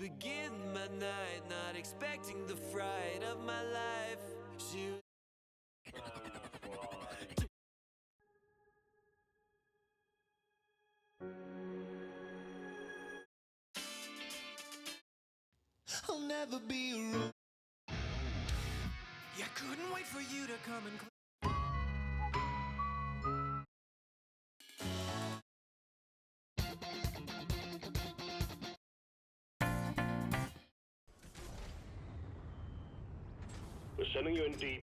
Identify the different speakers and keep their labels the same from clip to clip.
Speaker 1: Begin my night, not expecting the fright of my life. Shoot. I'll never be rude. Yeah, couldn't wait for you to come and
Speaker 2: We're sending you in deep.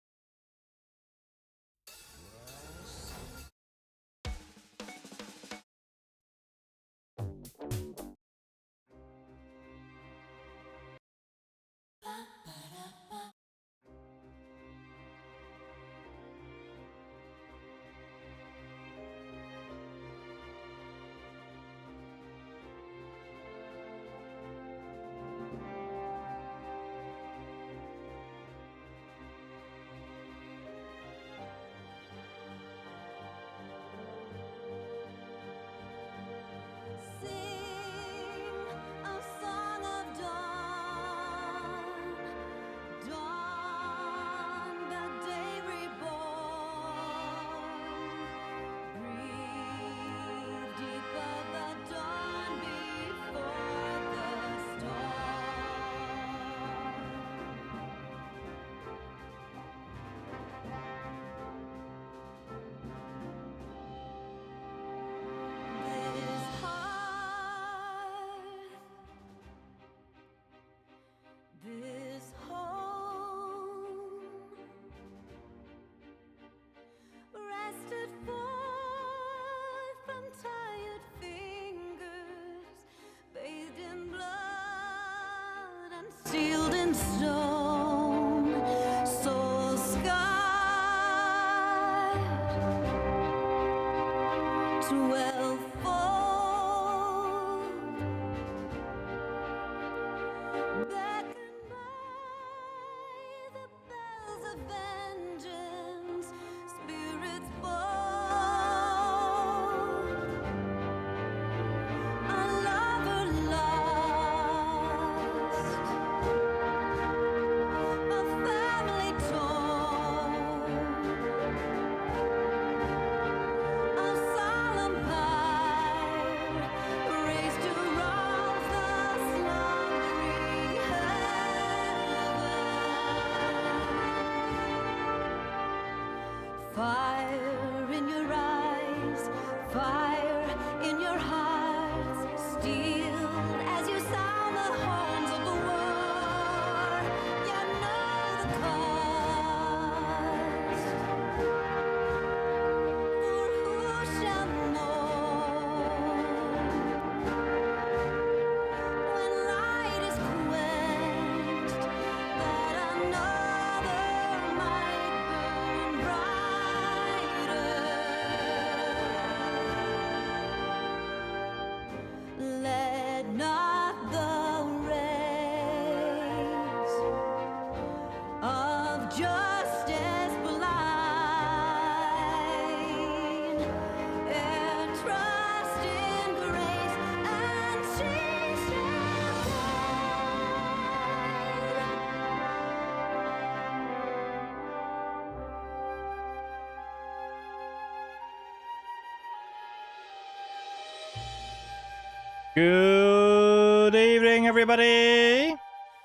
Speaker 3: Good evening, everybody.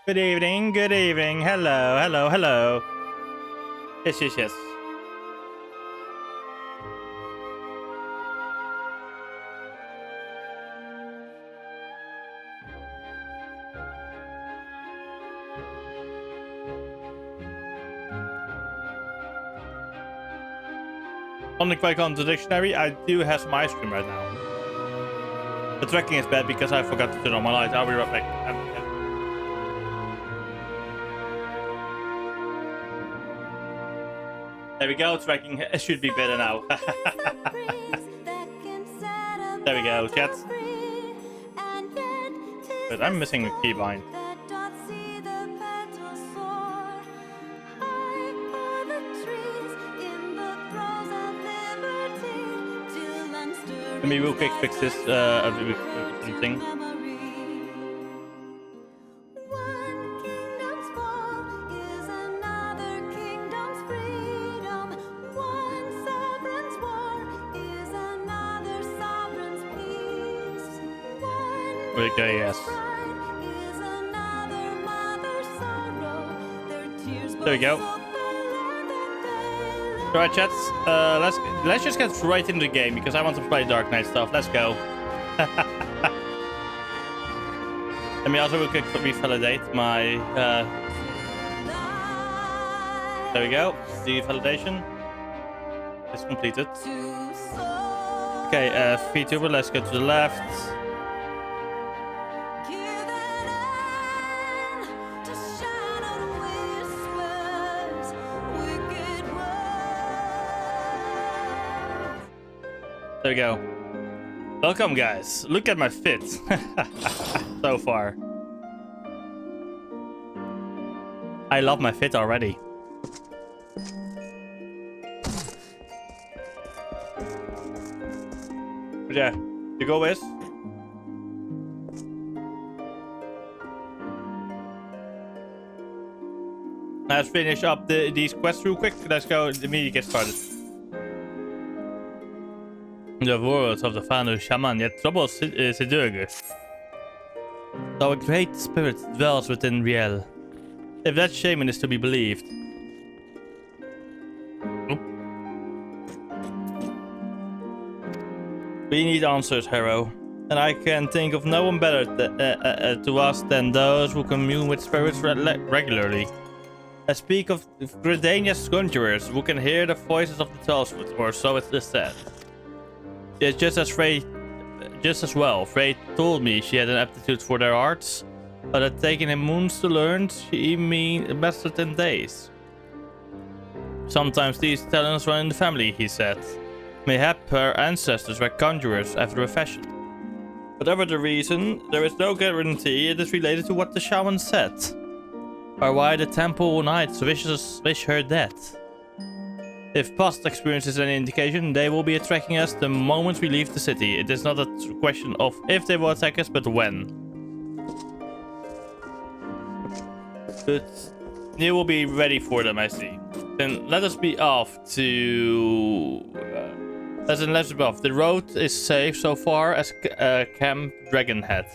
Speaker 3: Good evening, good evening. Hello, hello, hello. Yes, yes, yes. Only quick on the dictionary, I do have some ice cream right now. The tracking is bad because I forgot to turn on my light. I'll be right back. There we go, tracking should be better now. There we go, chat. But I'm missing a keybind. Let me real quick fix this thing. Okay, yes. There we go. Alright, chats. Let's just get right into the game because I want to play Dark Knight stuff. Let's go. Let me also real quick revalidate my. There we go. The validation is completed. Okay, VTuber. Let's go to the left. There we go. Welcome, guys. Look at my fit so far. I love my fit already. But yeah, you go with. Let's finish up these quests real quick. Let's go immediately get started. The words of the final shaman yet troubles Sidurg. So a great spirit dwells within Riel. If that shaman is to be believed. We need answers, hero. And I can think of no one better to us than those who commune with spirits regularly. I speak of Gredania's conjurers who can hear the voices of the Tellswood, or so it is said. It's just as well. Frey told me she had an aptitude for their arts, but had taken him moons to learn. She mastered in days. Sometimes these talents run in the family, he said. Mayhap her ancestors were conjurers after a fashion. Whatever the reason, there is no guarantee it is related to what the shaman said, or why the temple knights wish her dead. If past experience is any indication, they will be attacking us the moment we leave the city. It is not a question of if they will attack us, but when. But you will be ready for them, I see. Then let us be off to... let's be off. The road is safe so far as Camp Dragonhead.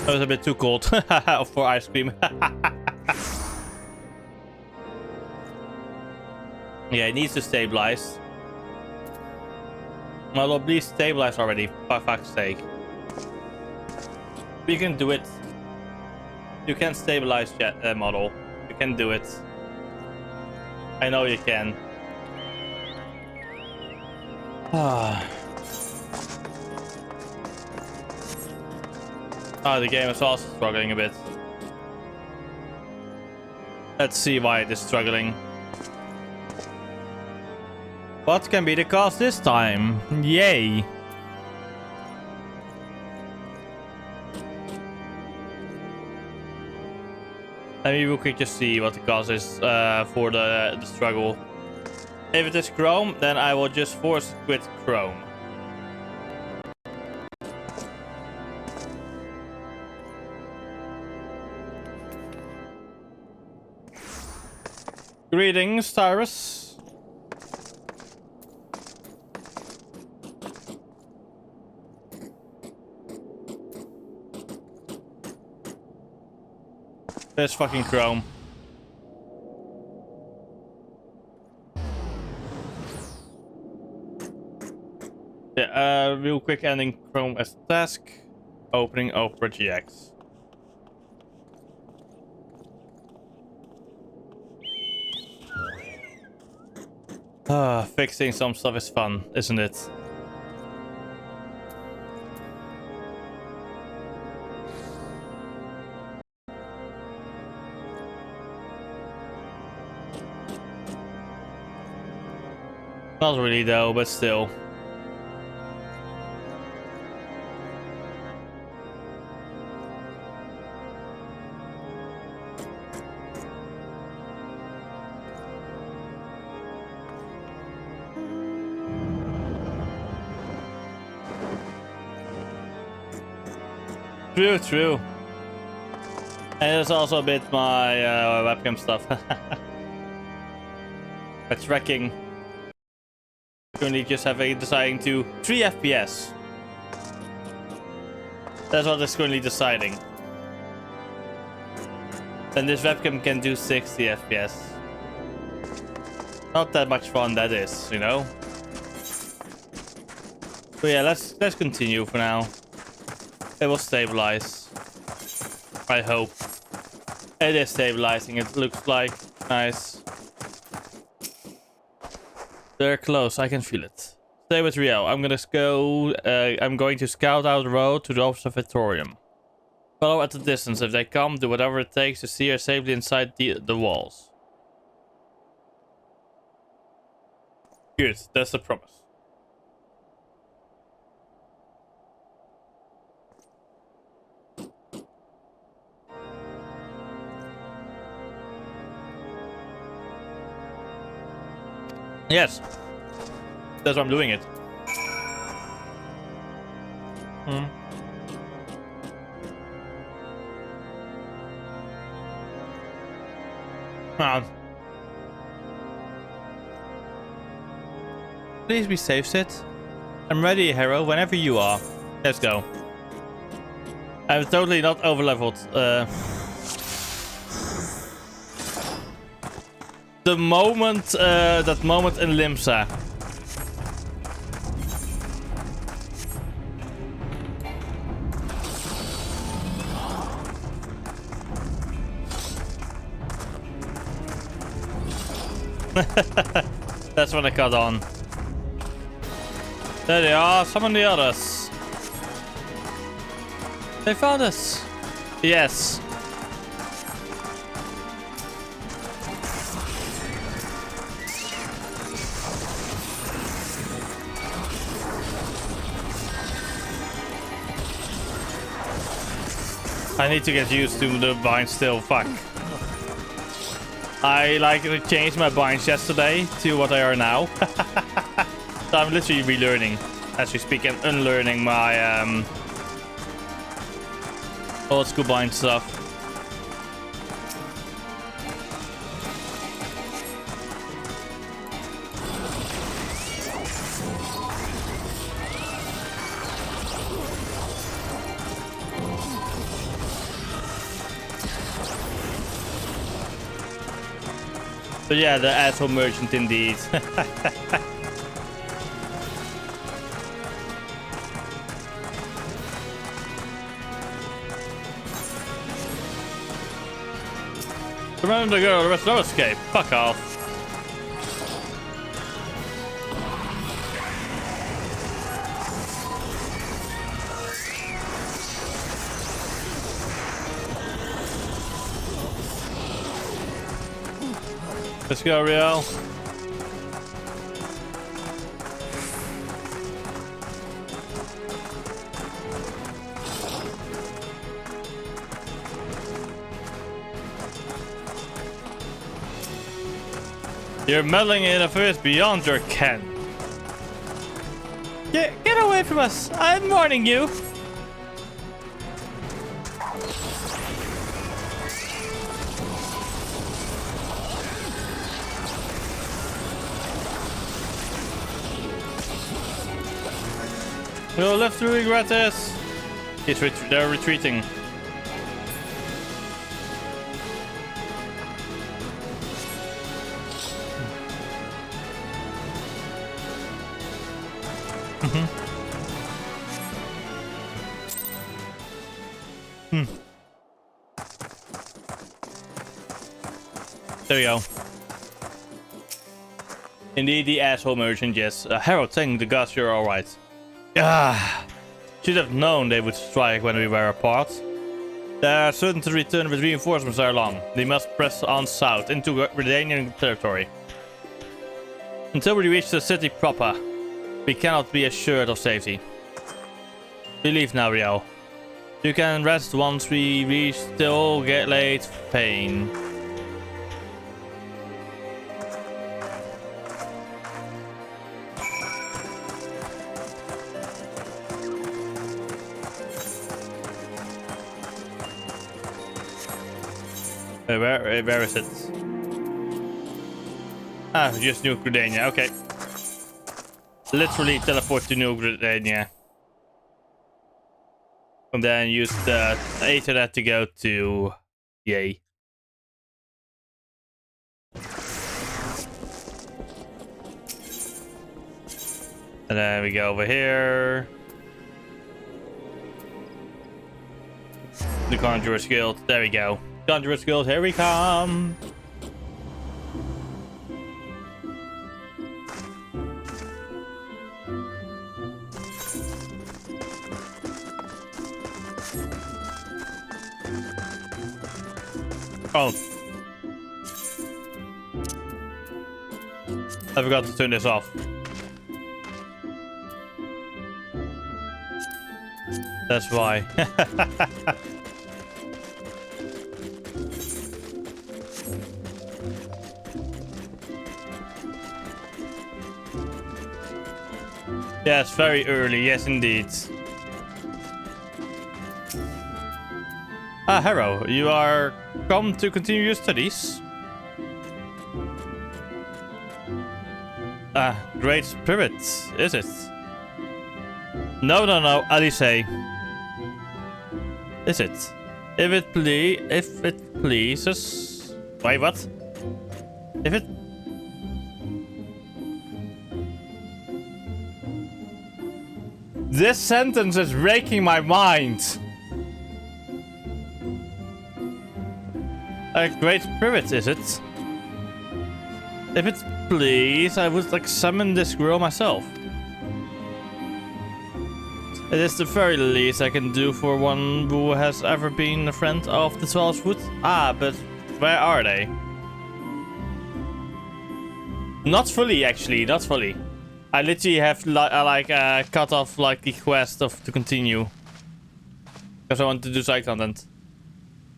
Speaker 3: That was a bit too cold for ice cream. Yeah, it needs to stabilize. Well, please stabilize already, for fuck's sake. You can do it. You can stabilize that model. You can do it. I know you can. The game is also struggling a bit. Let's see why it is struggling. What can be the cause this time? Yay! Maybe we could just see what the cause is for the struggle. If it is Chrome, then I will just force quit Chrome. Greetings, Tyrus. There's fucking Chrome. Yeah, real quick ending Chrome as task. Opening Opera GX. Fixing some stuff is fun, isn't it? Not really though, but still. True. And it's also a bit my webcam stuff. By tracking. Currently just deciding to 3 FPS. That's what it's currently deciding. And this webcam can do 60 FPS. Not that much fun that is, you know? But yeah, let's continue for now. It will stabilize. I hope. It is stabilizing, it looks like. Nice. They're close, I can feel it. Stay with Rio. I'm going to scout out the road to the observatorium. Follow at the distance. If they come, do whatever it takes to steer safely inside the walls. Good, that's the promise. Yes. That's why I'm doing it. Please be safe, Sid. I'm ready, Hero, whenever you are. Let's go. I'm totally not overleveled. The moment, that moment in Limsa. That's when I got on. There they are, some of the others. They found us. Yes. I need to get used to the binds still, fuck. I changed my binds yesterday to what they are now. So I'm literally relearning as we speak and unlearning my old school bind stuff. But yeah, the asshole merchant indeed. Remember the girl, the rest no escape. Fuck off. Let's go, Real. You're meddling in affairs beyond your ken. Get away from us! I'm warning you! We'll live to regret this. They're retreating. There we go. Indeed, the asshole merchant, yes. Harold, thank the gods you're alright. Ah, should have known they would strike when we were apart. They are certain to return with reinforcements ere long. They must press on south into Redanian territory. Until we reach the city proper, we cannot be assured of safety. We leave now, Riel. You can rest once we reach the old late pain. Where is it? Ah, just New Gridania, okay. Literally teleport to New Gridania. And then use the Ethernet to go to Yay. And then we go over here. The Conjurer's Guild, there we go. Conjurer's Guild, here we come. Oh. I forgot to turn this off. That's why. Yes, very early. Yes, indeed. Ah, Harrow, you are come to continue your studies? Ah, great spirit, is it? No, Alice. Is it? If it pleases... Wait, what? If it... This sentence is breaking my mind. A great spirit, is it? If it please, I would like summon this girl myself. It is the very least I can do for one who has ever been a friend of the 12th Wood. Ah, but where are they? Not fully, actually, not fully. I literally have cut off like the quest to continue because I want to do side content.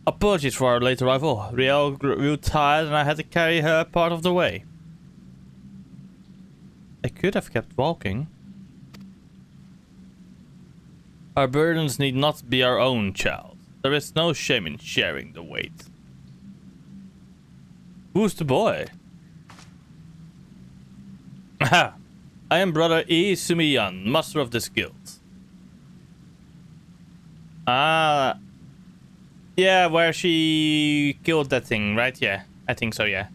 Speaker 3: Apologies for our late arrival. Riel grew tired and I had to carry her part of the way. I could have kept walking. Our burdens need not be our own, child. There is no shame in sharing the weight. Who's the boy? Aha! I am Brother E. Sumiyan, master of this guild. Ah. Yeah, where she killed that thing, right? Yeah, I think so, yeah.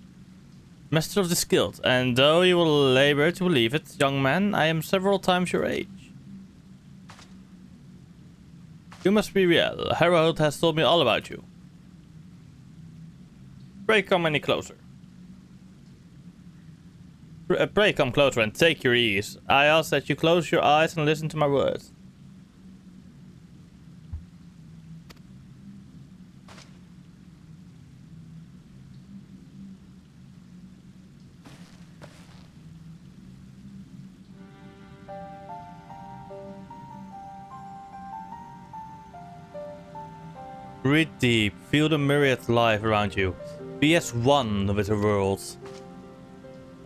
Speaker 3: Master of this guild, and though you will labor to believe it, young man, I am several times your age. You must be real. Harold has told me all about you. Pray come any closer. Pray come closer and take your ease. I ask that you close your eyes and listen to my words. Breathe deep, feel the myriad life around you. Be as one with the world.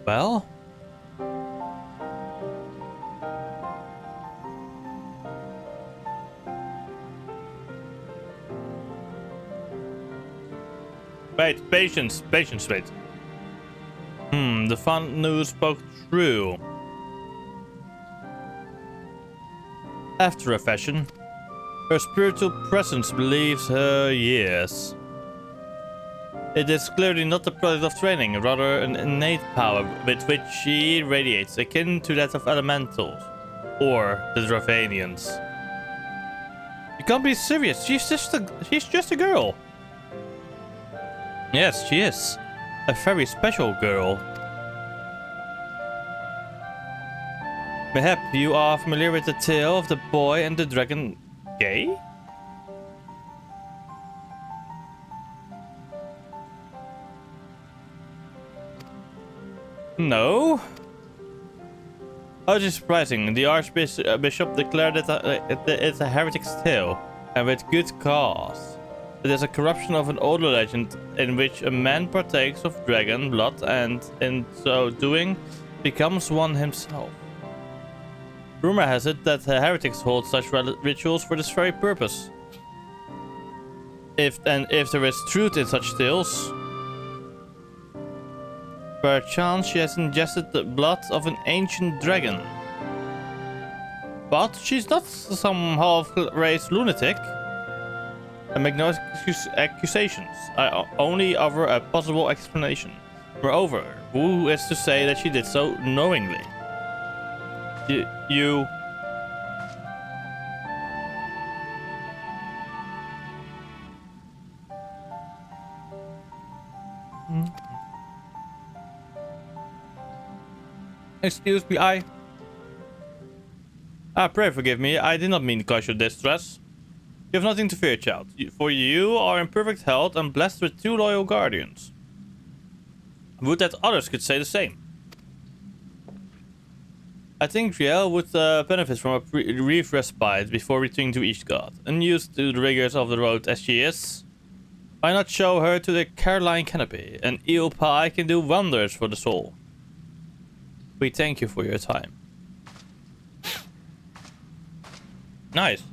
Speaker 3: Well? Wait, patience, wait. The fun news spoke true. After a fashion, her spiritual presence believes her years. It is clearly not the product of training, rather an innate power with which she radiates, akin to that of elementals, or the Dravanians. You can't be serious, she's just a girl. Yes, she is. A very special girl. Mayhap you are familiar with the tale of the boy and the dragon gay? No? How is it surprising? The Archbishop declared it it's a heretic's tale, and with good cause. It is a corruption of an older legend in which a man partakes of dragon blood and, in so doing, becomes one himself. Rumor has it that heretics hold such rituals for this very purpose. If there is truth in such tales, perchance she has ingested the blood of an ancient dragon. But she's not some half-raised lunatic. I make no accusations. I only offer a possible explanation. Moreover, who is to say that she did so knowingly? You... Excuse me, pray forgive me. I did not mean to cause your distress. You have nothing to fear, child, for you are in perfect health and blessed with 2 loyal guardians. Would that others could say the same. I think Riel would benefit from a brief respite before returning to Eastgard. Unused to the rigors of the road as she is, why not show her to the Caroline Canopy? An eel pie can do wonders for the soul. We thank you for your time. Nice.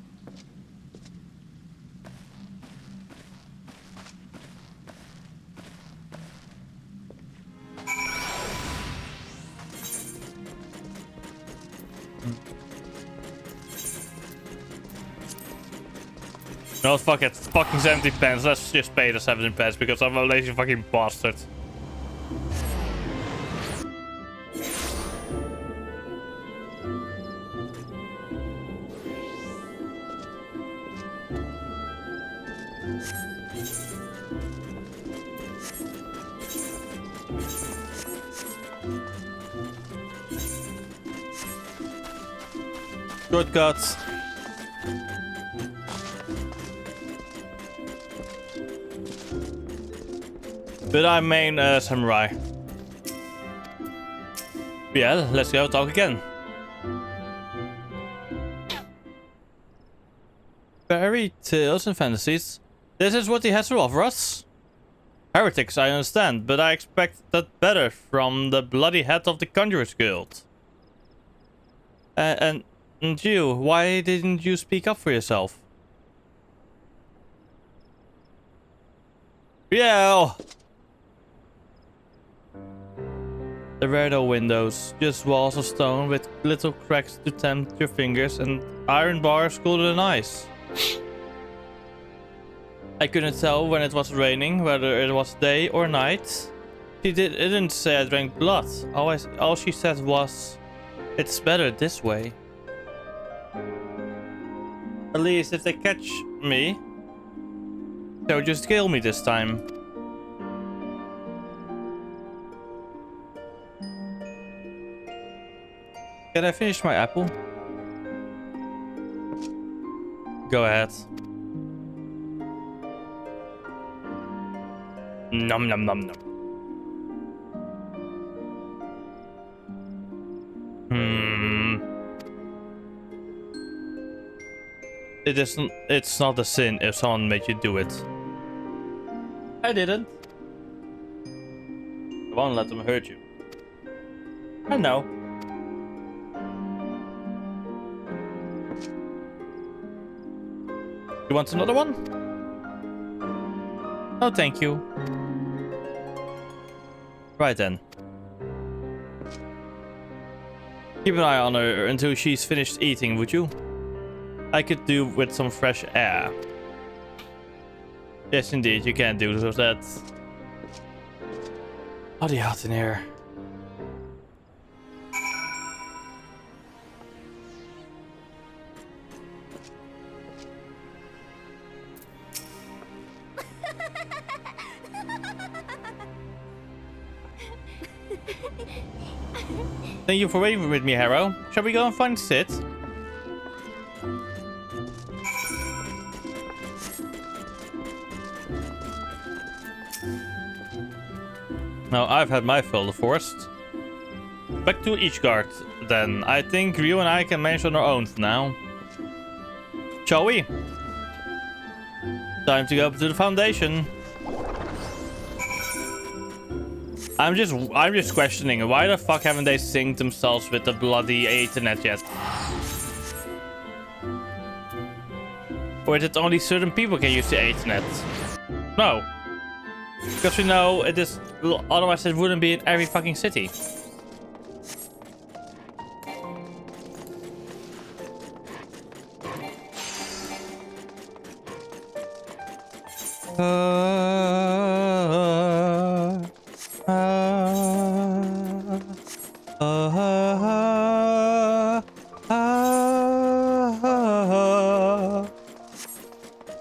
Speaker 3: No, fuck it. It's fucking 70 pence. Let's just pay the 70 pence because I'm a lazy fucking bastard. Shortcuts. But I'm main samurai. Yeah, let's go talk again. Fairy tales and fantasies. This is what he has to offer us. Heretics, I understand, but I expect that better from the bloody head of the Conjurers Guild. And you, why didn't you speak up for yourself? Yeah. There were no windows, just walls of stone with little cracks to tempt your fingers and iron bars colder than ice. I couldn't tell when it was raining, whether it was day or night. She didn't say I drank blood. All she said was, it's better this way. At least if they catch me, they'll just kill me this time. Can I finish my apple? Go ahead. Nom nom nom nom. It's not a sin if someone made you do it. I didn't. I won't let them hurt you. I know. You want another one? No, thank you. Right then. Keep an eye on her until she's finished eating, would you? I could do with some fresh air. Yes, indeed, you can do that. Bloody hot in here. Thank you for waiting with me, Harrow. Shall we go and find Sid? Now, I've had my fill of the forest. Back to Ishgard, then. I think Ryu and I can manage on our own now. Shall we? Time to go up to the foundation. I'm just questioning, why the fuck haven't they synced themselves with the bloody internet yet? Or is it only certain people can use the internet? No. Because we know it is, otherwise it wouldn't be in every fucking city.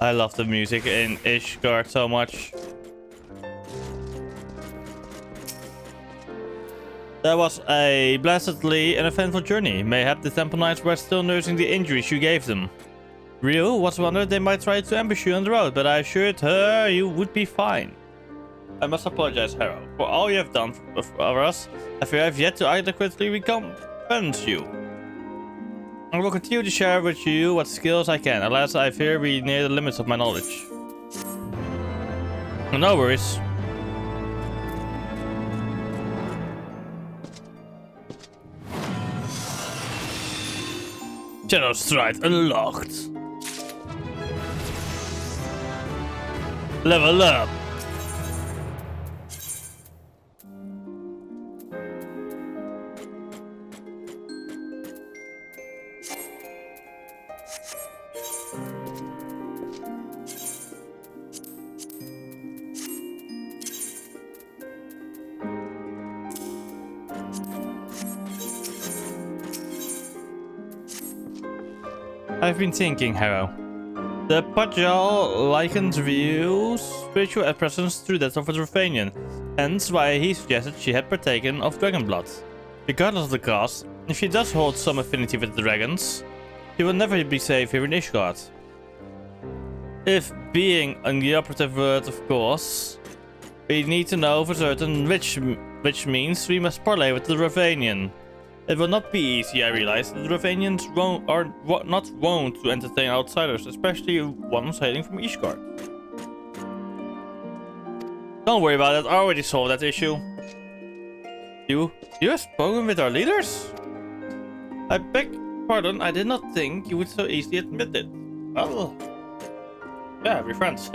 Speaker 3: I love the music in Ishgard so much. That was a blessedly uneventful journey. Mayhap the Temple Knights were still nursing the injuries you gave them. Real was wondering they might try to ambush you on the road, but I assured her you would be fine. I must apologize, Harrow, for all you have done for us. I fear I have yet to adequately recompense you. I will continue to share with you what skills I can. Alas, I fear we near the limits of my knowledge. No worries. Shadow Stride unlocked. Level up. I've been thinking, Harrow. The Pajal likens Ryu's spiritual presence to that of a Dravanian, hence why he suggested she had partaken of dragon blood. Regardless of the cause, if she does hold some affinity with the dragons, she will never be safe here in Ishgard. If being on the operative word, of course, we need to know for certain which means we must parlay with the Dravanian. It will not be easy, I realize. The Dravanians are not wont to entertain outsiders, especially ones hailing from Ishgard. Don't worry about it, I already solved that issue. You have spoken with our leaders? I beg pardon, I did not think you would so easily admit it. Well, yeah, we're friends.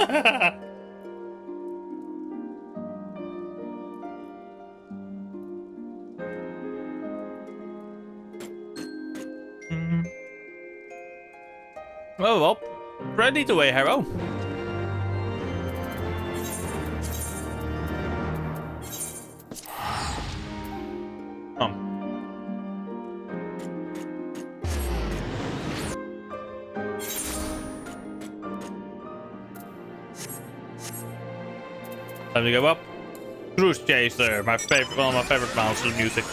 Speaker 3: Oh well, ready the way, Harrow. Time to go up. Cruise Chaser, my favorite, one of my favorite mounts of music.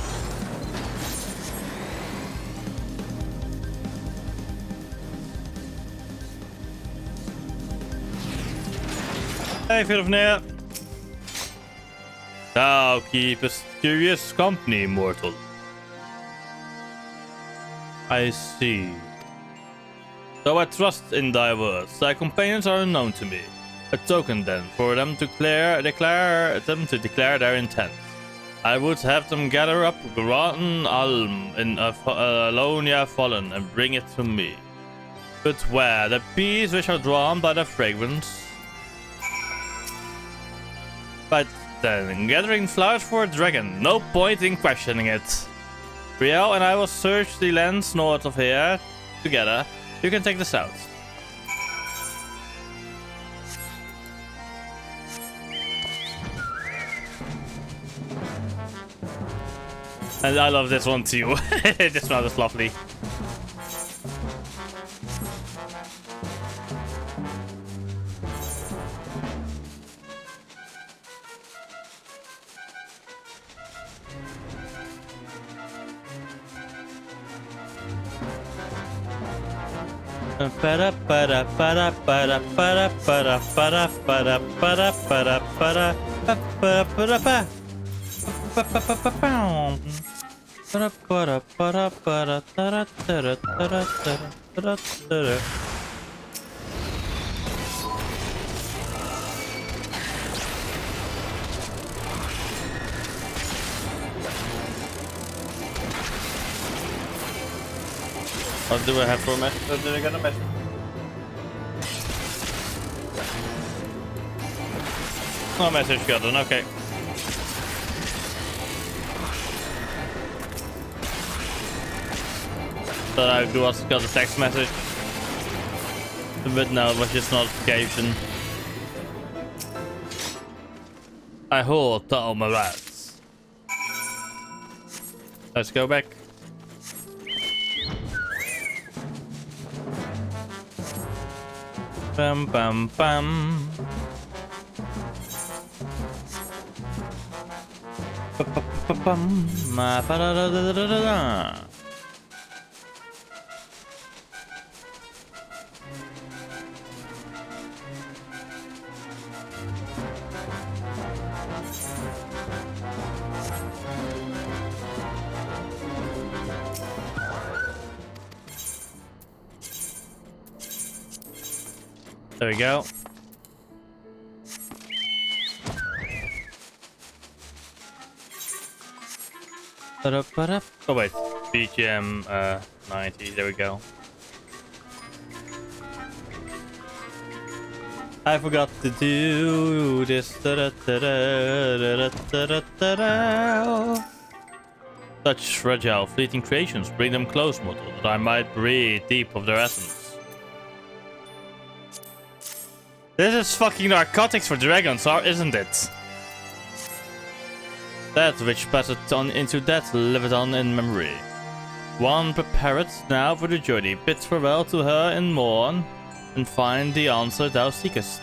Speaker 3: Hey, Filifnir. Thou keepest curious company, mortal. I see. So I trust in thy words. Thy companions are unknown to me. A token then for them to declare their intent. I would have them gather up rotten alum in Alonia Fallen and bring it to me. But where? The bees which are drawn by the fragrance. But then, gathering flowers for a dragon. No point in questioning it. Riel and I will search the lands north of here together. You can take the south. And I love this one too. This one is lovely. Para para para para para para para para para para para para para para what do I have for a message? Or did I get a message? No message gotten, okay. Thought I got a text message. But no, it was just notification. I heard all my rats. Let's go back. Bam bam bam. Bam ma ba da da da da da. There we go. Oh wait, BGM 90, there we go. I forgot to do this. Such fragile, fleeting creations, bring them close, mortal, that I might breathe deep of their essence. This is fucking narcotics for dragons, isn't it? That which passeth on into death liveth on in memory. One prepareth now for the journey, bid farewell to her in morn, and find the answer thou seekest.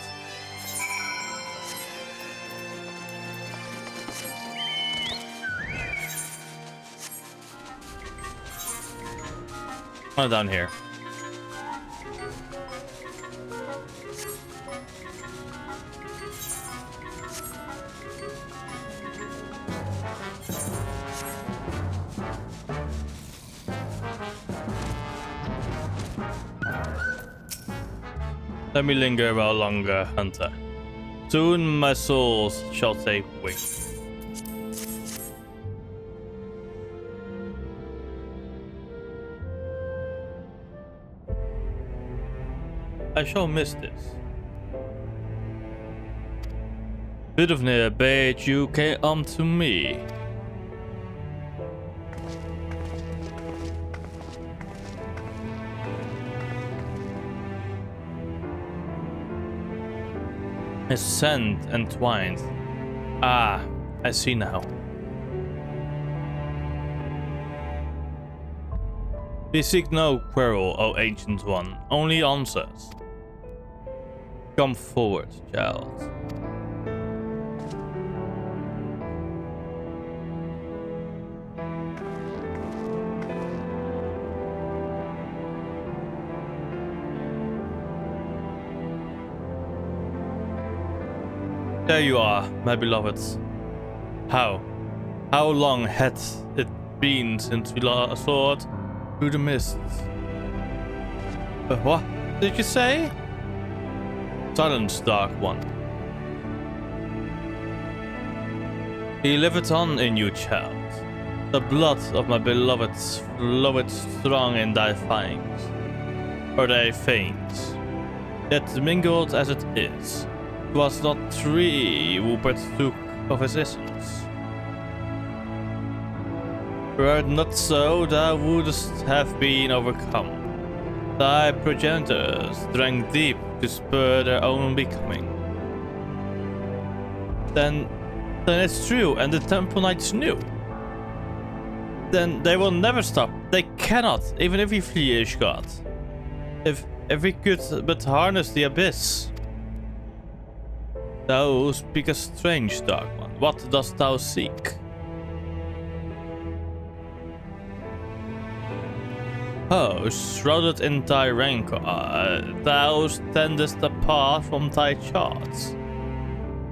Speaker 3: Oh, down here. Let me linger a while longer, hunter. Soon my soul shall take wing. I shall miss this. Bit of near bait, you came to me. His scent entwined. Ah, I see now. We seek no quarrel, O ancient one, only answers. Come forward, child. There you are, my beloveds. How long had it been since we soared through the mists? What did you say? Silence, Dark One. He liveth on in you, child. The blood of my beloved floweth strong in thy veins, or thy veins. Yet mingled as it is, 'twas not three who partook of his essence. Were it not so, thou wouldst have been overcome. Thy progenitors drank deep to spur their own becoming. Then it's true, and the Temple Knights knew. Then they will never stop. They cannot, even if we flee God. If we could but harness the abyss. Thou speakest strange, Dark One. What dost thou seek? Oh, shrouded in thy rancor, thou standest apart from thy charts.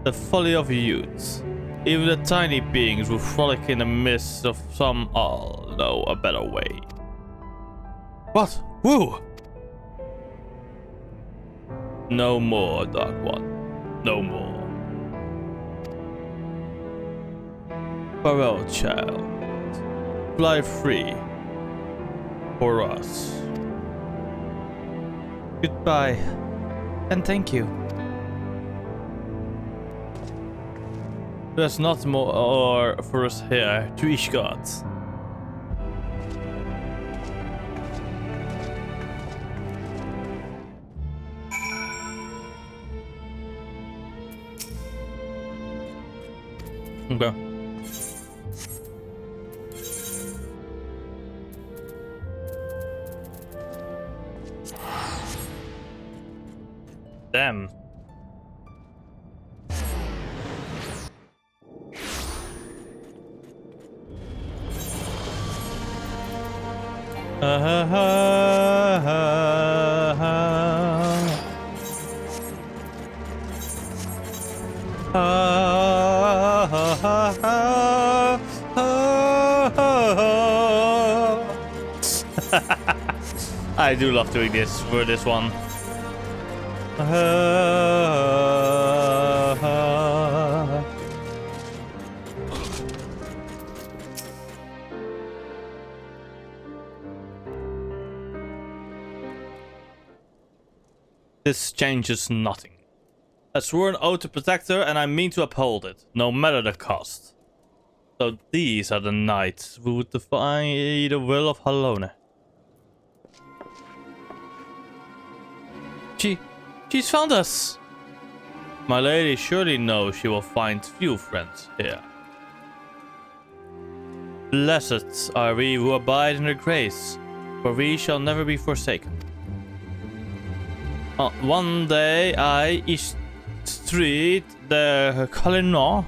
Speaker 3: The folly of youth. Even the tiny beings will frolic in the midst of some all know a better way. What? Woo! No more, Dark One. No more. Farewell, child. Fly free. For us. Goodbye. And thank you. There's not more for us here to Ishgard. Okay. Damn. I do love doing this for this one. This changes nothing. I swore an oath to protect her, and I mean to uphold it, no matter the cost. So these are the knights who would defy the will of Halone. She's found us! My lady surely knows she will find few friends here. Blessed are we who abide in her grace, for we shall never be forsaken. One day I street the Kalina,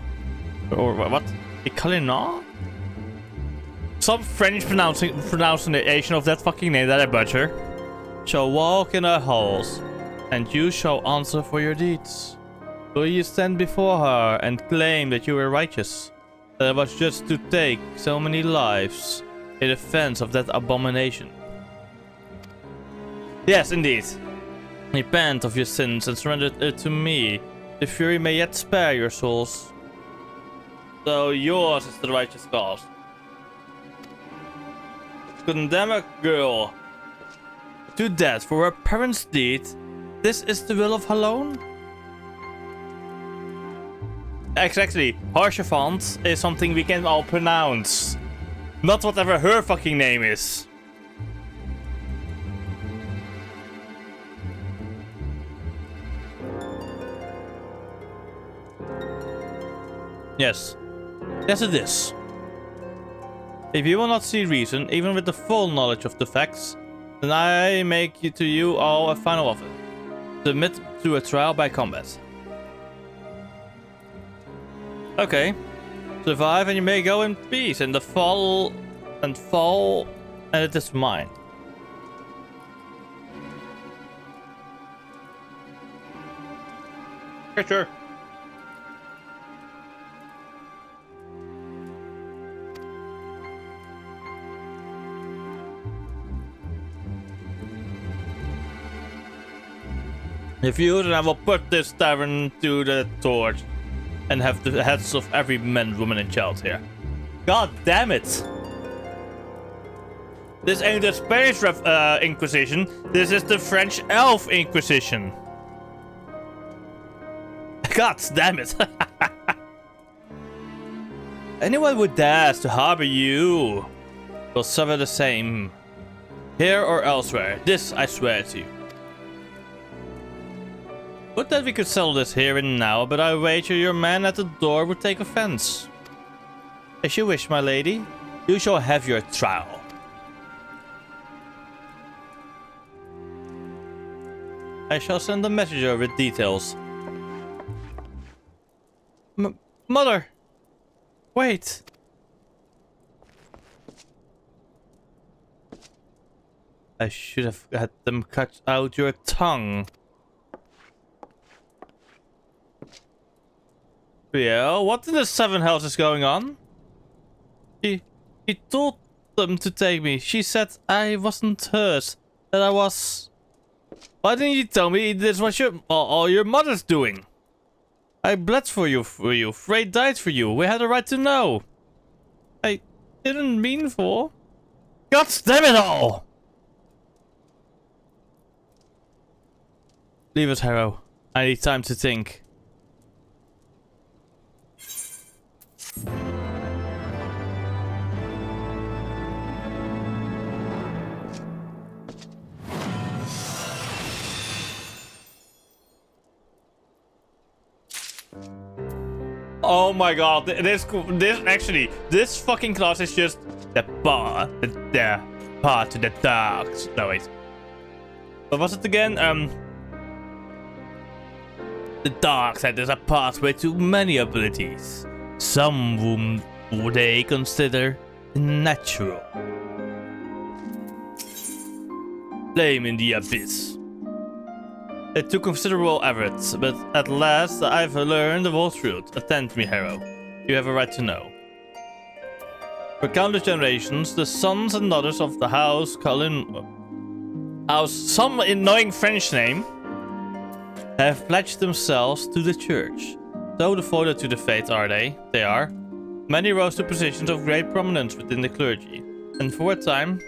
Speaker 3: or what? The Kalina? Some French pronunciation of that fucking name that I butcher. Shall walk in her halls, and you shall answer for your deeds. Will you stand before her and claim that you were righteous? That it was just to take so many lives in defense of that abomination? Yes, indeed. Repent of your sins and surrender it to me. The fury may yet spare your souls. So yours is the righteous cause. Condemn a girl to death for her parents' deed. This is the will of Halone? Exactly. Harshafant is something we can all pronounce. Not whatever her fucking name is. Yes. Yes, it is. If you will not see reason, even with the full knowledge of the facts, then I make to you all a final offer. Submit to a trial by combat. Okay. Survive and you may go in peace in the fall, and it is mine. Okay, sure. If you, then I will put this tavern to the torch and have the heads of every man, woman, and child here. God damn it! This ain't the Spanish Inquisition. This is the French Elf Inquisition. God damn it! Anyone who dares to harbor you will suffer the same, here or elsewhere. This I swear to you. Would that we could settle this here and now, but I wager your man at the door would take offense. As you wish, my lady. You shall have your trial. I shall send a messenger with details. Mother! Wait! I should have had them cut out your tongue. Yeah, what in the seven hells is going on? She told them to take me. She said I wasn't hers. That I was... Why didn't you tell me this was all your mother's doing? I bled for you. Frey died for you. We had a right to know. I didn't mean for. God damn it all! Leave us, Harrow. I need time to think. Oh my god, this fucking class is just the path to the dark. No wait. What was it again? The dark side is a pathway to many abilities. Some whom they consider natural. Flame in the abyss. It took considerable effort, but at last I've learned the whole truth. Attend me, Harrow. You have a right to know. For countless generations, the sons and daughters of the House some annoying French name, have pledged themselves to the church. So devoted to the faith they are. Many rose to positions of great prominence within the clergy. And for a time,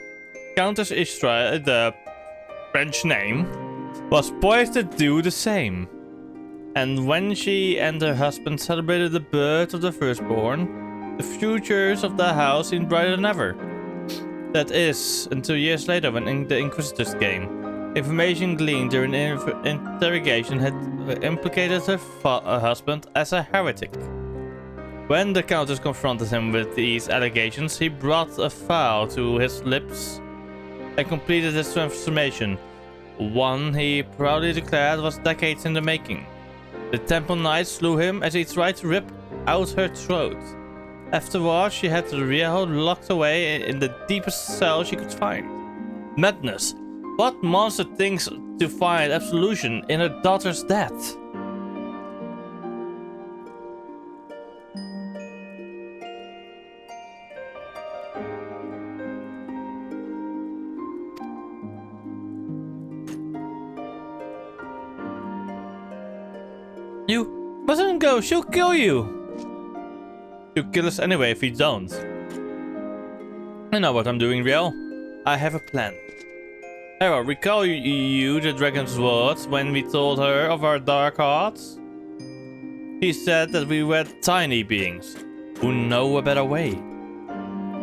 Speaker 3: Countess Istra, the French name, was poised to do the same. And when she and her husband celebrated the birth of the firstborn, the futures of the house seemed brighter than ever. That is, until years later when the Inquisitors came. Information gleaned during interrogation had implicated her husband as a heretic. When the Countess confronted him with these allegations, he brought a vow to his lips and completed his transformation. One he proudly declared was decades in the making. The Temple Knights slew him as he tried to rip out her throat. Afterwards, she had Riel locked away in the deepest cell she could find. Madness. What monster thinks to find absolution in her daughter's death? You mustn't go, she'll kill you! She'll kill us anyway if we don't. I know what I'm doing, Riel. I have a plan. Hera, recall you the dragon's words when we told her of our dark hearts? She said that we were tiny beings who know a better way.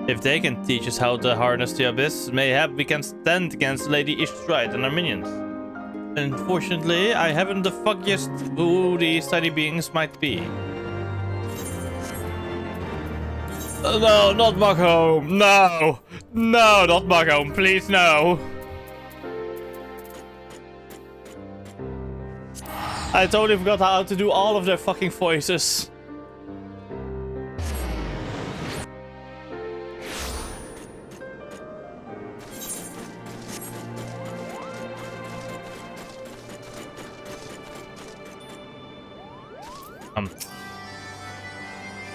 Speaker 3: If they can teach us how to harness the abyss, mayhap we can stand against Lady Ishtrite and her minions. Unfortunately, I haven't the foggiest who these tiny beings might be. No, not back home. No! No, not back home. Please, no. I totally forgot how to do all of their fucking voices.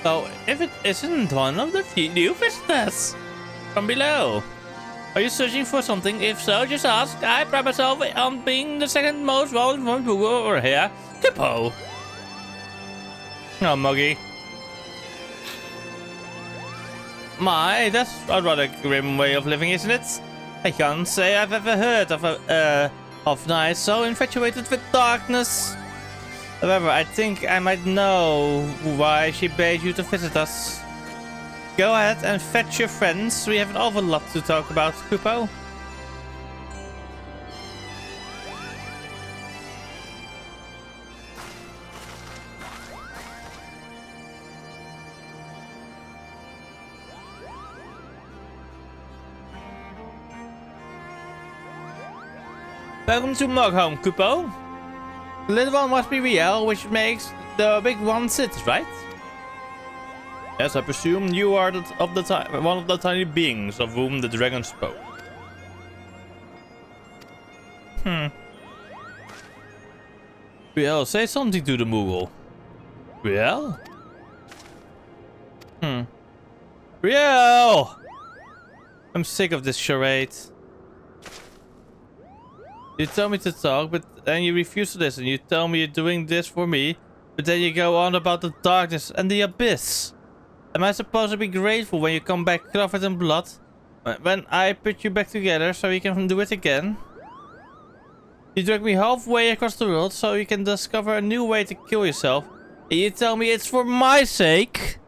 Speaker 3: So, if it isn't one of the few new visitors from below, are you searching for something? If so, just ask. I pride myself on being the second most well-informed Google over here. Kippo. Oh, Muggy. My, that's a rather grim way of living, isn't it? I can't say I've ever heard of nights so infatuated with darkness. However, I think I might know why she bade you to visit us. Go ahead and fetch your friends. We have an awful lot to talk about, Kupo. Welcome to Mugholm, Kupo. The little one must be real, which makes the big one sit, right? Yes, I presume you are one of the tiny beings of whom the dragon spoke. Riel, say something to the Moogle. Riel? Riel! I'm sick of this charade. You tell me to talk, but then you refuse to listen. You tell me you're doing this for me, but then you go on about the darkness and the abyss. Am I supposed to be grateful when you come back covered in blood? When I put you back together so you can do it again? You drag me halfway across the world so you can discover a new way to kill yourself. And you tell me it's for my sake?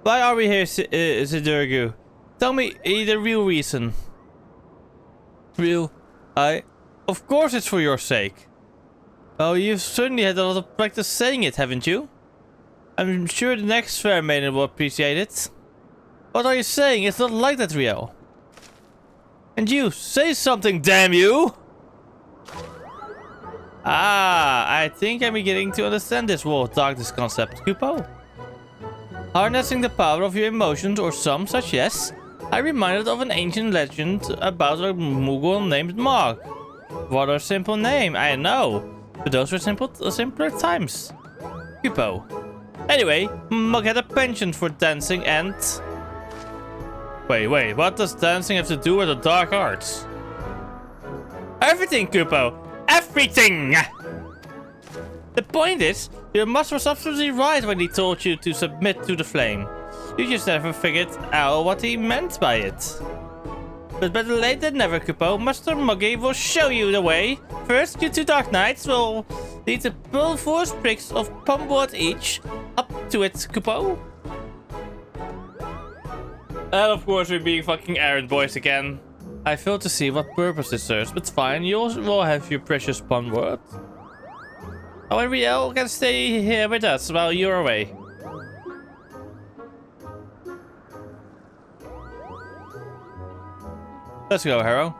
Speaker 3: Why are we here, Sidurgu? Tell me the real reason. Of course it's for your sake. Oh, you've certainly had a lot of practice saying it, haven't you? I'm sure the next fair maiden will appreciate it. What are you saying? It's not like that, Rio. And you, say something, damn you! Ah, I think I'm beginning to understand this wall of darkness concept, Kupo. Harnessing the power of your emotions or some such, yes. I'm reminded of an ancient legend about a Moogle named Mog. What a simple name, I know. But those were simpler times. Kupo. Anyway, Mog had a penchant for dancing and... Wait, what does dancing have to do with the dark arts? Everything, Kupo! Everything! The point is, your master was absolutely right when he told you to submit to the flame. You just never figured out what he meant by it. But better late than never, Kupo. Master Muggy will show you the way. First, you two Dark Knights will need to pull 4 sprigs of pumwood each. Up to it, Kupo. And of course, we're being fucking errand boys again. I fail to see what purpose this serves, but fine. You also will have your precious pumwood. Oh, and Riel can stay here with us while you're away. Let's go, Harrow.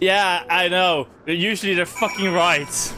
Speaker 3: Yeah, I know. Usually they're fucking right.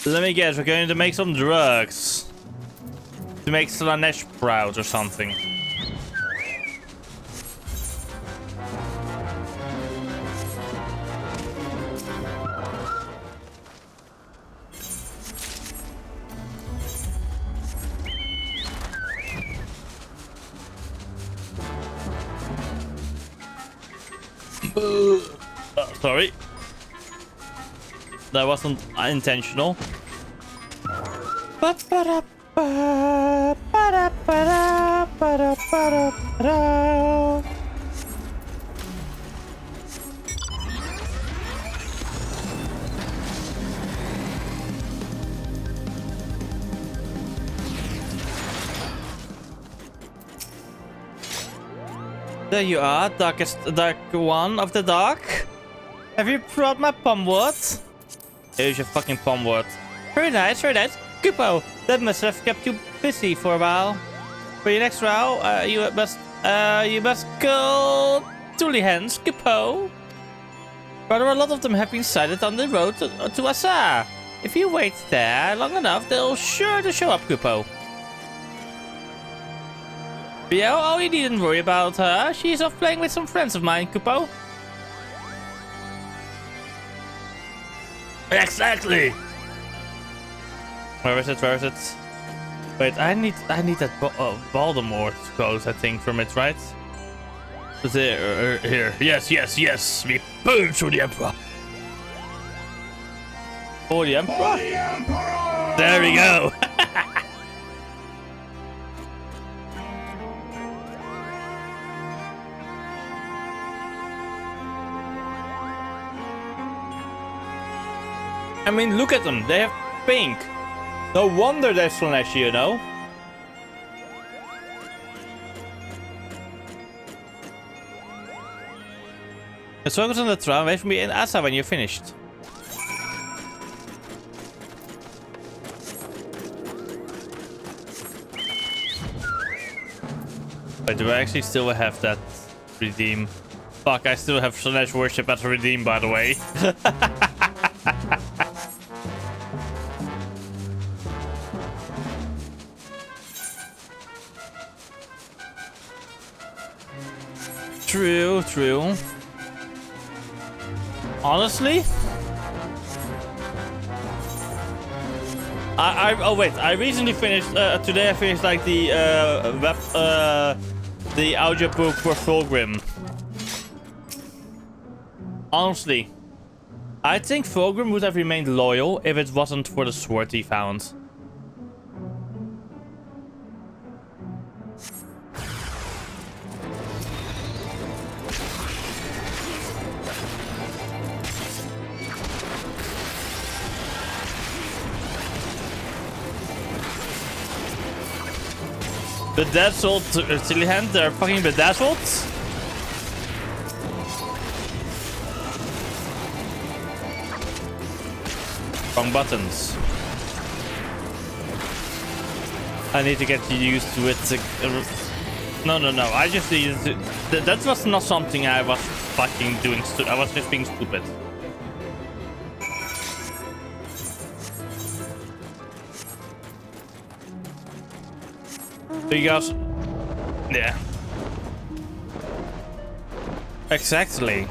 Speaker 3: Let me guess, we're going to make some drugs. To make Slanesh proud or something. Sorry. That wasn't intentional. There you are, dark one of the dark. Have you brought my pumwood? Here's your fucking pumwood. Very nice, very nice. Kupo, that must have kept you busy for a while. For your next round, you must kill Tulihens, Kupo. Rather, a lot of them have been sighted on the road to Asa. If you wait there long enough, they'll sure to show up, Kupo. Rio, oh, you needn't worry about her. She's off playing with some friends of mine, Kupo. Exactly. Where is it? Where is it? Wait, I need that Voldemort quote, I think, from it, right? There, here. Yes, yes, yes. We burn through the Emperor. For the Emperor. For the Emperor. There we go. I mean, look at them. They have pink. No wonder they're Slanesh, you know. Let's focus on the throne. Wait for me in Asa when you're finished. Wait, do I actually still have that redeem? Fuck, I still have Slanesh worship as a redeem, by the way. True, true. Honestly, oh wait, I recently finished. Today I finished like the the audiobook for Fulgrim. Honestly, I think Fulgrim would have remained loyal if it wasn't for the sword he found. Bedazzled Tillyhand, they're fucking bedazzled. Wrong buttons. I need to get used to it. No. I just needed to. That was not something I was fucking doing. I was just being stupid. Because, yeah. Exactly.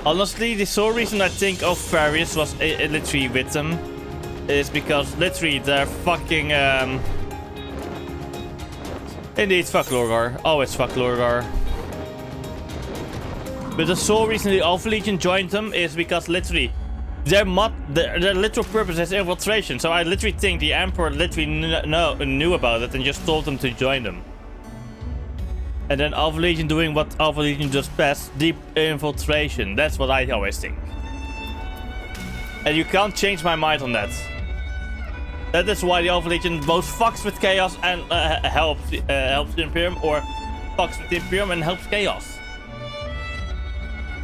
Speaker 3: Honestly, the sole reason I think of Farius was literally with them is because literally they're fucking, indeed, fuck Lorgar. Always fuck Lorgar. But the sole reason the Alpha Legion joined them is because literally their literal purpose is infiltration. So I literally think the Emperor literally knew about it and just told them to join them. And then Alpha Legion doing what Alpha Legion does best, deep infiltration. That's what I always think. And you can't change my mind on that. That is why the Alpha Legion both fucks with Chaos and helps the Imperium, or fucks with the Imperium and helps Chaos.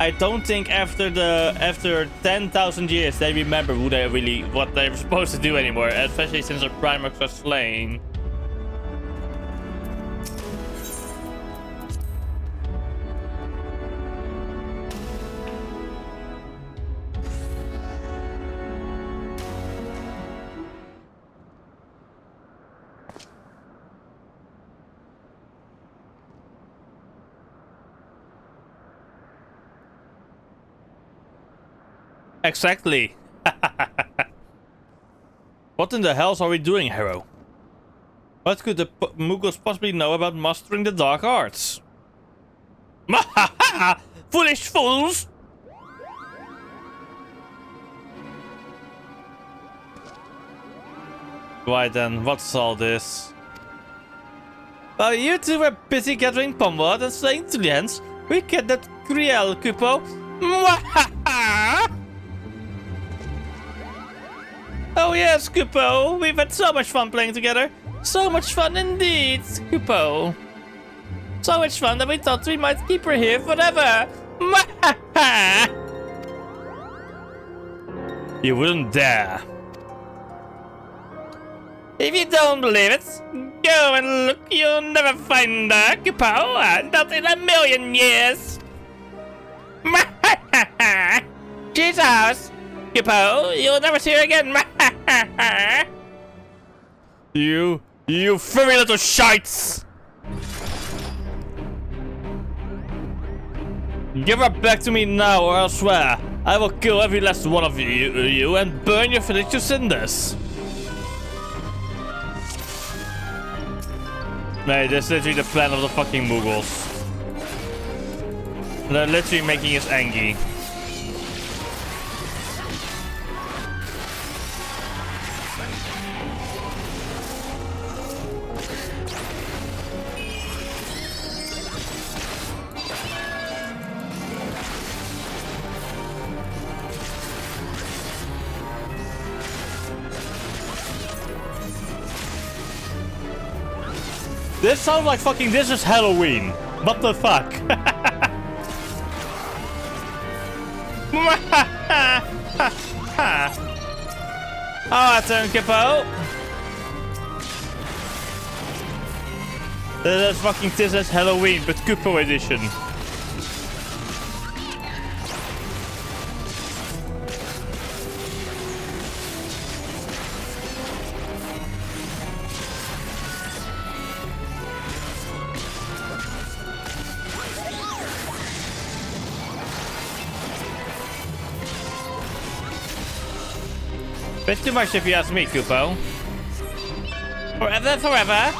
Speaker 3: I don't think after 10,000 years they remember what they were supposed to do anymore, especially since their Primarchs were slain. Exactly. What in the hell are we doing, Hero? What could the Muggles possibly know about mastering the dark arts? Foolish fools! Why then, what's all this? While you two were busy gathering pomward and slaying Tullians, we kidnapped Griel, Kupo. Oh yes, Kupo! We've had so much fun playing together! So much fun indeed, Kupo! So much fun that we thought we might keep her here forever! You wouldn't dare! If you don't believe it, go and look. You'll never find her, Kupo. Not in a million years. Jesus, Kupo, you'll never see her again. You furry little shites. Give her back to me now, or I'll swear I will kill every last one of you and burn your village to cinders. Mate, this is literally the plan of the fucking Mughals. They're literally making us angry. This sounds like fucking this is Halloween. What the fuck? Alright then, Kupo. This is fucking this is Halloween, but Kupo edition. Bit too much if you ask me, Kupo. Forever.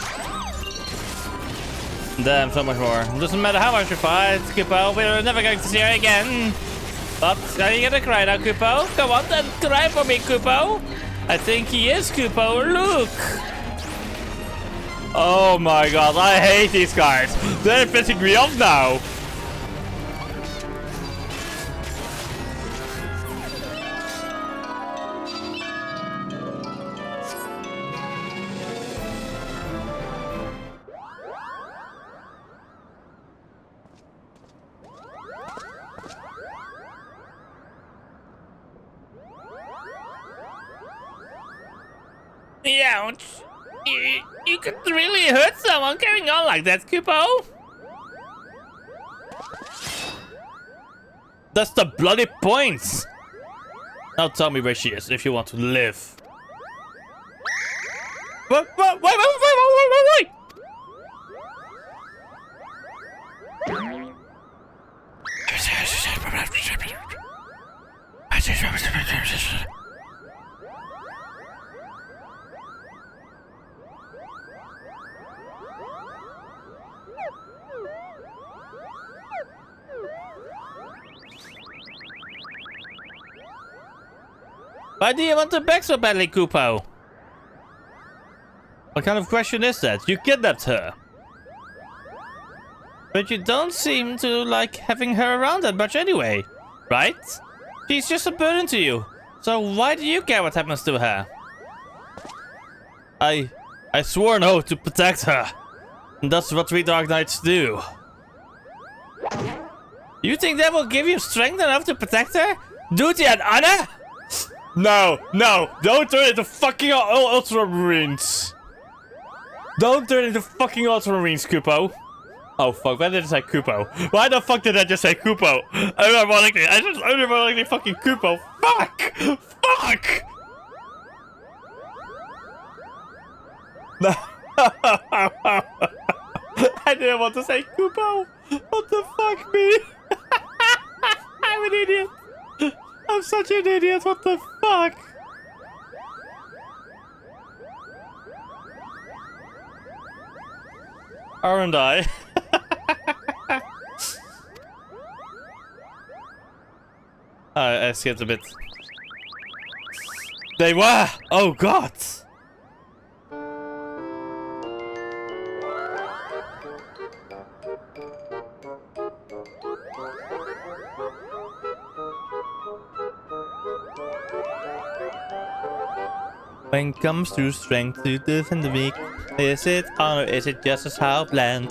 Speaker 3: Damn, so much more. Doesn't matter how much you fight, Kupo. We're never going to see her again. But are you gonna cry now, Kupo? Come on, then cry for me, Kupo. I think he is, Kupo. Look. Oh my god, I hate these guys. They're pissing me off now. Ouch! You could really hurt someone carrying on like that, Kupo. That's the bloody point. Now tell me where she is if you want to live. Wait! Why do you want her back so badly, Kupo? What kind of question is that? You kidnapped her. But you don't seem to like having her around that much anyway, right? She's just a burden to you. So why do you care what happens to her? I swore an oath to protect her. And that's what we Dark Knights do. You think that will give you strength enough to protect her? Duty and honor? No, don't turn into fucking Ultramarines. Don't turn into fucking Ultramarines, Kupo. Oh fuck, why did I say Kupo? Why the fuck did I just say Kupo? Unironically fucking Kupo. Fuck! No. I didn't want to say Kupo. What the fuck, me? I'm an idiot. I'm such an idiot, what the fuck? Aren't I? I skipped a bit. They were! Oh god! When comes to strength to defend the weak, is it honor, is it justice, how bland?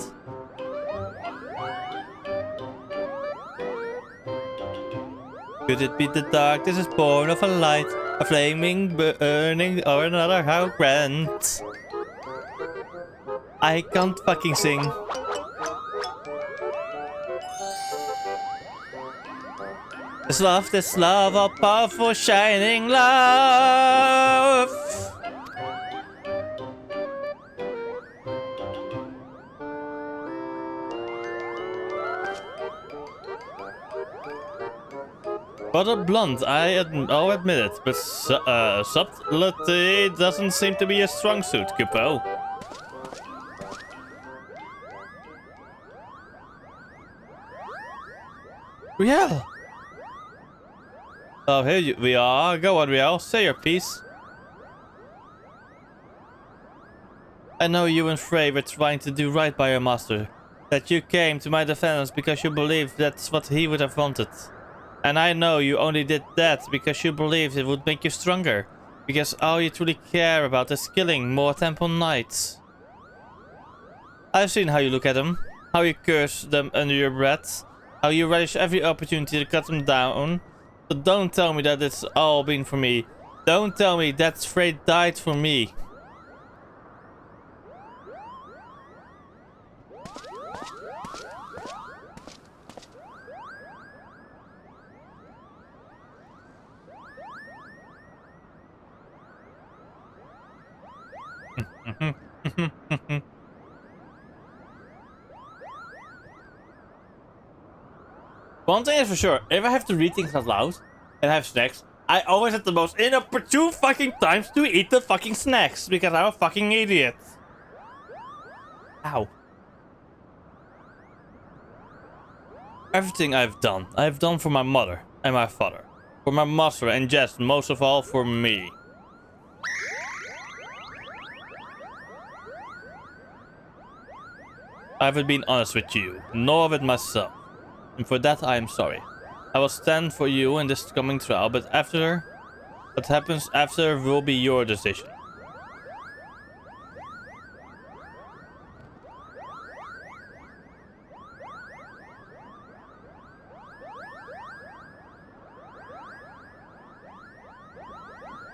Speaker 3: Could it be the dark, this is born of a light? A flaming, burning, or another how grand. I can't fucking sing. This love, all powerful, shining love. But a blonde, I'll admit it, but subtlety doesn't seem to be a strong suit, Kupo. Riel! Oh, here we are. Go on, Riel. Say your piece. I know you and Frey were trying to do right by your master. That you came to my defense because you believed that's what he would have wanted. And I know you only did that because you believed it would make you stronger. Because all you truly care about is killing more Temple Knights. I've seen how you look at them. How you curse them under your breath. How you relish every opportunity to cut them down. So don't tell me that it's all been for me. Don't tell me that Frey died for me. One thing is for sure, if I have to read things out loud and have snacks, I always have the most inopportune fucking times to eat the fucking snacks because I'm a fucking idiot. Ow. Everything I've done for my mother and my father, for my master, and just most of all for me. I haven't been honest with you, nor with myself. And for that I am sorry. I will stand for you in this coming trial, but after what happens after will be your decision.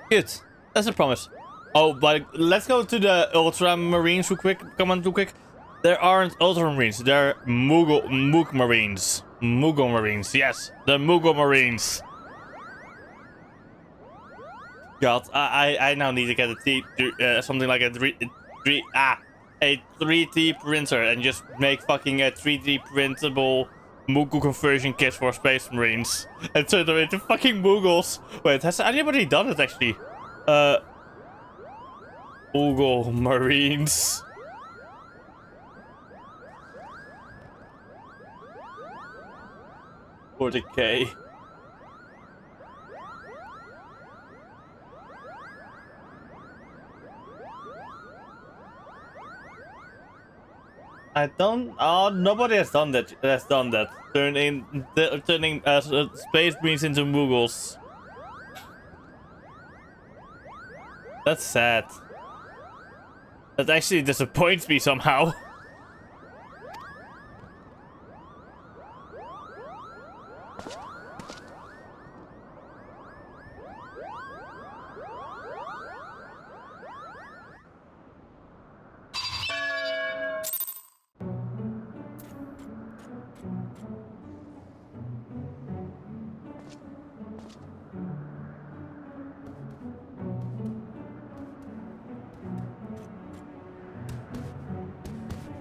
Speaker 3: Good. That's a promise. Oh, but let's go to the Ultramarines real quick. Come on, real quick. There aren't Ultramarines. They're Moog Marines. Moogle Marines. Yes, the Moogle Marines. God, I now need to get a something like a 3D printer and just make fucking a 3D printable Moogle conversion kit for Space Marines and turn them into fucking Moogles. Wait, has anybody done it actually? Moogle Marines. For the K. I don't. Oh, nobody has done that. Turning Space Marines into Moogles. That's sad. That actually disappoints me somehow.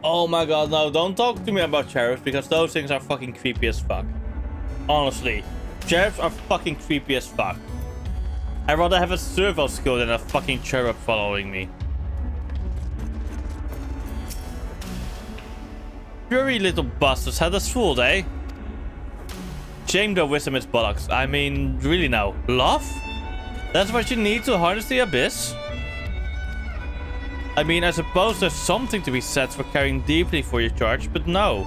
Speaker 3: Oh my god, no, don't talk to me about sheriffs because those things are fucking creepy as fuck. Honestly, sheriffs are fucking creepy as fuck. I'd rather have a servo skill than a fucking sheriff following me. Furry little bastards had us fooled, eh? Shame their wisdom is bollocks. I mean, really now, love? That's what you need to harness the abyss? I mean, I suppose there's something to be said for caring deeply for your charge, but no.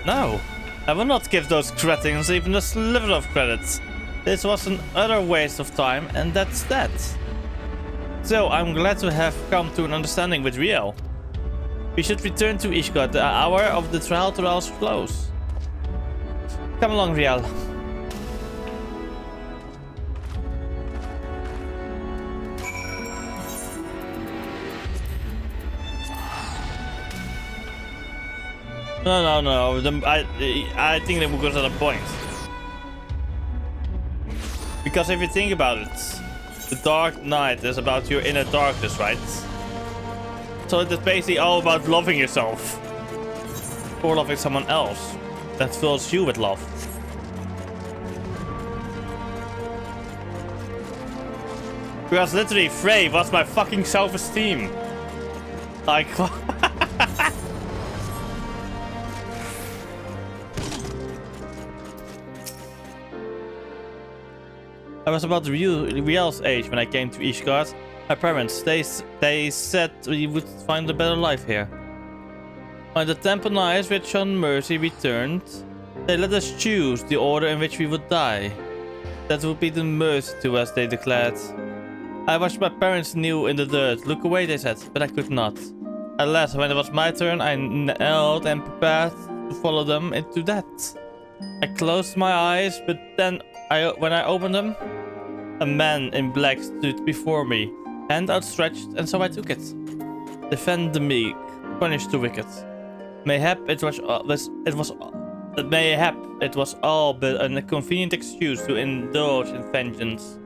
Speaker 3: No. I will not give those cretins even a sliver of credit. This was an utter waste of time, and that's that. So, I'm glad to have come to an understanding with Riel. We should return to Ishgard. The hour of the trial draws close. Come along, Riel. No. I think that because at a point. Because if you think about it, the Dark Knight is about your inner darkness, right? So it's basically all about loving yourself. Or loving someone else that fills you with love. Because literally, Frey was my fucking self-esteem. Like, I was about Riel's age when I came to Ishgard. My parents, they said we would find a better life here. When the Temple Knights with Sean Mercy returned, they let us choose the order in which we would die. That would be the mercy to us, they declared. I watched my parents kneel in the dirt. Look away, they said, but I could not. Alas, when it was my turn, I knelt and prepared to follow them into death. I closed my eyes, but then when I opened them, a man in black stood before me, hand outstretched, and so I took it. Defend the meek, punish the wicked. Mayhap it was all but a convenient excuse to indulge in vengeance.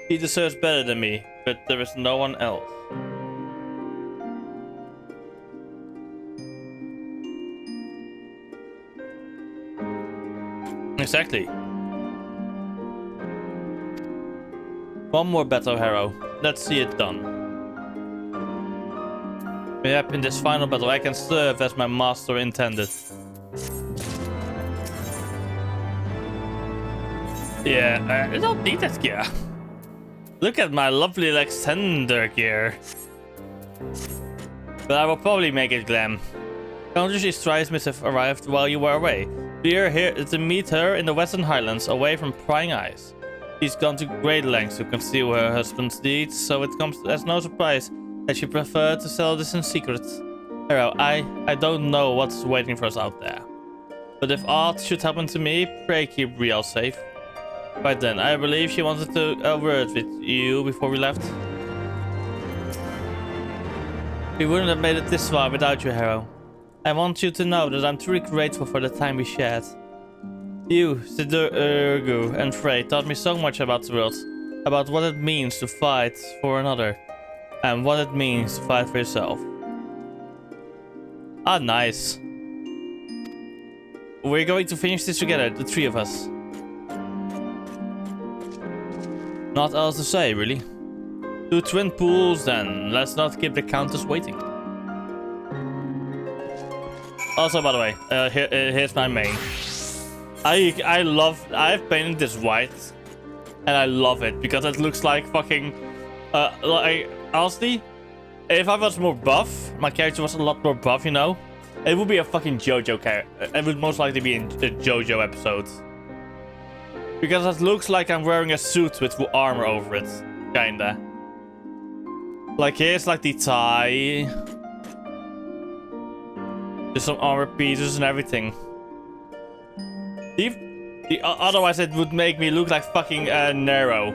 Speaker 3: He deserves better than me, but there is no one else. Exactly. One more battle, hero. Let's see it done. Yep, in this final battle, I can serve as my master intended. Yeah, I don't need that gear. Look at my lovely extender gear. But I will probably make it glam. Countess Strides must have arrived while you were away. We are here to meet her in the Western Highlands, away from prying eyes. She's gone to great lengths to conceal her husband's deeds, so it comes as no surprise that she preferred to sell this in secret. Hero, I don't know what's waiting for us out there. But if aught should happen to me, pray keep Riel safe. Right then, I believe she wanted to a word with you before we left. We wouldn't have made it this far without you, Hero. I want you to know that I'm truly grateful for the time we shared. You, Sidurgu, and Frey taught me so much about the world, about what it means to fight for another, and what it means to fight for yourself. Ah, nice. We're going to finish this together, the three of us. Not else to say, really. Two twin pools, then. Let's not keep the countess waiting. Also, by the way, here's my main. I've painted this white, and I love it because it looks like fucking. Like honestly, if I was more buff, my character was a lot more buff, you know, it would be a fucking JoJo character. It would most likely be in a JoJo episode. Because it looks like I'm wearing a suit with armor over it, kinda. Like here's like the tie. There's some armor pieces and everything. Otherwise it would make me look like fucking Nero.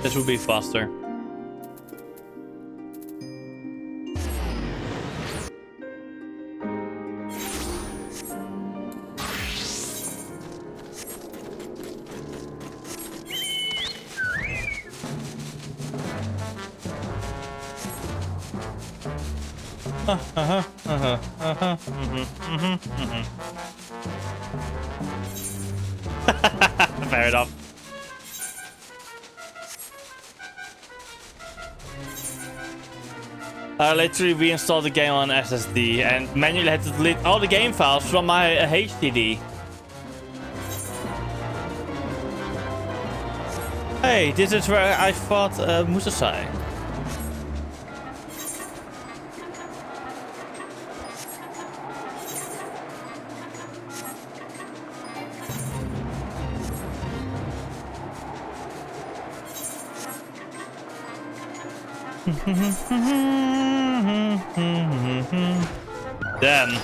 Speaker 3: This would be faster. Fair enough. I literally reinstalled the game on SSD and manually had to delete all the game files from my HDD. Hey, this is where I fought Musasai. Then.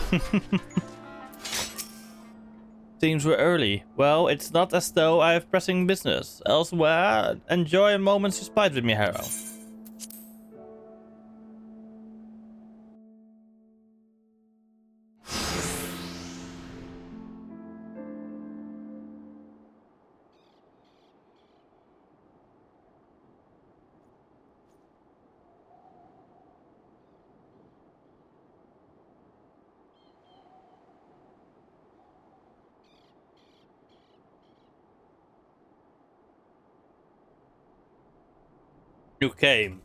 Speaker 3: Seems we're early. Well, it's not as though I have pressing business. Elsewhere, enjoy a moment's respite with me, Harrow. You came.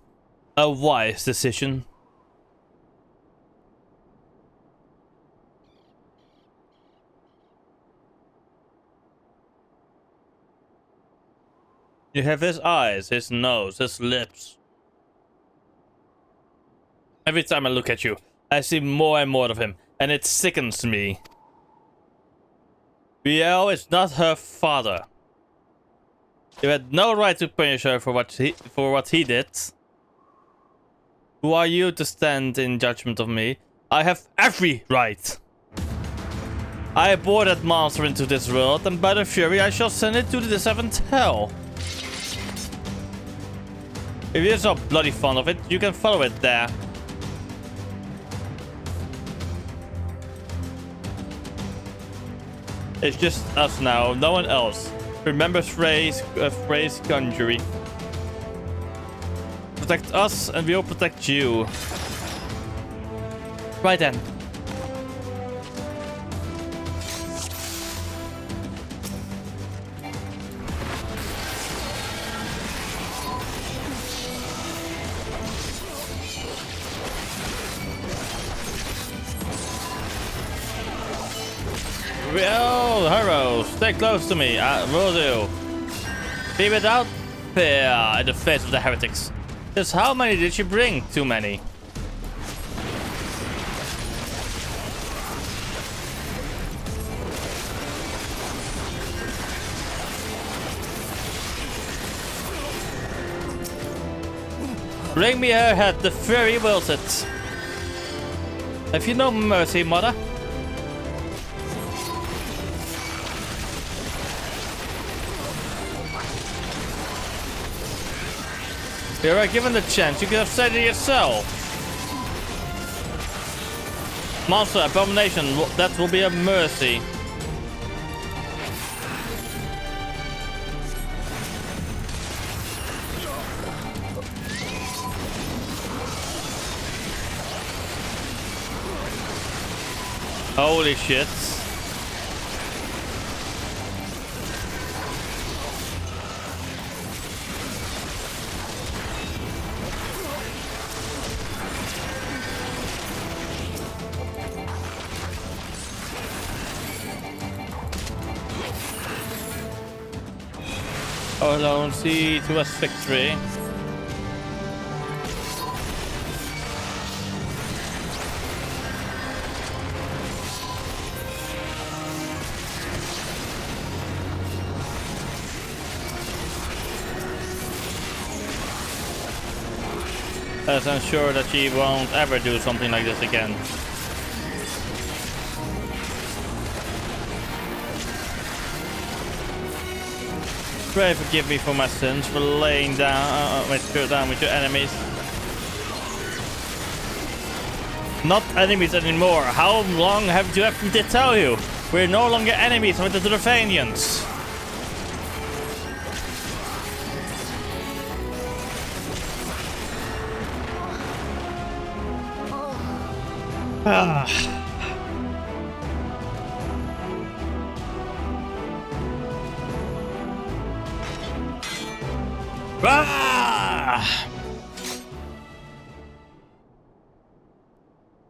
Speaker 3: A wise decision. You have his eyes, his nose, his lips. Every time I look at you, I see more and more of him, and it sickens me. Biel is not her father. You had no right to punish her for what he did. Who are you to stand in judgment of me? I have every right. I bore that monster into this world, and by the fury I shall send it to the seventh hell. If you're so bloody fond of it, you can follow it there. It's just us now, no one else. Remember phrase conjury. Protect us and we'll protect you. Right then. Well, Harrow, stay close to me. Will do. Be without fear in the face of the heretics. Just how many did she bring? Too many. Bring me her head, the fury wills it. Have you no mercy, mother? You were given the chance, you could have said it yourself. Monster, abomination, that will be a mercy. Holy shit. Alone see to us victory. As I'm sure that she won't ever do something like this again. Pray forgive me for my sins, for laying down, with your enemies. Not enemies anymore. How long have you have me to tell you? We're no longer enemies with the Dravanians. Ah. Ah!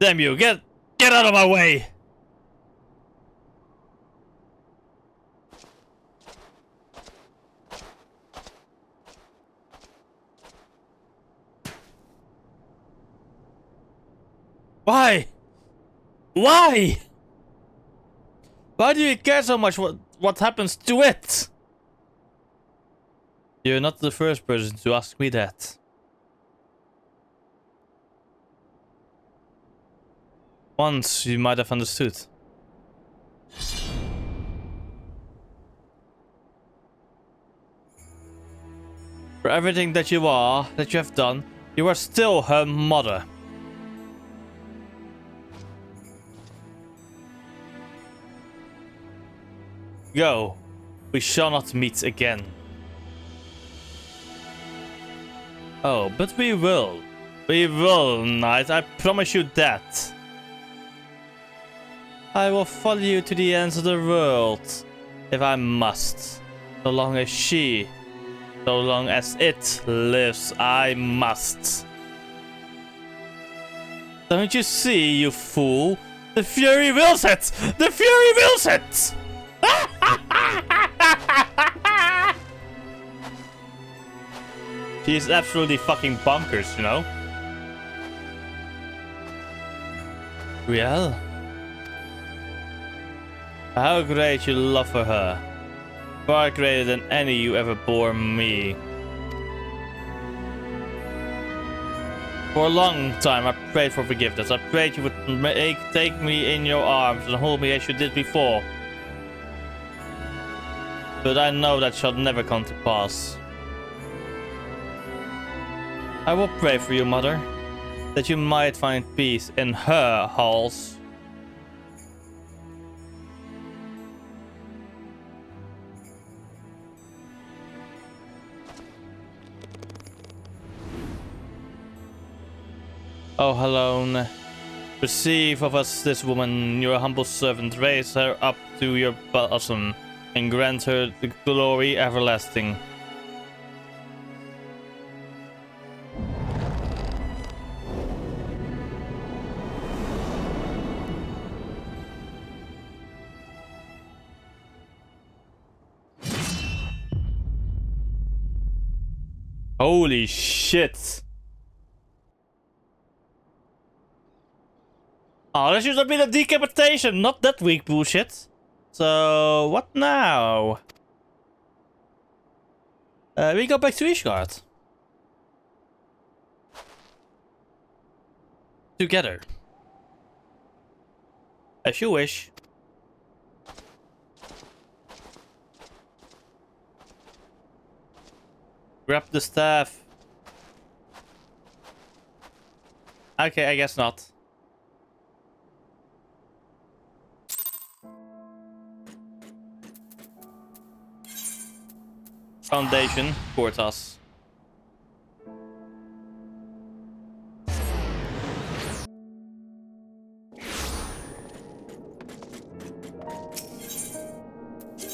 Speaker 3: Damn you, get out of my way! Why? Why? Why do you care so much what happens to it? You're not the first person to ask me that. Once you might have understood. For everything that you have done, you are still her mother. Go. We shall not meet again. Oh, but we will. We will, knight. I promise you that. I will follow you to the ends of the world, if I must. So long as it lives, I must. Don't you see, you fool? The Fury wills it! The Fury wills it! She's absolutely fucking bonkers, you know? Well? How great your love for her. Far greater than any you ever bore me. For a long time I prayed for forgiveness. I prayed you would take me in your arms and hold me as you did before. But I know that shall never come to pass. I will pray for you, mother, that you might find peace in her halls. Oh, Helone, receive of us this woman, your humble servant, raise her up to your bosom, and grant her the glory everlasting. Holy shit! Oh, that should have been a decapitation, not that weak bullshit. So, what now? We go back to Ishgard. Together. As you wish. Grab the staff. Okay, I guess not. Foundation, Portas.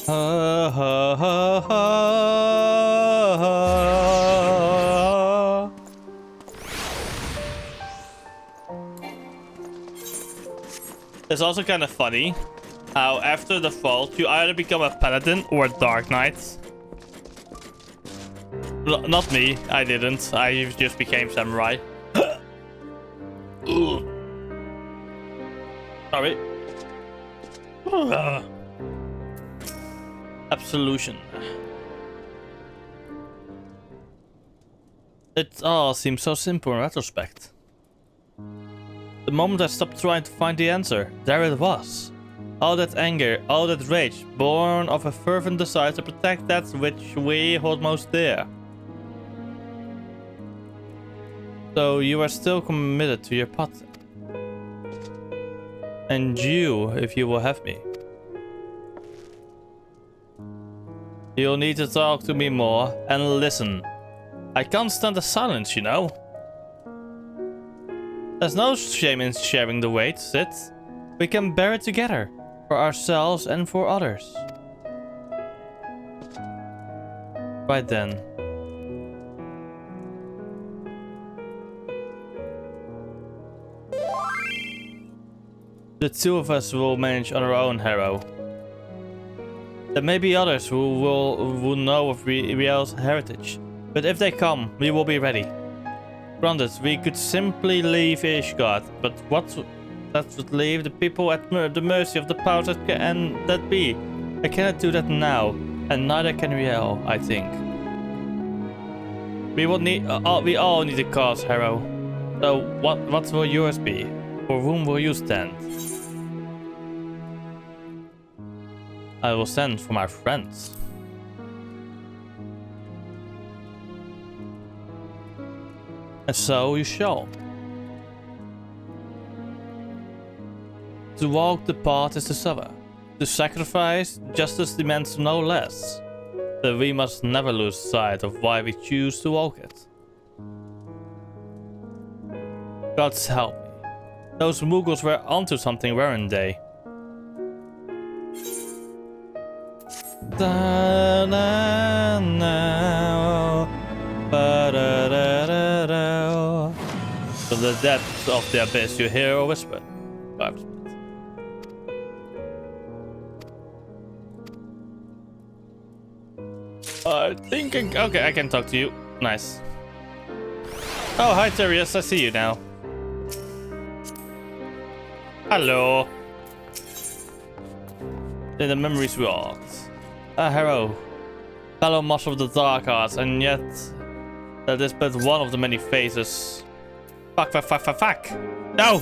Speaker 3: Ha ha ha ha. It's also kind of funny how after the vault you either become a paladin or a dark knight. Not me, I didn't. I just became samurai. Sorry. Absolution. It all seems so simple in retrospect. The moment I stopped trying to find the answer, there it was. All that anger, all that rage, born of a fervent desire to protect that which we hold most dear. So you are still committed to your pot. And you, if you will have me. You'll need to talk to me more and listen. I can't stand the silence, you know. There's no shame in sharing the weight, Sid. We can bear it together, for ourselves and for others. Right then. The two of us will manage on our own, Harrow. There may be others who will know of Riel's heritage, but if they come, we will be ready. Granted, we could simply leave Ishgard, but that would leave the people at the mercy of the powers that be. I cannot do that now, and neither can Riel, I think. We all need a cause, Harrow. So what will yours be? For whom will you stand? I will stand for my friends. And so you shall. To walk the path is to suffer. To sacrifice, justice demands no less. But we must never lose sight of why we choose to walk it. God's help me. Those Mughals were onto something, weren't they? From the depths of the abyss, you hear a whisper. Thinking. Okay, I can talk to you. Nice. Oh, hi, Terius. I see you now. Hello. In the memories walked. A hero. Fellow master of the dark arts, and yet that is but one of the many faces. Fuck. No!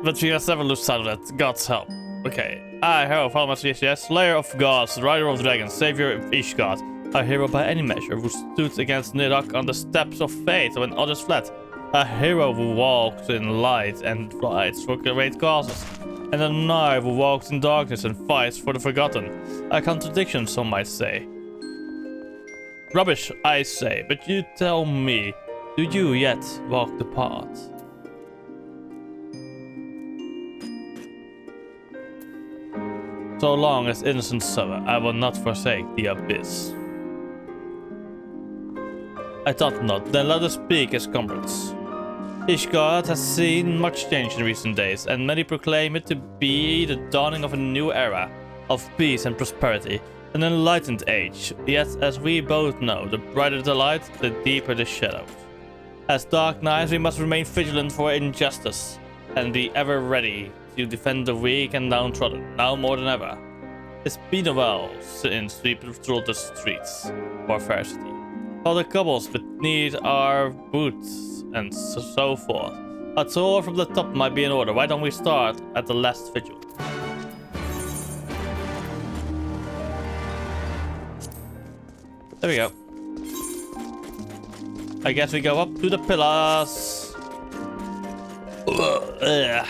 Speaker 3: But we must never lose sight of that. God's help. Okay. I, hero, follow my yes, slayer of gods, rider of dragons, savior of Ishgard. A hero by any measure, who stood against Nidok on the steps of fate when others fled. A hero who walks in light and fights for great causes. And a knight who walks in darkness and fights for the forgotten. A contradiction, some might say. Rubbish, I say, but you tell me, do you yet walk the path? So long as innocents suffer, I will not forsake the abyss. I thought not, then let us speak as comrades. Ishgard has seen much change in recent days, and many proclaim it to be the dawning of a new era of peace and prosperity, an enlightened age. Yet, as we both know, the brighter the light, the deeper the shadows. As dark knights, we must remain vigilant for injustice, and be ever ready to defend the weak and downtrodden, now more than ever. It's been a while since we patrolled the streets for Varsity. All the cobbles beneath our boots and so forth. A tour from the top might be in order. Why don't we start at the last vigil? There we go. I guess we go up to the pillars. Ugh.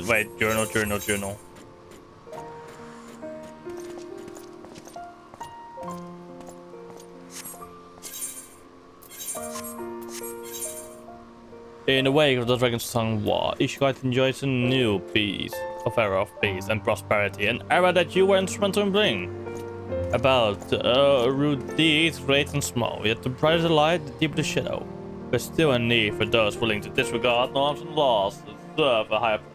Speaker 3: Wait, journal. In the wake of the Dragon's Tongue War, Ishgard enjoys a new era of peace and prosperity, an era that you were instrumental in bringing about. Rude deeds, great and small, yet the brighter the light, the deeper the shadow. There's still a need for those willing to disregard norms and laws to serve a higher purpose.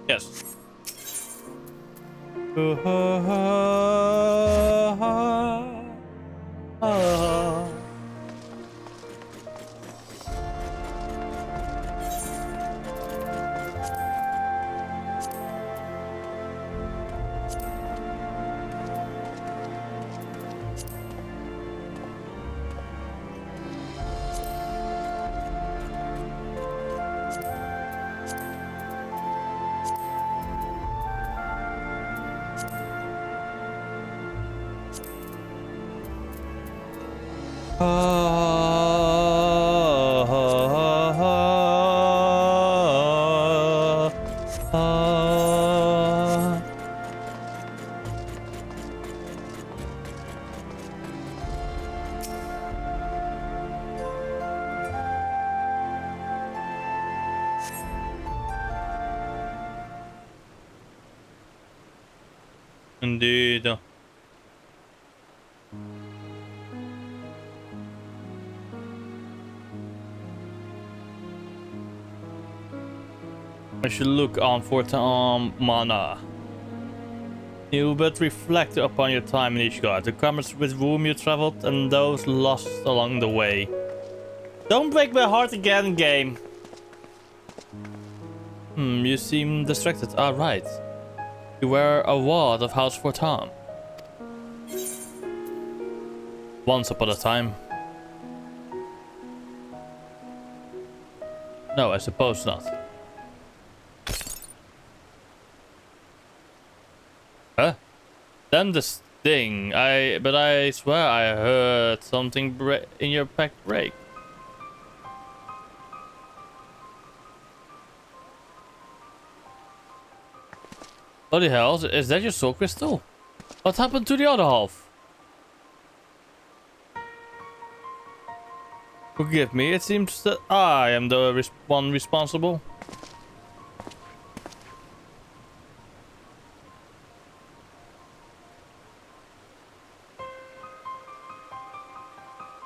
Speaker 3: Yes. Indeed. I should look on for mana. You but reflect upon your time in each guard, the comrades with whom you traveled, and those lost along the way. Don't break my heart again, game. You seem distracted. Ah, right. You were a ward of House Fortam. Once upon a time. No, I suppose not. Huh? Then this thing. But I swear I heard something in your pack break. Bloody hell, is that your soul crystal? What happened to the other half? Forgive me, it seems that I am the one responsible.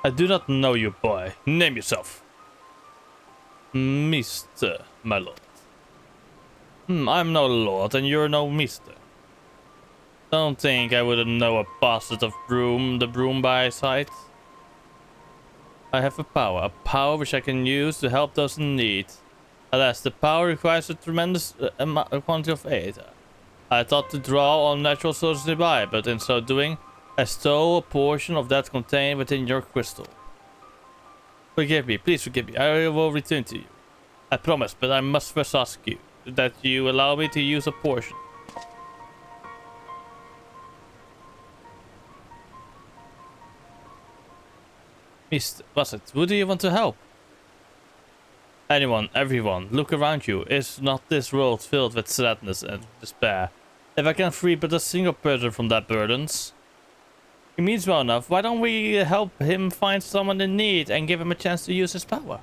Speaker 3: I do not know you, boy. Name yourself. Mr. My lord. I'm no lord and you're no mister. Don't think I wouldn't know a bastard of the broom by sight. I have a power which I can use to help those in need. Alas, the power requires a tremendous quantity of aid. I thought to draw on natural sources nearby, but in so doing, I stole a portion of that contained within your crystal. Forgive me, please forgive me. I will return to you. I promise, but I must first ask you that you allow me to use a portion. Mr. Bassett, who do you want to help? Anyone, everyone, look around you. Is not this world filled with sadness and despair? If I can free but a single person from that burdens, he means well enough. Why don't we help him find someone in need and give him a chance to use his power?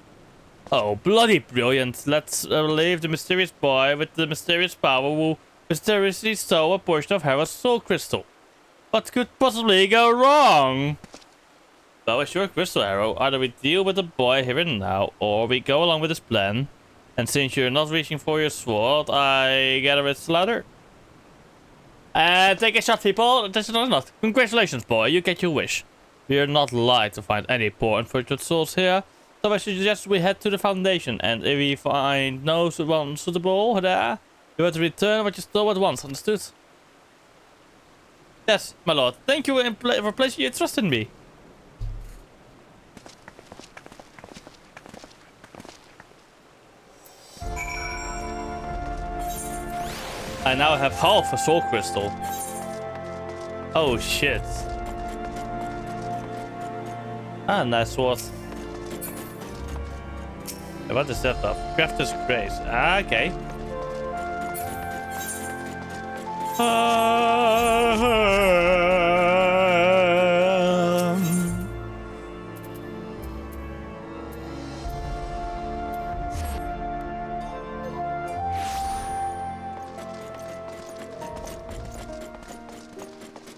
Speaker 3: Oh, bloody brilliant. Let's relieve the mysterious boy with the mysterious power who mysteriously stole a portion of Hera's soul crystal. What could possibly go wrong? Well, it's your crystal, Arrow. Either we deal with the boy here and now, or we go along with his plan. And since you're not reaching for your sword, I gather it's the latter. Take a shot, people. This is not. Congratulations, boy. You get your wish. We are not likely to find any poor unfortunate souls here, so I suggest we head to the Foundation. And if we find no one suitable there, you have to return what you stole at once. Understood? Yes, my lord. Thank you for placing your trust in me. I now have half a soul crystal. Oh shit. Ah, nice sword. What is that stuff? Crafter's Grace. Ah, okay.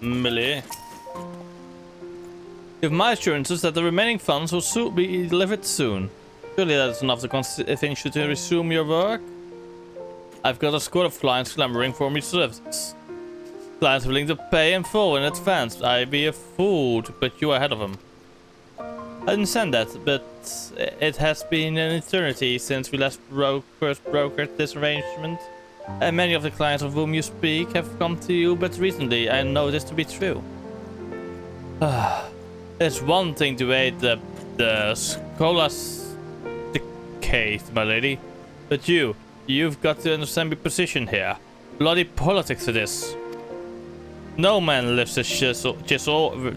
Speaker 3: Melee. Give my assurances that the remaining funds will be delivered soon. Surely that is enough to convince you to resume your work. I've got a score of clients clamoring for me services. Clients willing to pay in full in advance. I'd be a fool to put you ahead of them. I understand that, but it has been an eternity since we first brokered this arrangement. And many of the clients of whom you speak have come to you but recently. I know this to be true. It's one thing to aid the scholasticate, my lady. But you've got to understand my position here. Bloody politics it is. No man lifts his chisel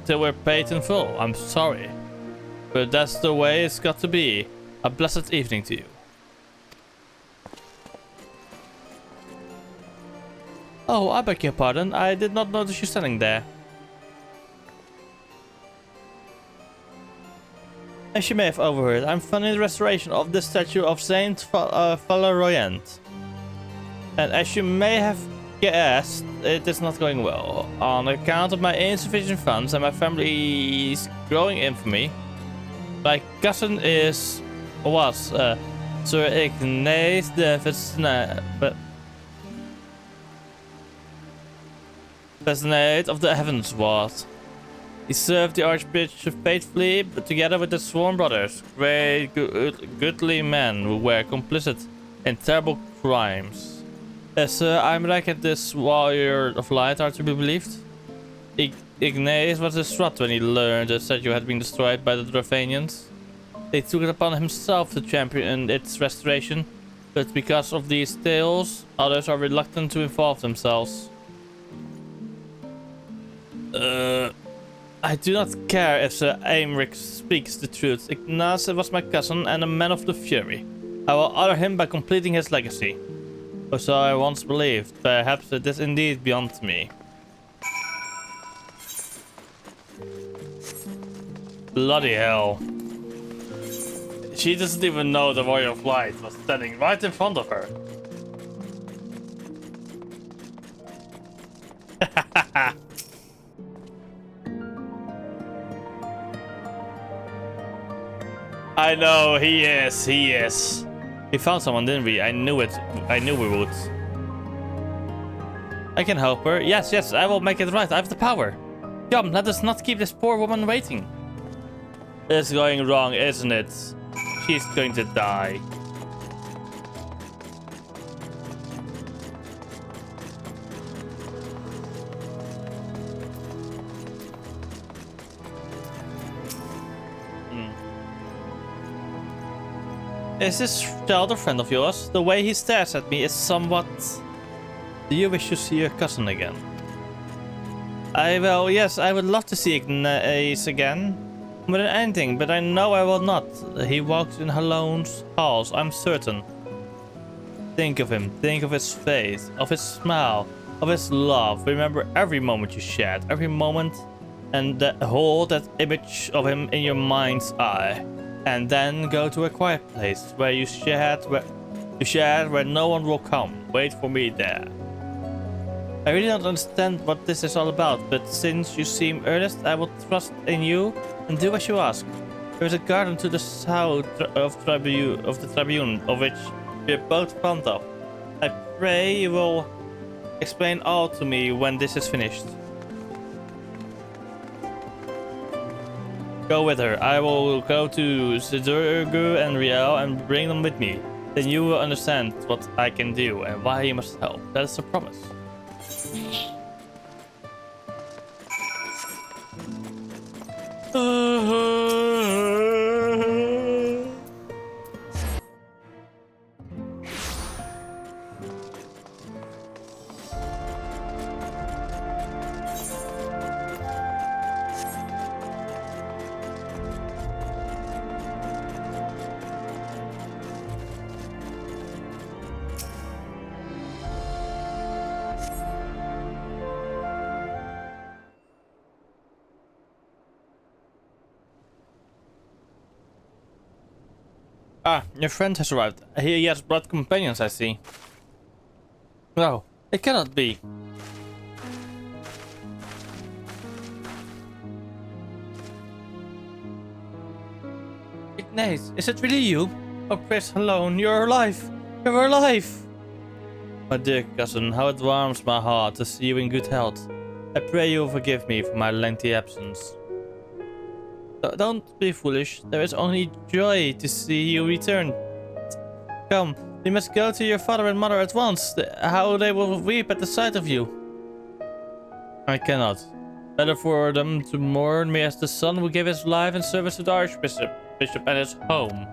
Speaker 3: till we're paid in full. I'm sorry. But that's the way it's got to be. A blessed evening to you. Oh, I beg your pardon. I did not notice you standing there. As you may have overheard, I'm funding the restoration of the statue of Saint Valeriant. And as you may have guessed, it is not going well. On account of my insufficient funds and my family's growing infamy, my cousin was Sir Ignace de Vesna, but Fascinate of the heavens was. He served the Archbishop faithfully, but together with the sworn brothers, great goodly men who were complicit in terrible crimes. Sir, I reckon this warrior of light are to be believed. Ignatius was distraught when he learned the statue had been destroyed by the Dravanians. They took it upon himself to champion its restoration, but because of these tales, others are reluctant to involve themselves. I do not care if Sir Aymeric speaks the truth. Ignatius was my cousin and a man of the Fury. I will honor him by completing his legacy. Or so I once believed. Perhaps it is indeed beyond me. Bloody hell. She doesn't even know the Warrior of Light was standing right in front of her. I know, he is. We found someone, didn't we? I knew it. I knew we would. I can help her. Yes, I will make it right. I have the power. Come, let us not keep this poor woman waiting. It's going wrong, isn't it? She's going to die. Is this child a friend of yours? The way he stares at me is somewhat... Do you wish to see your cousin again? Yes, I would love to see Ignatius again. More than anything, but I know I will not. He walks in Halone's halls, I'm certain. Think of him. Think of his face, of his smile, of his love. Remember every moment you shared, every moment, and hold that image of him in your mind's eye. And then go to a quiet place where you shared where no one will come. Wait for me there. I really don't understand what this is all about, but since you seem earnest, I will trust in you and do as you ask. There is a garden to the south of the Tribune, of which we are both fond of. I pray you will explain all to me when this is finished. Go with her. I will go to Sidurgu and Riel and bring them with me. Then you will understand what I can do and why you must help. That is a promise. Ah, your friend has arrived. He has brought companions, I see. No, it cannot be. Ignatius, is it really you? Oh, praise alone, you're alive! You're alive! My dear cousin, how it warms my heart to see you in good health. I pray you will forgive me for my lengthy absence. Don't be foolish. There is only joy to see you return. Come, we must go to your father and mother at once. How they will weep at the sight of you. I cannot. Better for them to mourn me as the son who gave his life in service to the Archbishop and his home.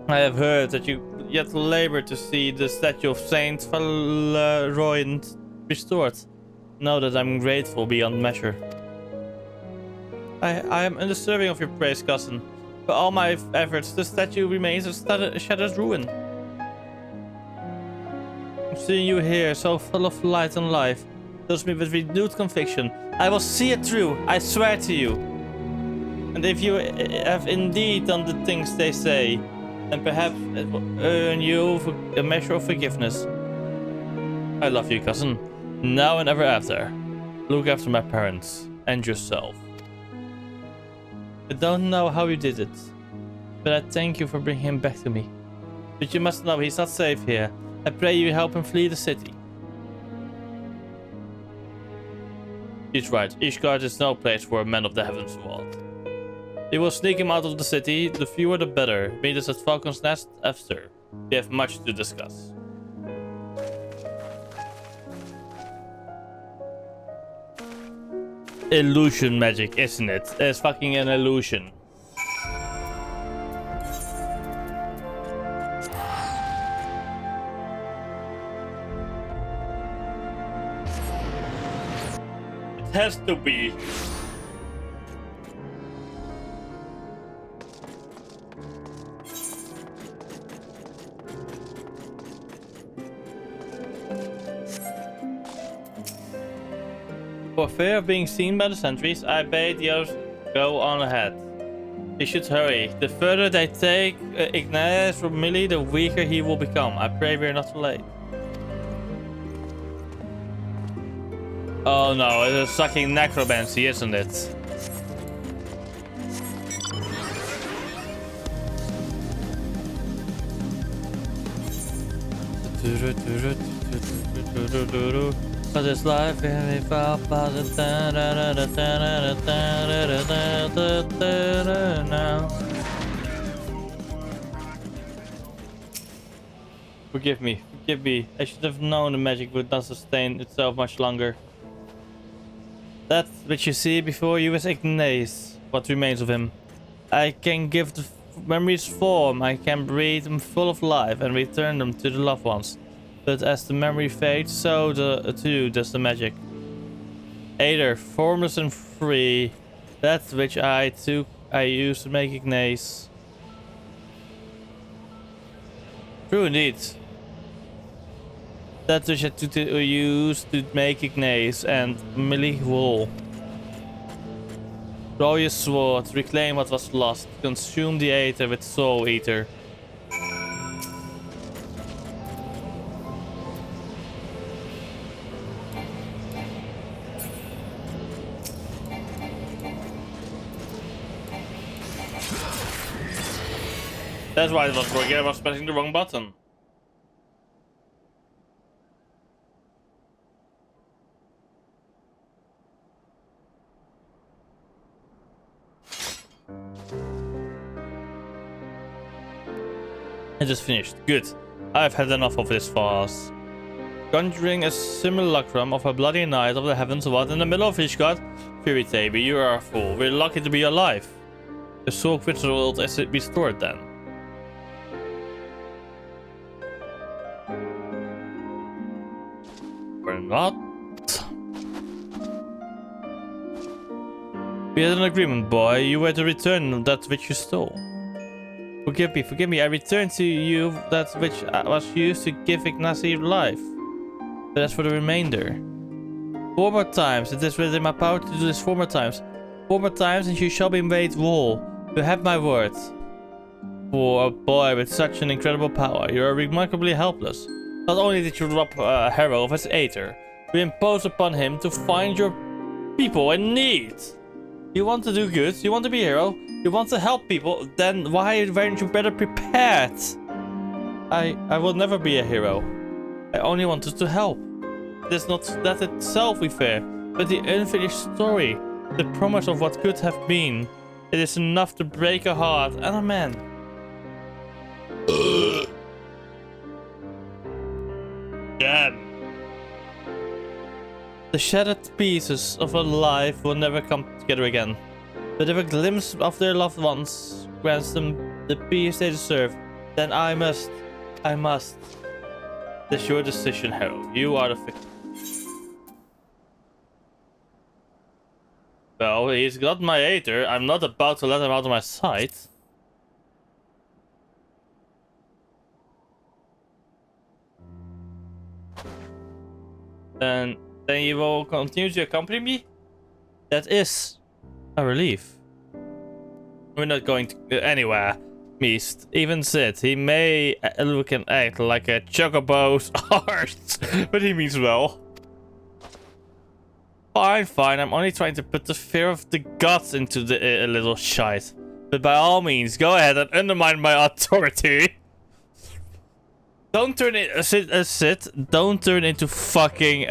Speaker 3: I have heard that you yet labor to see the statue of Saint Valeroy restored. Know that I'm grateful beyond measure. I am undeserving of your praise, cousin. For all my efforts, the statue remains a shattered ruin. Seeing you here, so full of light and life, fills me with renewed conviction. I will see it through, I swear to you. And if you have indeed done the things they say, then perhaps it will earn you a measure of forgiveness. I love you, cousin. Now and ever after. Look after my parents and yourself. I don't know how you did it, but I thank you for bringing him back to me. But you must know he's not safe here. I pray you help him flee the city. He's right. Ishgard is no place for a man of the heavens world. He will sneak him out of the city. The fewer the better. Meet us at Falcon's Nest after. We have much to discuss. Illusion magic, isn't it? It's fucking an illusion. It has to be. For fear of being seen by the sentries, I bade the others go on ahead. We should hurry. The further they take Ignatius from Millie, the weaker he will become. I pray we're not too late. Oh no, it's a sucking necromancy, isn't it? For this life we fall now. Forgive me. I should have known the magic would not sustain itself much longer. That which you see before you is Ignatius, what remains of him. I can give the memories form, I can breathe them full of life and return them to the loved ones. But as the memory fades, so too does the magic. Aether, formless and free, that which I used to make Ignatius. True indeed. That which I used to make Ignatius and Millie wool. Draw your sword, reclaim what was lost, consume the Aether with Soul Eater. That's why it was working. I was pressing the wrong button. I just finished. Good. I've had enough of this farce. Conjuring a simulacrum of a bloody night of the heavens what in the middle of Ishgard? Fury Taby, you are a fool. We're lucky to be alive. The soul world is restored then. We're not. We had an agreement, boy. You were to return that which you stole. Forgive me. I returned to you that which was used to give Ignatius life. But as for the remainder. 4 more times. It is within my power to do this 4 more times. 4 more times and you shall be made whole. You have my word. For a boy with such an incredible power, you are remarkably helpless. Not only did you rob a hero of his Aether, you imposed upon him to find your people in need. You want to do good, you want to be a hero, you want to help people, then why weren't you better prepared? I will never be a hero. I only wanted to help. It is not that itself we fear, but the unfinished story, the promise of what could have been. It is enough to break a heart and a man. Damn. The shattered pieces of a life will never come together again. But if a glimpse of their loved ones grants them the peace they deserve, then I must. It's your decision, hero. You are the victim. Well, he's got my Aether. I'm not about to let him out of my sight. Then you will continue to accompany me? That is a relief. We're not going to anywhere, Meest. Even Sid, he may look and act like a chocobo's arse, but he means well. Fine, I'm only trying to put the fear of the gods into the little shite. But by all means, go ahead and undermine my authority. Don't turn it, Sid, don't turn into fucking,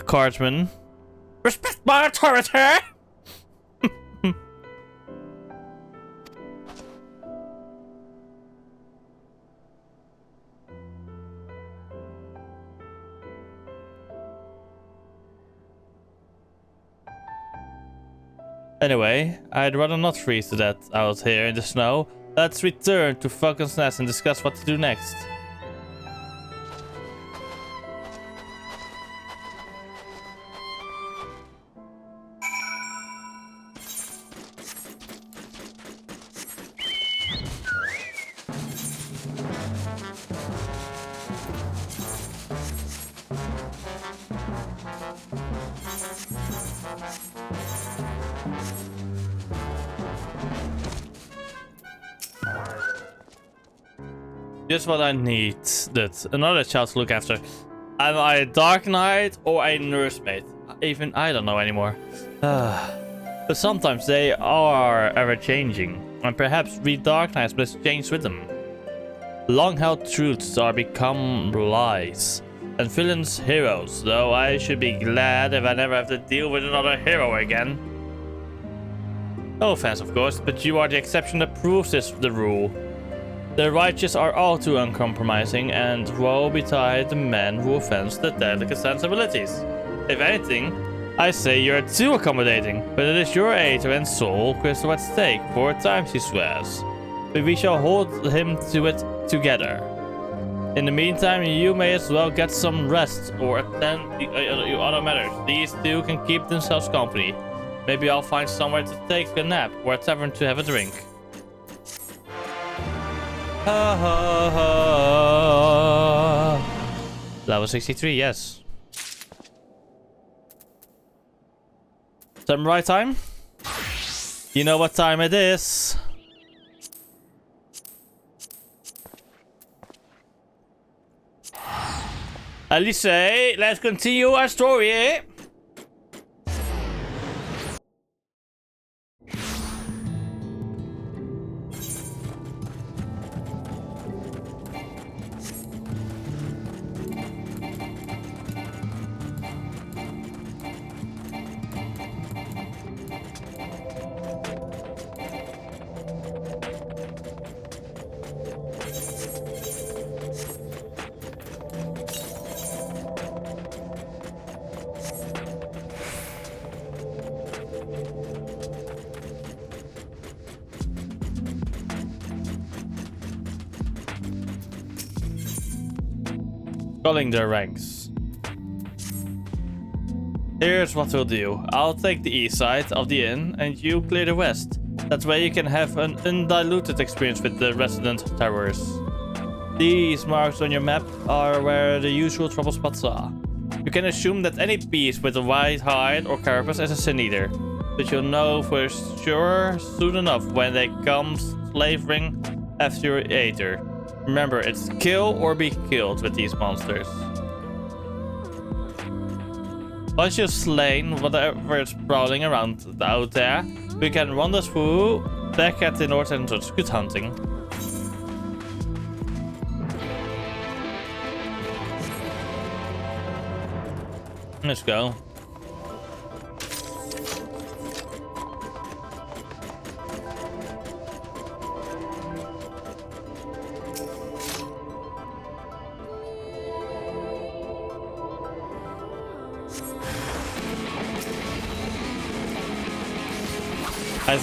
Speaker 3: Cartman. Respect my authority! Anyway, I'd rather not freeze to death out here in the snow. Let's return to Falcon's Nest and discuss what to do next. Just what I need. Another child to look after. Am I a Dark Knight or a nursemaid? Even I don't know anymore. But sometimes they are ever changing. And perhaps we Dark Knights must change with them. Long-held truths are become lies. And villains heroes. Though I should be glad if I never have to deal with another hero again. No offense, of course, but you are the exception that proves this the rule. The righteous are all too uncompromising, and woe betide the man who offends the delicate sensibilities. If anything, I say you're too accommodating, but it is your aid and soul crystal at stake 4 times, he swears. But we shall hold him to it together. In the meantime, you may as well get some rest or attend your other matters. These two can keep themselves company. Maybe I'll find somewhere to take a nap or a tavern to have a drink. Level 63, yes. Samurai time? You know what time it is. Alice, let's continue our story. Culling their ranks. Here's what we'll do. I'll take the east side of the inn and you clear the west. That way you can have an undiluted experience with the resident terrors. These marks on your map are where the usual trouble spots are. You can assume that any beast with a white hide or carapace is a sin eater, but you'll know for sure soon enough when they come slavering after your eater. Remember, it's kill or be killed with these monsters. Once you've slain whatever is prowling around out there, we can wander through back at the north entrance. Good hunting. Let's go.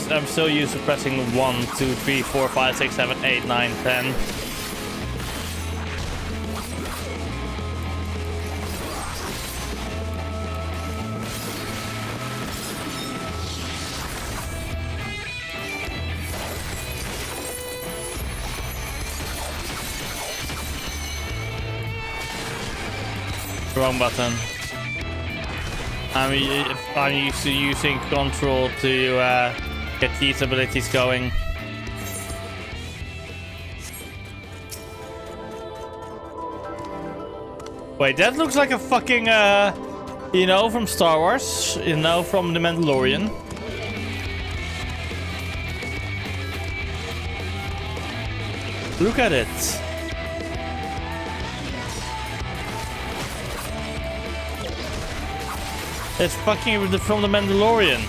Speaker 3: I'm so used to pressing 1, 2, 3, 4, 5, 6, 7, 8, 9, 10. Wrong button. I'm used to using control to get these abilities going. Wait, that looks like a fucking, you know, from Star Wars. You know, from The Mandalorian. Look at it. It's fucking from the Mandalorian.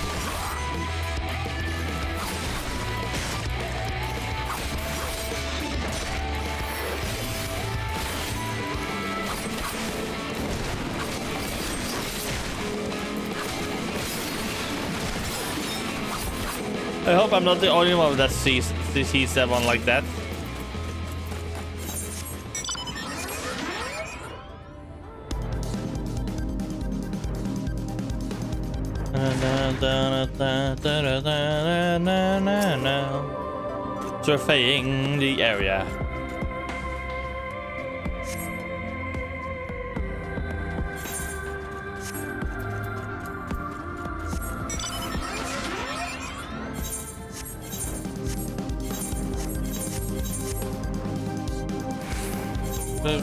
Speaker 3: I hope I'm not the only one that sees that one like that. Surveying the area.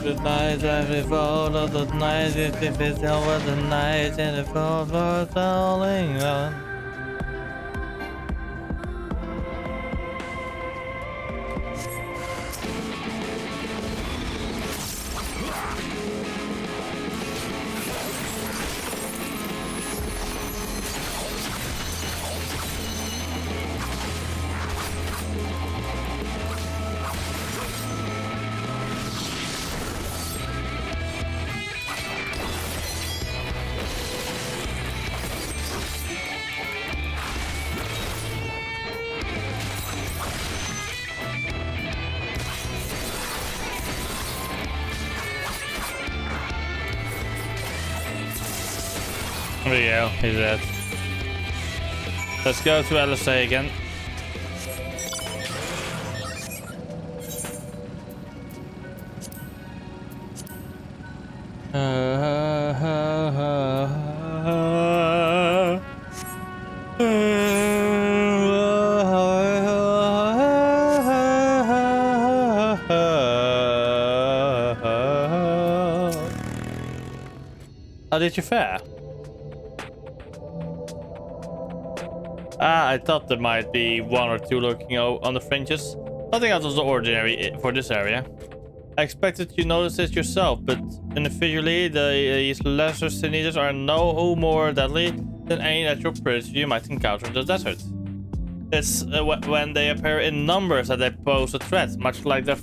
Speaker 3: The night every fall of the night, if it's over the night and the fall for falling on. There we go, he's dead. Let's go to LSA again. How did you fare? I thought there might be one or two lurking on the fringes. Nothing out of the ordinary for this area. I expected you notice it yourself, but individually, these lesser sin eaters are no more deadly than any natural predator you might encounter in the desert. It's when they appear in numbers that they pose a threat, much like the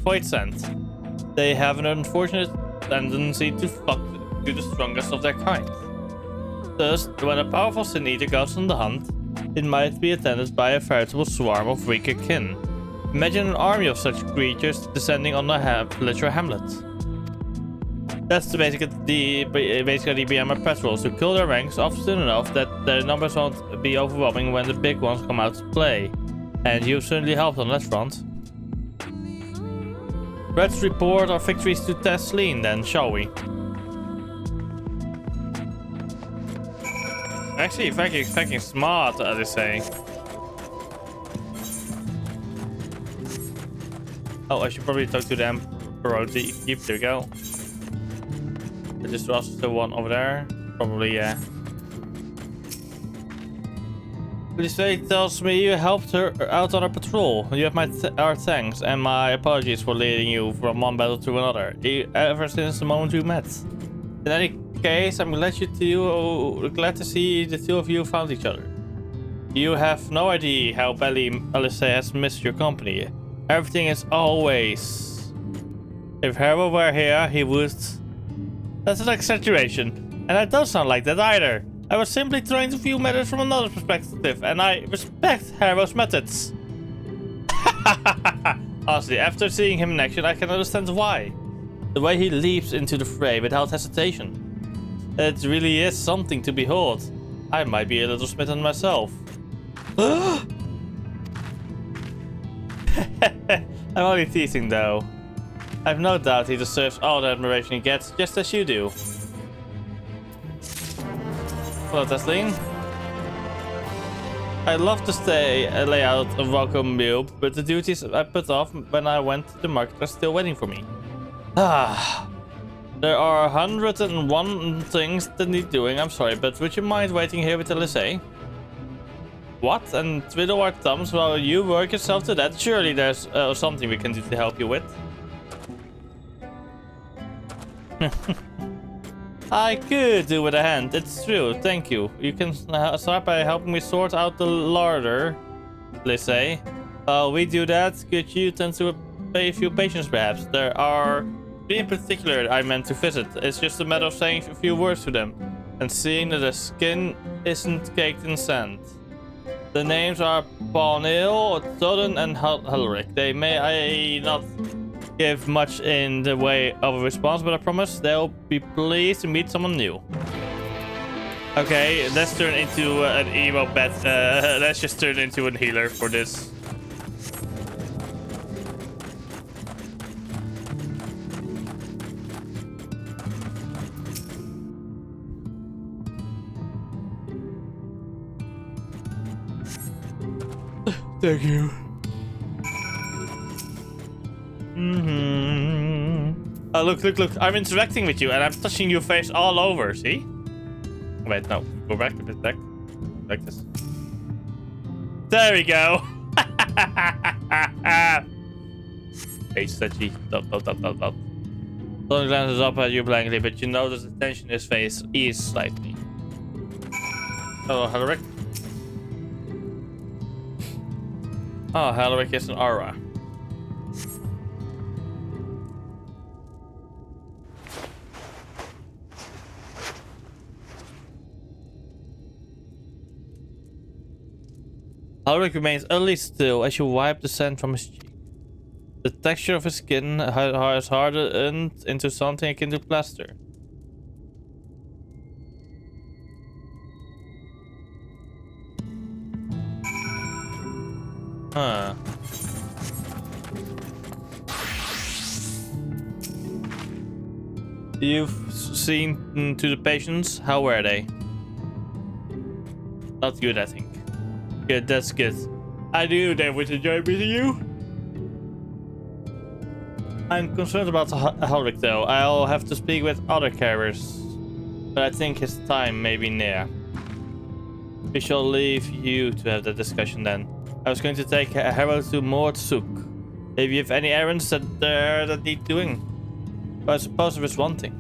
Speaker 3: void scent. They have an unfortunate tendency to flock to the strongest of their kind. Thus, when a powerful sin eater goes on the hunt, it might be attended by a veritable swarm of weaker kin. Imagine an army of such creatures descending on a village or hamlet. That's basically the BMR patrols, who kill their ranks often enough that their numbers won't be overwhelming when the big ones come out to play. And you've certainly helped on that front. Let's report our victories to Tesleen then, shall we? Actually, fucking smart, as they say. Oh, I should probably talk to them. Keep, there we go. There's also one over there. Probably, yeah. Police tells me you helped her out on her patrol. You have our thanks and my apologies for leading you from one battle to another, ever since the moment we met. In any case, I'm glad to see the two of you found each other. You have no idea how badly Alice has missed your company. Everything is always. If Harold were here, he would. That's an exaggeration, and I don't sound like that either. I was simply trying to view matters from another perspective, and I respect Harold's methods. Honestly, after seeing him in action, I can understand why. The way he leaps into the fray without hesitation. It really is something to behold. I might be a little smitten myself. I'm only teasing though. I've no doubt he deserves all the admiration he gets, just as you do. Hello, Tesleen. I'd love to lay out a welcome meal, but the duties I put off when I went to the market are still waiting for me. There are 101 things that need doing, I'm sorry, but would you mind waiting here with Alice? What? And twiddle our thumbs while you work yourself to that? Surely there's something we can do to help you with. I could do with a hand. It's true. Thank you. You can start by helping me sort out the larder, they say. While we do that, could you tend to pay a few patients, perhaps? There are three in particular I meant to visit. It's just a matter of saying a few words to them and seeing that the skin isn't caked in sand. The names are Pawnil, Toden, and Helric. They may not give much in the way of a response, but I promise they'll be pleased to meet someone new. Okay, let's turn into an emo pet. Let's just turn into a healer for this. Thank you. Oh, look. I'm interacting with you and I'm touching your face all over, see? Wait, no. Go back a bit back. Like this. There we go. Hey, Stretchy. Stop. Don't glances up at you blankly, but you notice the tension in his face ease slightly. Hello, Helric. Oh, Helric is an aura. Helric remains utterly still as you wipe the sand from his cheek. The texture of his skin has hardened into something akin to plaster. Huh. You've seen to the patients? How were they? Not good, I think. Good, that's good. I knew they would enjoy meeting you. I'm concerned about Helric though. I'll have to speak with other carriers. But I think his time may be near. We shall leave you to have the discussion then. I was going to take Harrow to Mortsuk. If you have any errands that need doing. But I suppose there is one thing.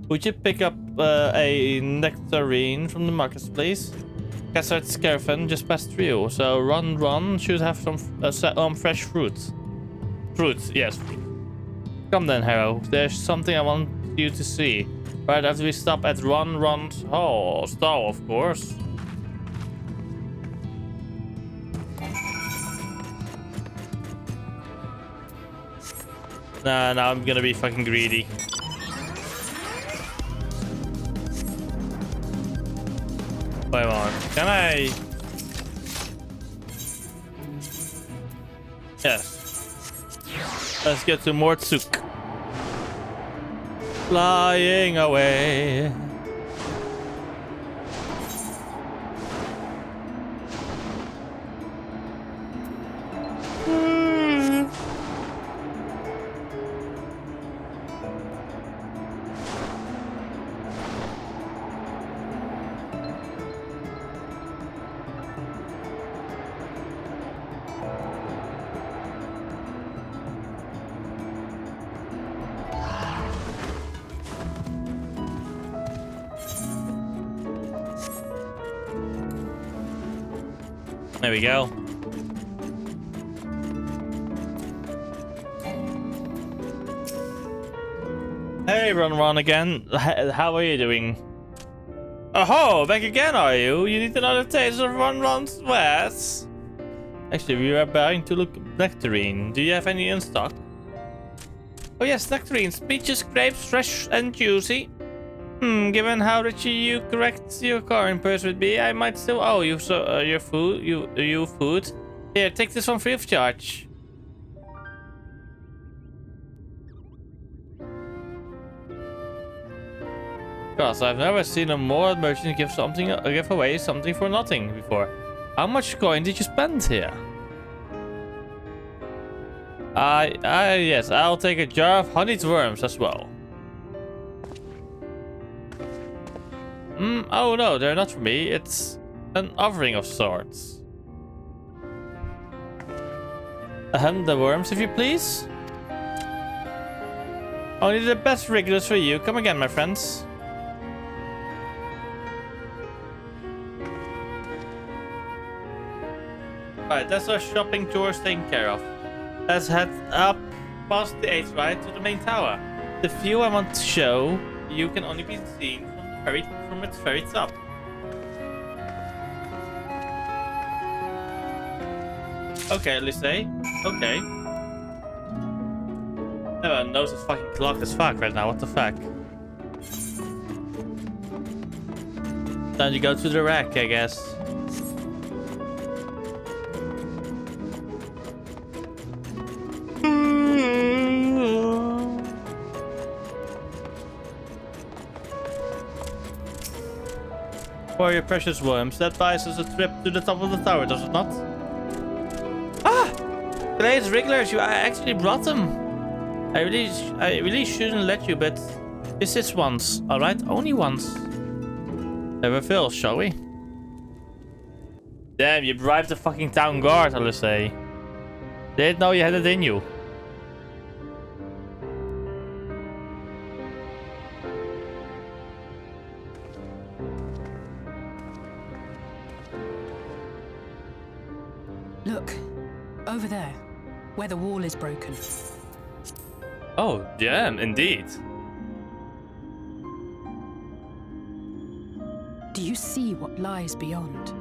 Speaker 3: Would you pick up a nectarine from the markets, please? Cassard's caravan just passed through, so run should have some fresh fruit. Yes. Come then, Harrow. There's something I want you to see. Right after we stop at Run's stall, of course. Nah, now I'm gonna be fucking greedy. Wait on. Can I? Yes. Let's get to Mortsuk. Flying away. There we go. Hey, Run again. How are you doing? Oh, back again, are you? You need another taste of Run's wares? Actually, we were buying to look nectarine. Do you have any in stock? Oh yes, nectarines. Peaches, grapes, fresh and juicy. Given how rich you correct your current purse would be, I might still owe you your food. You food. Here, take this one free of charge. Gosh, I've never seen a more merchant give away something for nothing before. How much coin did you spend here? Yes, I'll take a jar of honeyed worms as well. Oh no, they're not for me. It's an offering of sorts. The worms, if you please. Only the best regulars for you. Come again, my friends. Alright, that's our shopping chores taken care of. Let's head up past the 8th ride to the main tower. The view I want to show you can only be seen from its very top. Okay, let's say. Okay. Everyone knows it's fucking clogged as fuck right now. What the fuck? Time to go to the rack, I guess. For your precious worms, that buys us a trip to the top of the tower, does it not? Ah! Today's regulars, I actually brought them. I really shouldn't let you, but this is once, alright? Only once. Never fail, shall we? Damn, you bribed the fucking town guard, I'll say. Didn't know you had it in you.
Speaker 4: Look, over there, where the wall is broken.
Speaker 3: Oh, yeah, indeed.
Speaker 4: Do you see what lies beyond?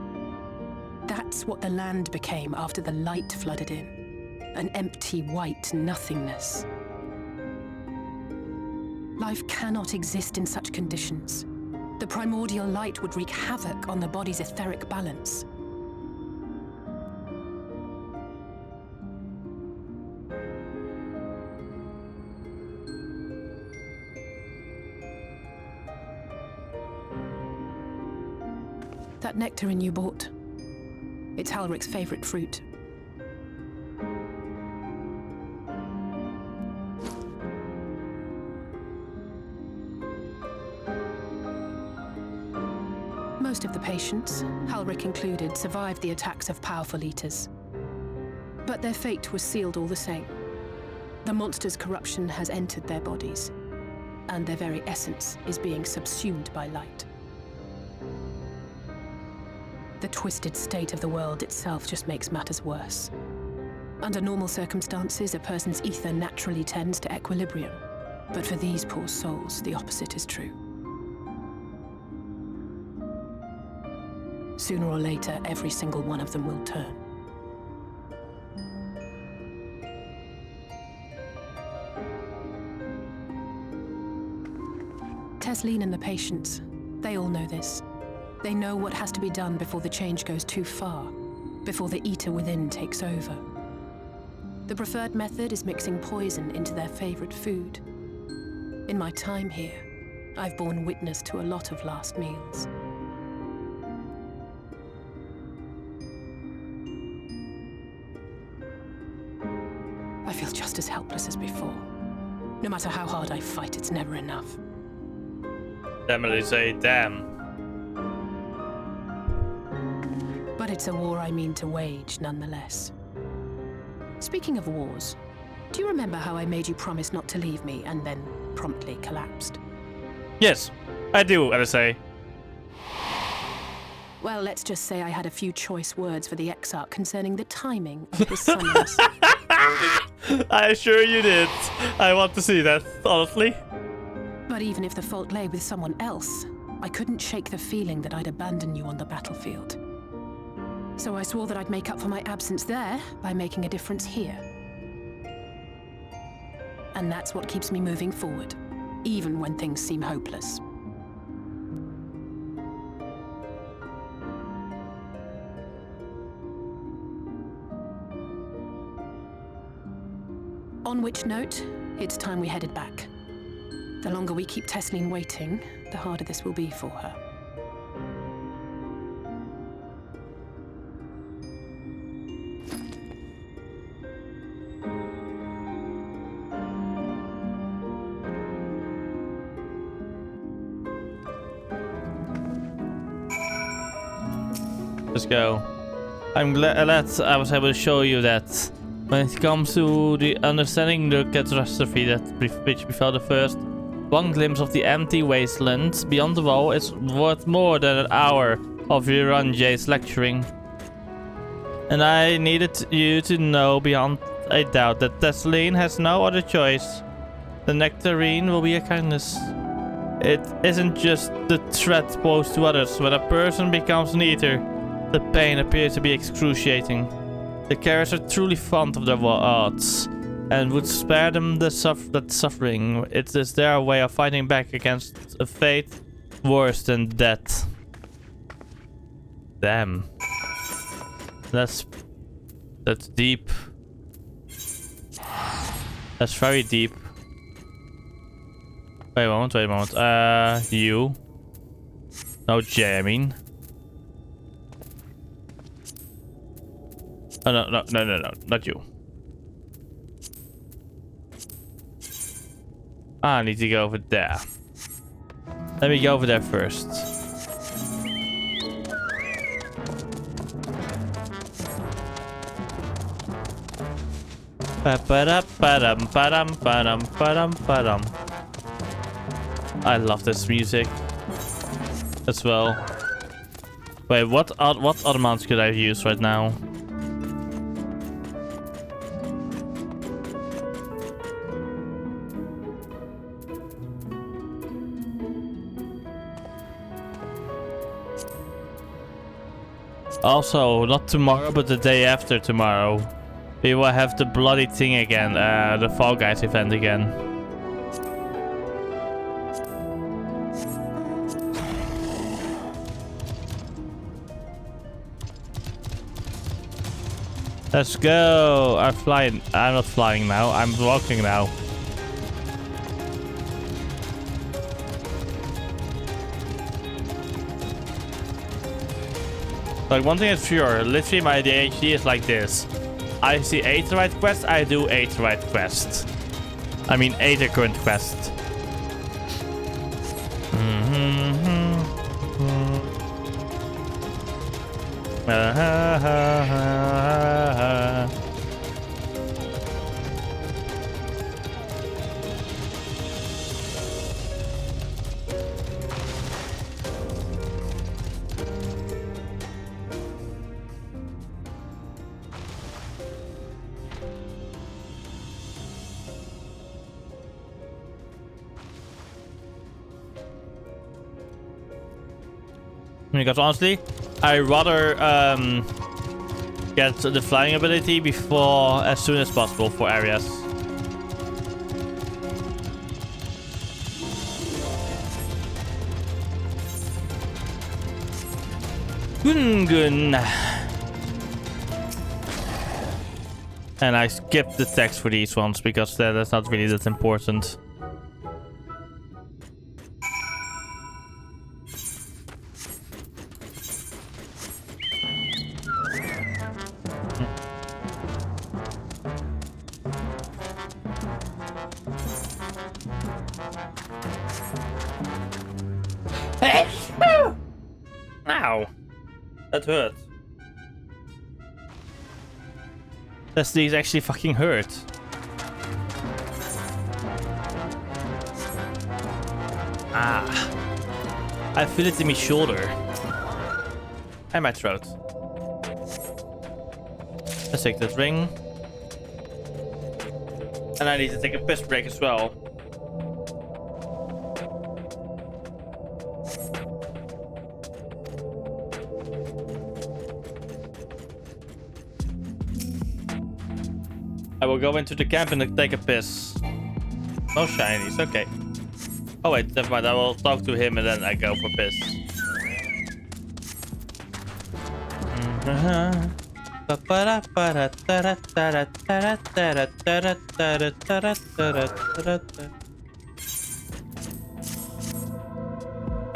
Speaker 4: That's what the land became after the light flooded in. An empty white nothingness. Life cannot exist in such conditions. The primordial light would wreak havoc on the body's etheric balance. That nectarine you bought, it's Halric's favorite fruit. Most of the patients, Halric included, survived the attacks of powerful eaters. But their fate was sealed all the same. The monster's corruption has entered their bodies, and their very essence is being subsumed by light. The twisted state of the world itself just makes matters worse. Under normal circumstances, a person's ether naturally tends to equilibrium. But for these poor souls, the opposite is true. Sooner or later, every single one of them will turn. Tesleen and the patients, they all know this. They know what has to be done before the change goes too far, before the eater within takes over. The preferred method is mixing poison into their favorite food. In my time here, I've borne witness to a lot of last meals. I feel just as helpless as before. No matter how hard I fight, it's never enough.
Speaker 3: Emily say, damn.
Speaker 4: But it's a war I mean to wage, nonetheless. Speaking of wars, do you remember how I made you promise not to leave me and then promptly collapsed?
Speaker 3: Yes, I do, LSA.
Speaker 4: Well, let's just say I had a few choice words for the Exarch concerning the timing of his summons.
Speaker 3: I assure you did. I want to see that, honestly.
Speaker 4: But even if the fault lay with someone else, I couldn't shake the feeling that I'd abandon you on the battlefield. So I swore that I'd make up for my absence there by making a difference here. And that's what keeps me moving forward, even when things seem hopeless. On which note, it's time we headed back. The longer we keep Tesleen waiting, the harder this will be for her.
Speaker 3: Let's go. I'm glad I was able to show you that When it comes to the understanding the catastrophe which befell the first, one glimpse of the empty wasteland beyond the wall is worth more than an hour of rerun Jay's lecturing. And I needed you to know beyond a doubt that Tesseline has no other choice. The nectarine will be a kindness. It isn't just the threat posed to others. When a person becomes an eater, the pain appears to be excruciating. The carers are truly fond of their wards and would spare them that suffering. It is their way of fighting back against a fate worse than death. Damn. That's deep. That's very deep. Wait a moment. You. No, Jay, I mean. Oh, no, not you. I need to go over there. Let me go over there first. I love this music as well. Wait, what other mounts could I use right now? Also, not tomorrow, but the day after tomorrow, we will have the bloody thing again, the Fall Guys event again. Let's go! I'm flying. I'm not flying now. I'm walking now. Like, one thing is sure, literally my ADHD is like this. I see Aetherite quest, I do Aetherite quest. I mean Aethercurrent quest. Because honestly, I rather get the flying ability before as soon as possible for areas. Gun. And I skipped the text for these ones because that's not really that important. Ow. That hurt. These actually fucking hurt. Ah. I feel it in my shoulder. And my throat. Let's take this ring. And I need to take a piss break as well. I will go into the camp and take a piss. No shinies, okay. Oh wait, never mind. I will talk to him and then I go for piss.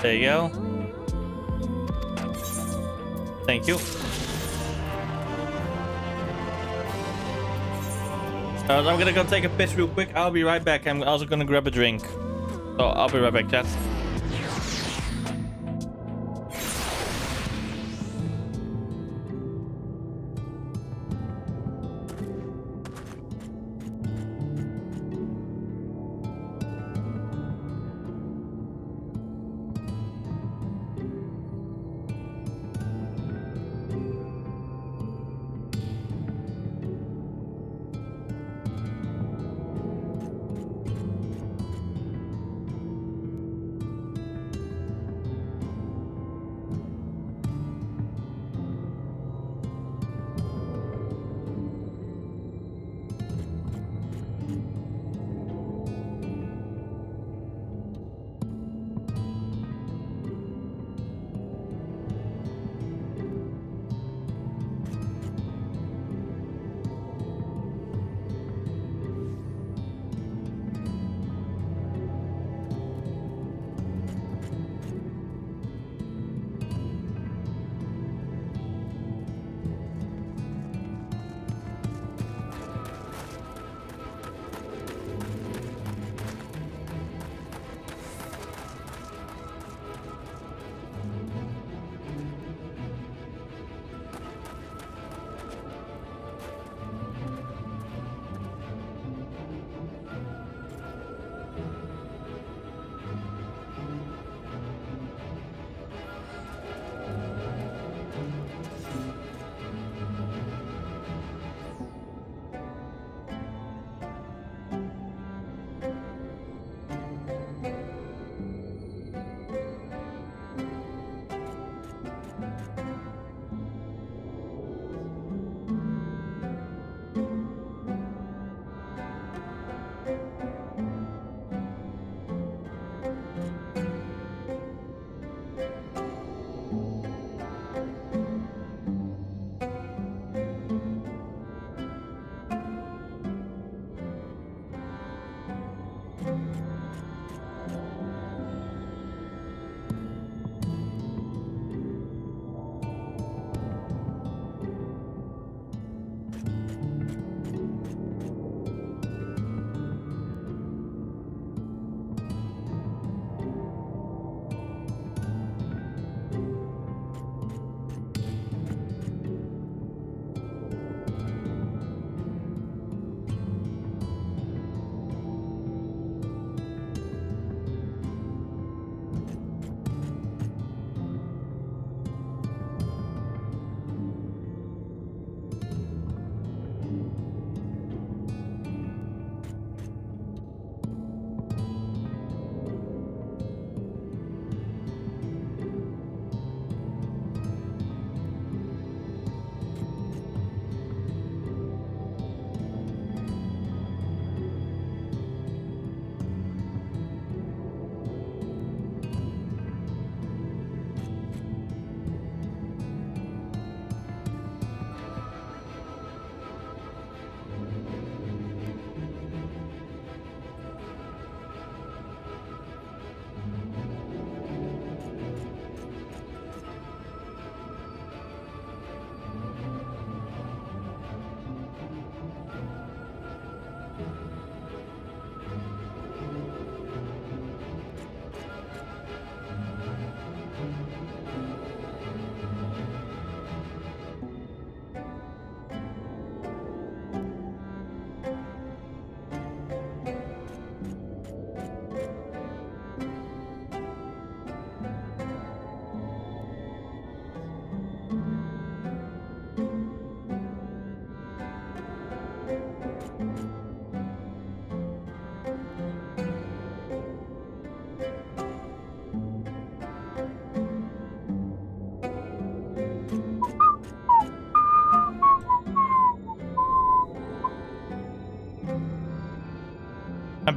Speaker 3: There you go. Thank you. I'm gonna go take a piss real quick. I'll be right back. I'm also gonna grab a drink. So I'll be right back, chat.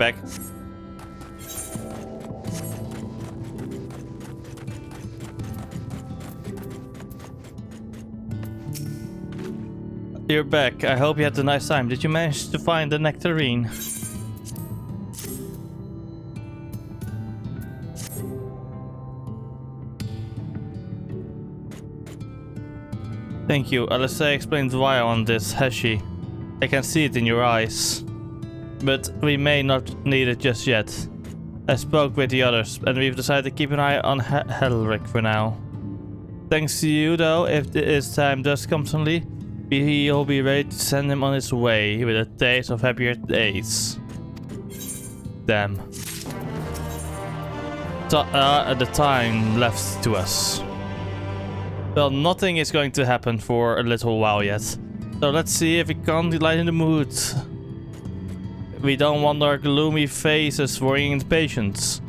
Speaker 3: back. You're back. I hope you had a nice time. Did you manage to find the nectarine? Thank you. Alyssa explained why on this, has she? I can see it in your eyes. But we may not need it just yet. I spoke with the others, and we've decided to keep an eye on Helric for now. Thanks to you, though, if his time does come suddenly, he'll be ready to send him on his way with a taste of happier days. Damn. The time left to us. Well, nothing is going to happen for a little while yet. So let's see if we can't lighten the mood. We don't want our gloomy faces worrying impatience.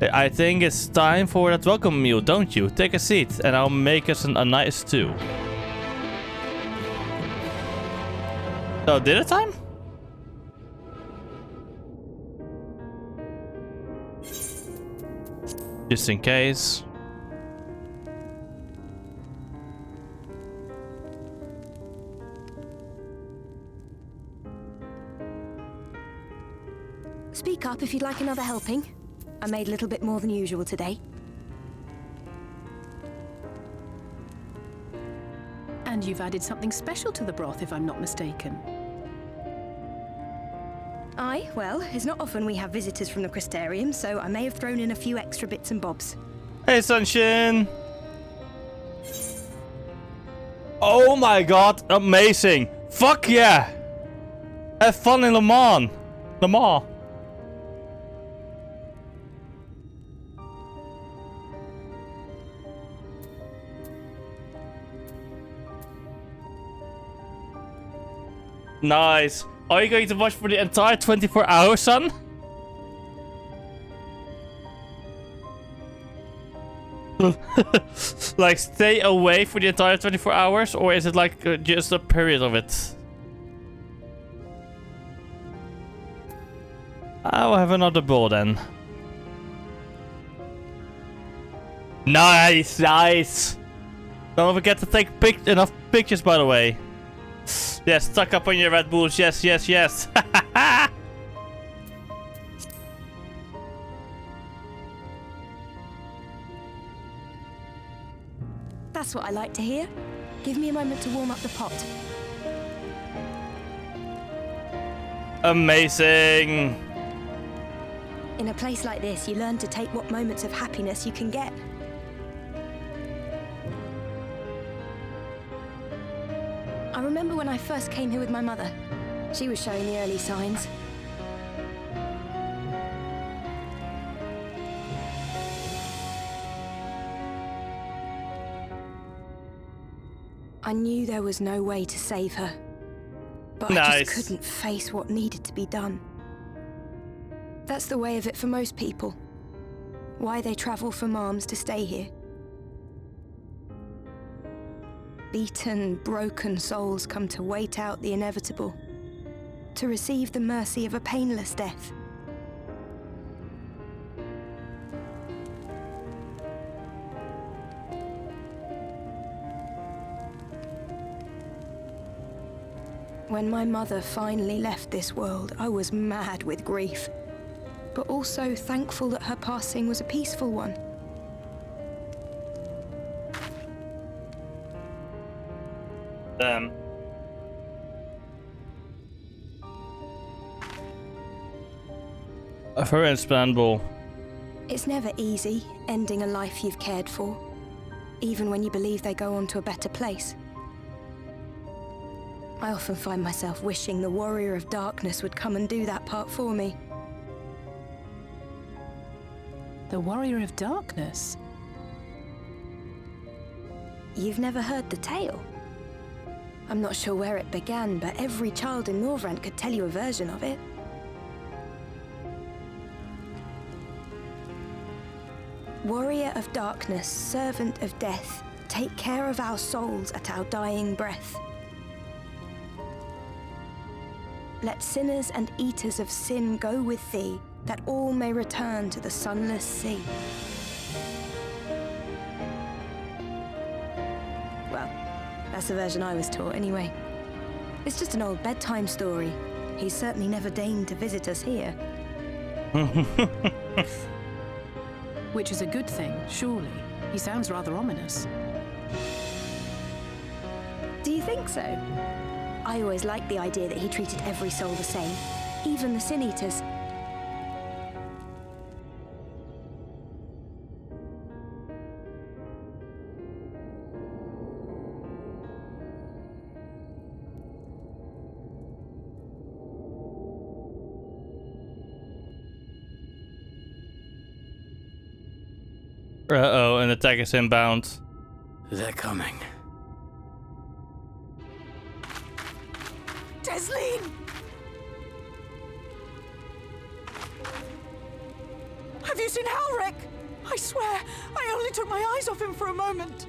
Speaker 3: I think it's time for that welcome meal, don't you? Take a seat and I'll make us a nice stew. So, dinner time? Just in case.
Speaker 5: Speak up if you'd like another helping. I made a little bit more than usual today.
Speaker 4: And you've added something special to the broth, if I'm not mistaken.
Speaker 5: Aye, well, it's not often we have visitors from the Crystarium, so I may have thrown in a few extra bits and bobs.
Speaker 3: Hey, Sunshine! Oh my god, amazing! Fuck yeah! Have fun in Le Mans! Le Mans! Nice. Are you going to watch for the entire 24 hours, son? Like, stay away for the entire 24 hours? Or is it like just a period of it? I'll have another bowl then. Nice, nice. Don't forget to take enough pictures, by the way. Yes, tuck up on your Red Bulls. Yes, yes, yes.
Speaker 5: That's what I like to hear. Give me a moment to warm up the pot.
Speaker 3: Amazing.
Speaker 5: In a place like this, you learn to take what moments of happiness you can get. I remember when I first came here with my mother. She was showing the early signs. I knew there was no way to save her, but I just couldn't face what needed to be done. That's the way of it for most people. Why they travel from arms to stay here. Beaten, broken souls come to wait out the inevitable, to receive the mercy of a painless death. When my mother finally left this world, I was mad with grief, but also thankful that her passing was a peaceful one.
Speaker 3: Very understandable.
Speaker 5: It's never easy, ending a life you've cared for, even when you believe they go on to a better place. I often find myself wishing the Warrior of Darkness would come and do that part for me.
Speaker 4: The Warrior of Darkness?
Speaker 5: You've never heard the tale? I'm not sure where it began, but every child in Norvrent could tell you a version of it. Warrior of Darkness, servant of death, take care of our souls at our dying breath. Let sinners and eaters of sin go with thee, that all may return to the sunless sea. Well, that's the version I was taught anyway. It's just an old bedtime story. He's certainly never deigned to visit us here.
Speaker 4: Which is a good thing, surely. He sounds rather ominous.
Speaker 5: Do you think so? I always liked the idea that he treated every soul the same, even the sin eaters.
Speaker 3: Uh-oh, an attack is inbound.
Speaker 6: They're coming.
Speaker 7: Desleen! Have you seen Halric? I swear, I only took my eyes off him for a moment.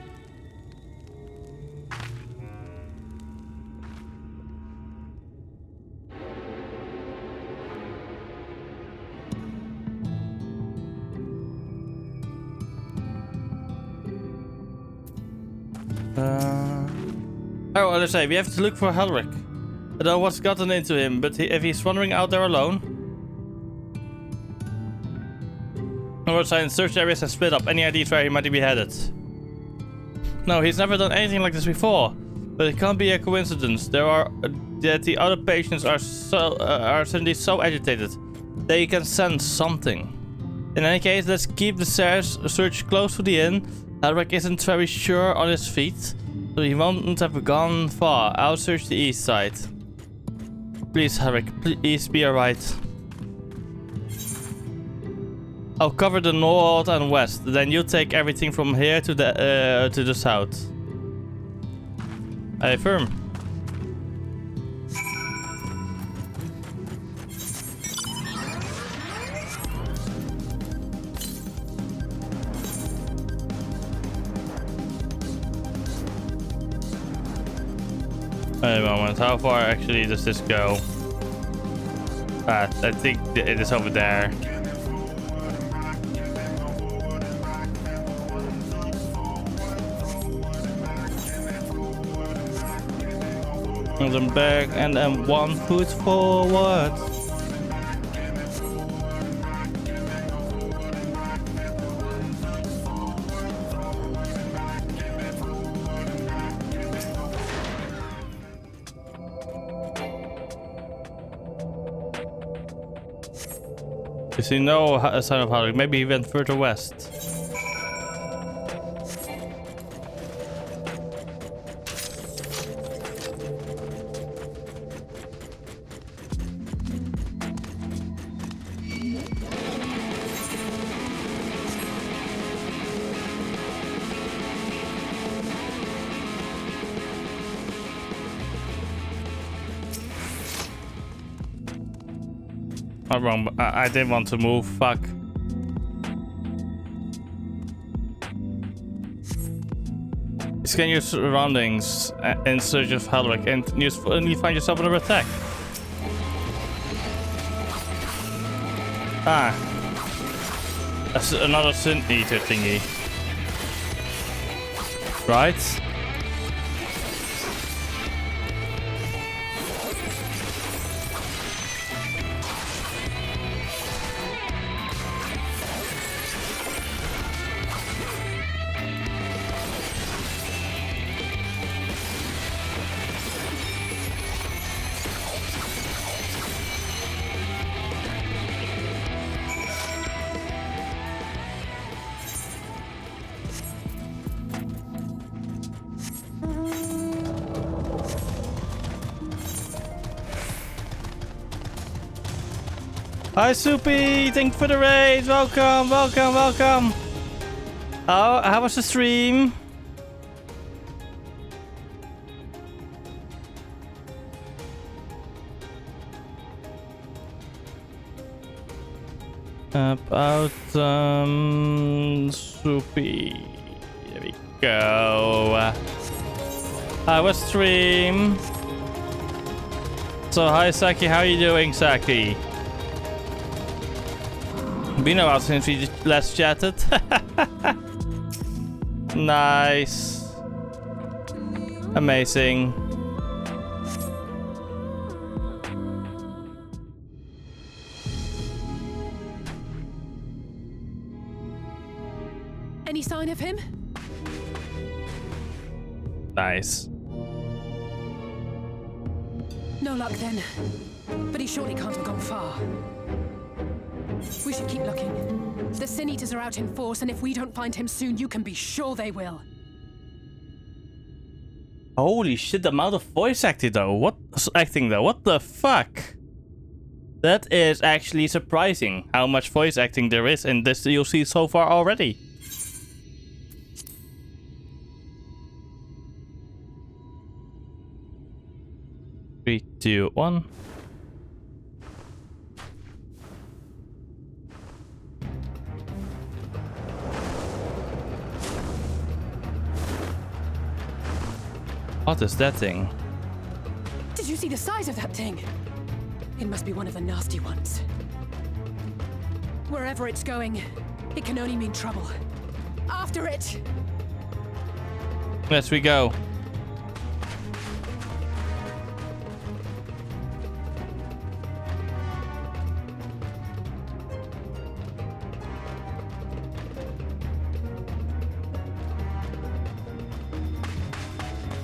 Speaker 3: Oh, let's say we have to look for Halric. I don't know what's gotten into him, but if he's wandering out there alone. Our science search areas have split up. Any ideas where he might be headed? No, he's never done anything like this before. But it can't be a coincidence. That the other patients are suddenly so agitated. They can sense something. In any case, let's keep the search close to the inn. Halric isn't very sure on his feet, so he won't have gone far. I'll search the east side. Please, Halric, please be alright. I'll cover the north and west. Then you take everything from here to the south. I affirm. Wait a moment, how far actually does this go? I think it is over there. And then back and then 1 foot forward. You see no sign of Halric. Maybe he went further west. I'm wrong, but I didn't want to move. Fuck. Scan your surroundings in search of Halric and you find yourself under attack. Ah. That's another sin eater thingy. Right? Hi Soupy, thank you for the raid. Welcome, welcome, welcome. How was the stream? About Soupy. There we go. How was stream? So hi Saki, how are you doing, Saki? Been a while since we last chatted. Nice. Amazing.
Speaker 4: Any sign of him?
Speaker 3: Nice.
Speaker 4: No luck then. But he surely can't have gone far. We should keep looking. The Sin Eaters are out in force, and if we don't find him soon, you can be sure they will.
Speaker 3: Holy shit, the amount of voice acting though. What the fuck? That is actually surprising how much voice acting there is in this DLC so far already. Three, two, one. What is that thing?
Speaker 4: Did you see the size of that thing? It must be one of the nasty ones. Wherever it's going, it can only mean trouble. After it!
Speaker 3: Yes, we go.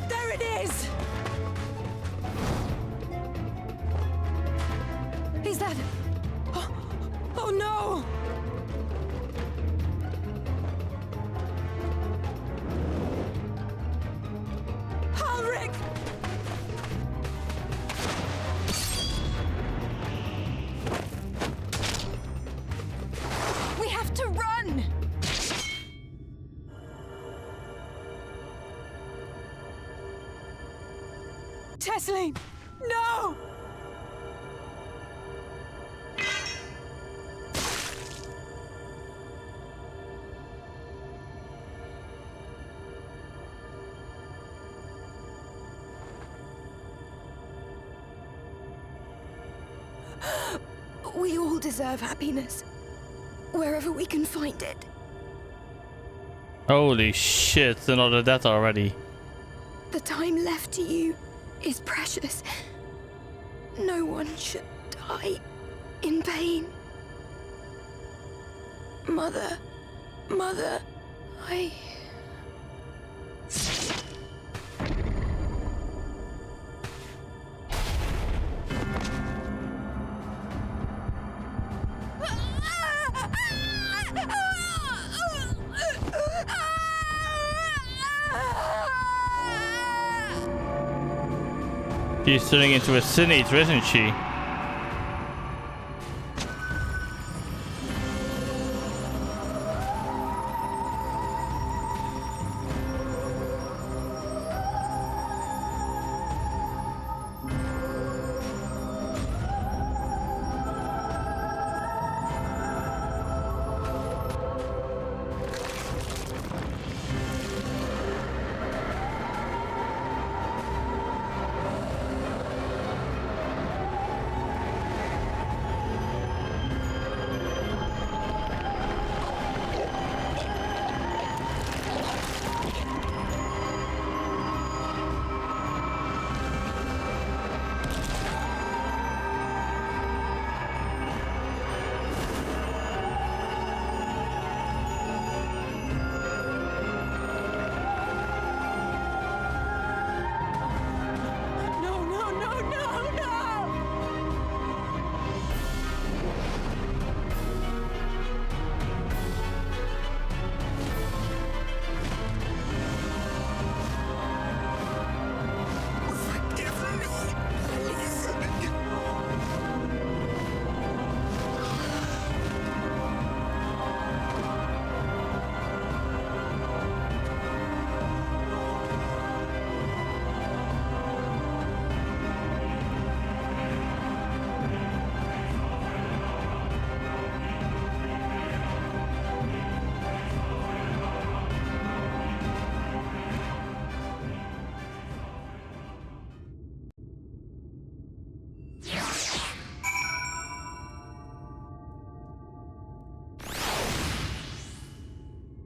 Speaker 4: There it is! Is that... Oh no! Ulrich!
Speaker 5: We have to run!
Speaker 7: Tesseline! No!
Speaker 5: We all deserve happiness. Wherever we can find it.
Speaker 3: Holy shit, another death already.
Speaker 5: The time left to you is precious. No one should die in pain. Mother, I...
Speaker 3: She's turning into a Sin Eater, isn't she?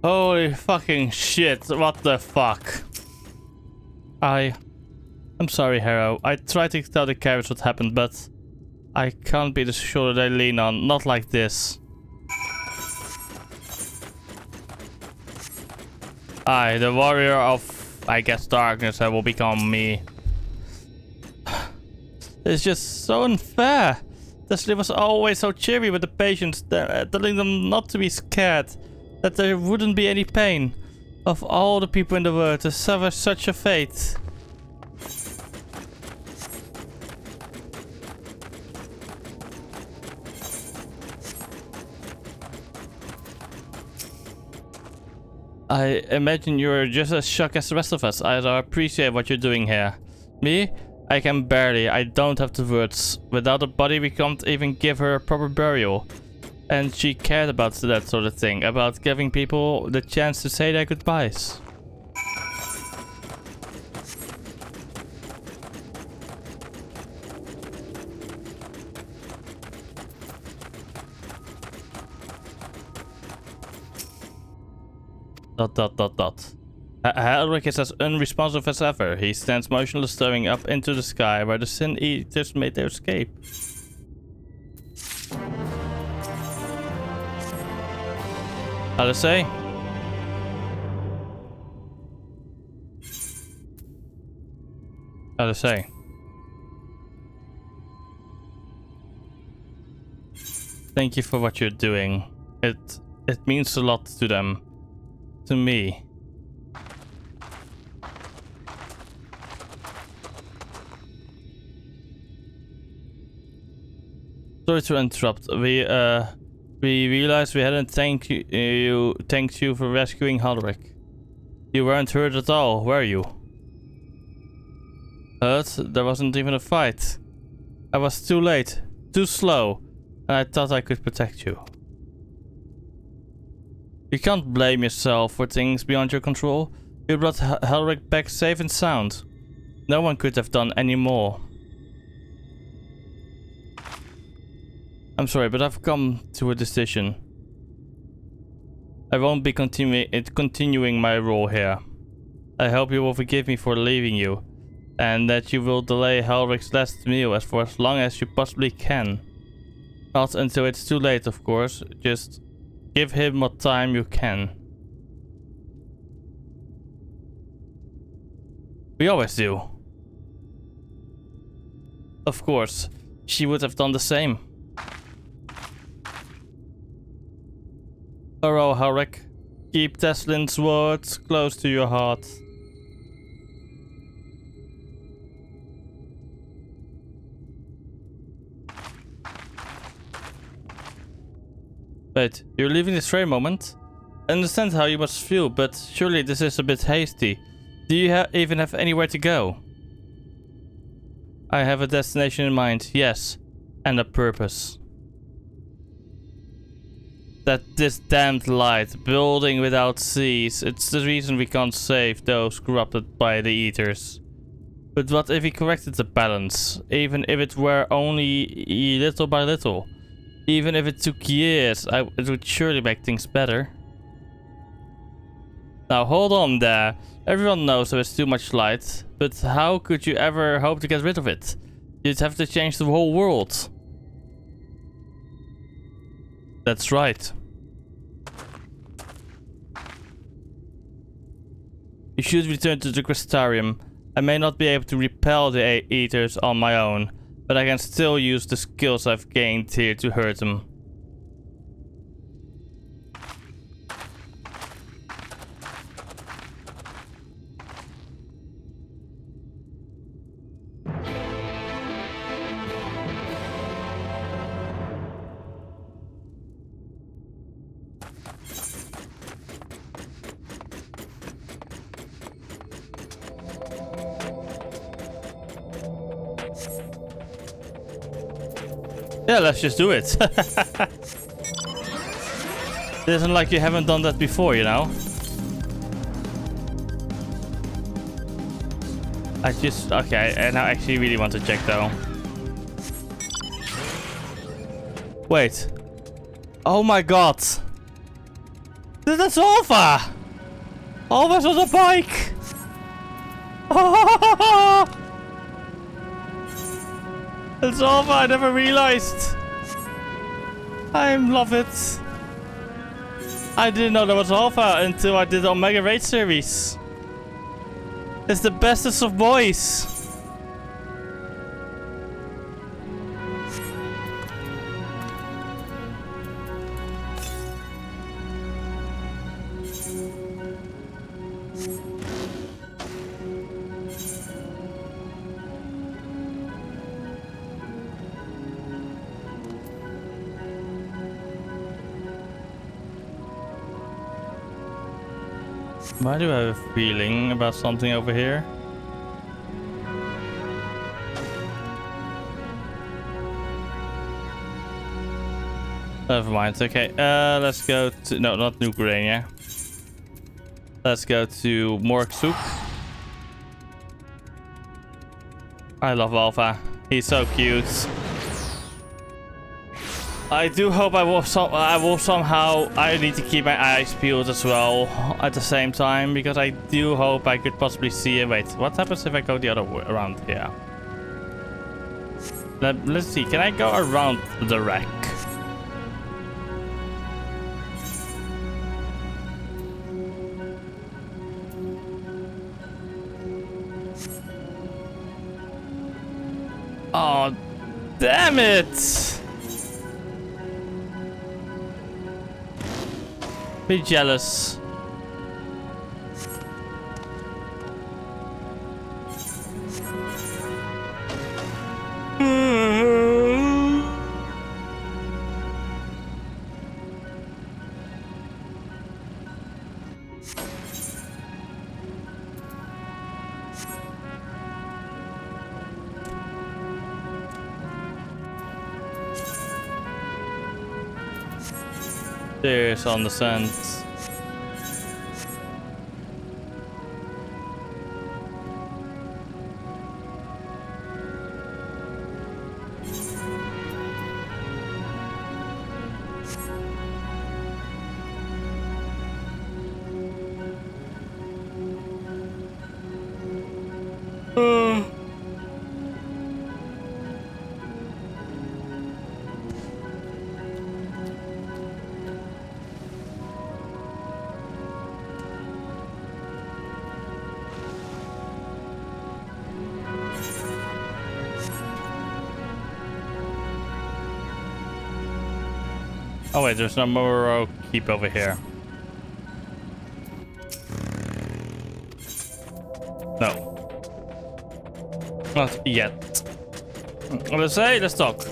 Speaker 3: Holy fucking shit, what the fuck? I'm sorry, Harrow. I tried to tell the characters what happened, but I can't be the shoulder they lean on. Not like this. The warrior of, I guess, darkness that will become me. It's just so unfair. Destiny was always so cheery with the patients, telling them not to be scared, that there wouldn't be any pain. Of all the people in the world to suffer such a fate. I imagine you're just as shocked as the rest of us. I appreciate what you're doing here. Me? I can barely. I don't have the words. Without a body, we can't even give her a proper burial. And she cared about that sort of thing. About giving people the chance to say their goodbyes. Helric is as unresponsive as ever. He stands motionless, staring up into the sky where the Sin Eaters made their escape. How to say? How to say? Thank you for what you're doing. It means a lot to them. To me. Sorry to interrupt. We realized we hadn't thanked you for rescuing Halric. You weren't hurt at all, were you? Hurt? There wasn't even a fight. I was too late, too slow, and I thought I could protect you. You can't blame yourself for things beyond your control. You brought Halric back safe and sound. No one could have done any more. I'm sorry, but I've come to a decision. I won't be continuing my role here. I hope you will forgive me for leaving you, and that you will delay Halric's last meal for as long as you possibly can. Not until it's too late, of course. Just give him what time you can. We always do. Of course, she would have done the same. Farewell, Halric. Keep Teslin's words close to your heart. Wait, you're leaving this very moment? I understand how you must feel, but surely this is a bit hasty. Do you even have anywhere to go? I have a destination in mind, yes. And a purpose. This damned light, building without seas, it's the reason we can't save those corrupted by the Eaters. But what if we corrected the balance, even if it were only little by little? Even if it took years, it would surely make things better. Now hold on there, everyone knows there is too much light, but how could you ever hope to get rid of it? You'd have to change the whole world. That's right. You should return to the Crystarium. I may not be able to repel the Eaters on my own, but I can still use the skills I've gained here to hurt them. Yeah, let's just do it. It isn't like you haven't done that before, you know? Okay, and I actually really want to check though. Wait. Oh my god. That's Alpha! Alpha's on a bike! It's Alpha, I never realized. I love it. I didn't know that was Alpha until I did the Omega Raid series. It's the bestest of boys. Why do I have a feeling about something over here? Never mind. Okay, let's go to... No, not New Grania. Let's go to Morksuk. I love Alpha. He's so cute. I do hope I will somehow... I need to keep my eyes peeled as well at the same time, because I do hope I could possibly see him. Wait, what happens if I go the other way around here? Let's see. Can I go around the wreck? Oh, damn it! Be jealous. There's on the sand. Oh wait, there's no more keep over here. No. Not yet. Let's say, let's talk.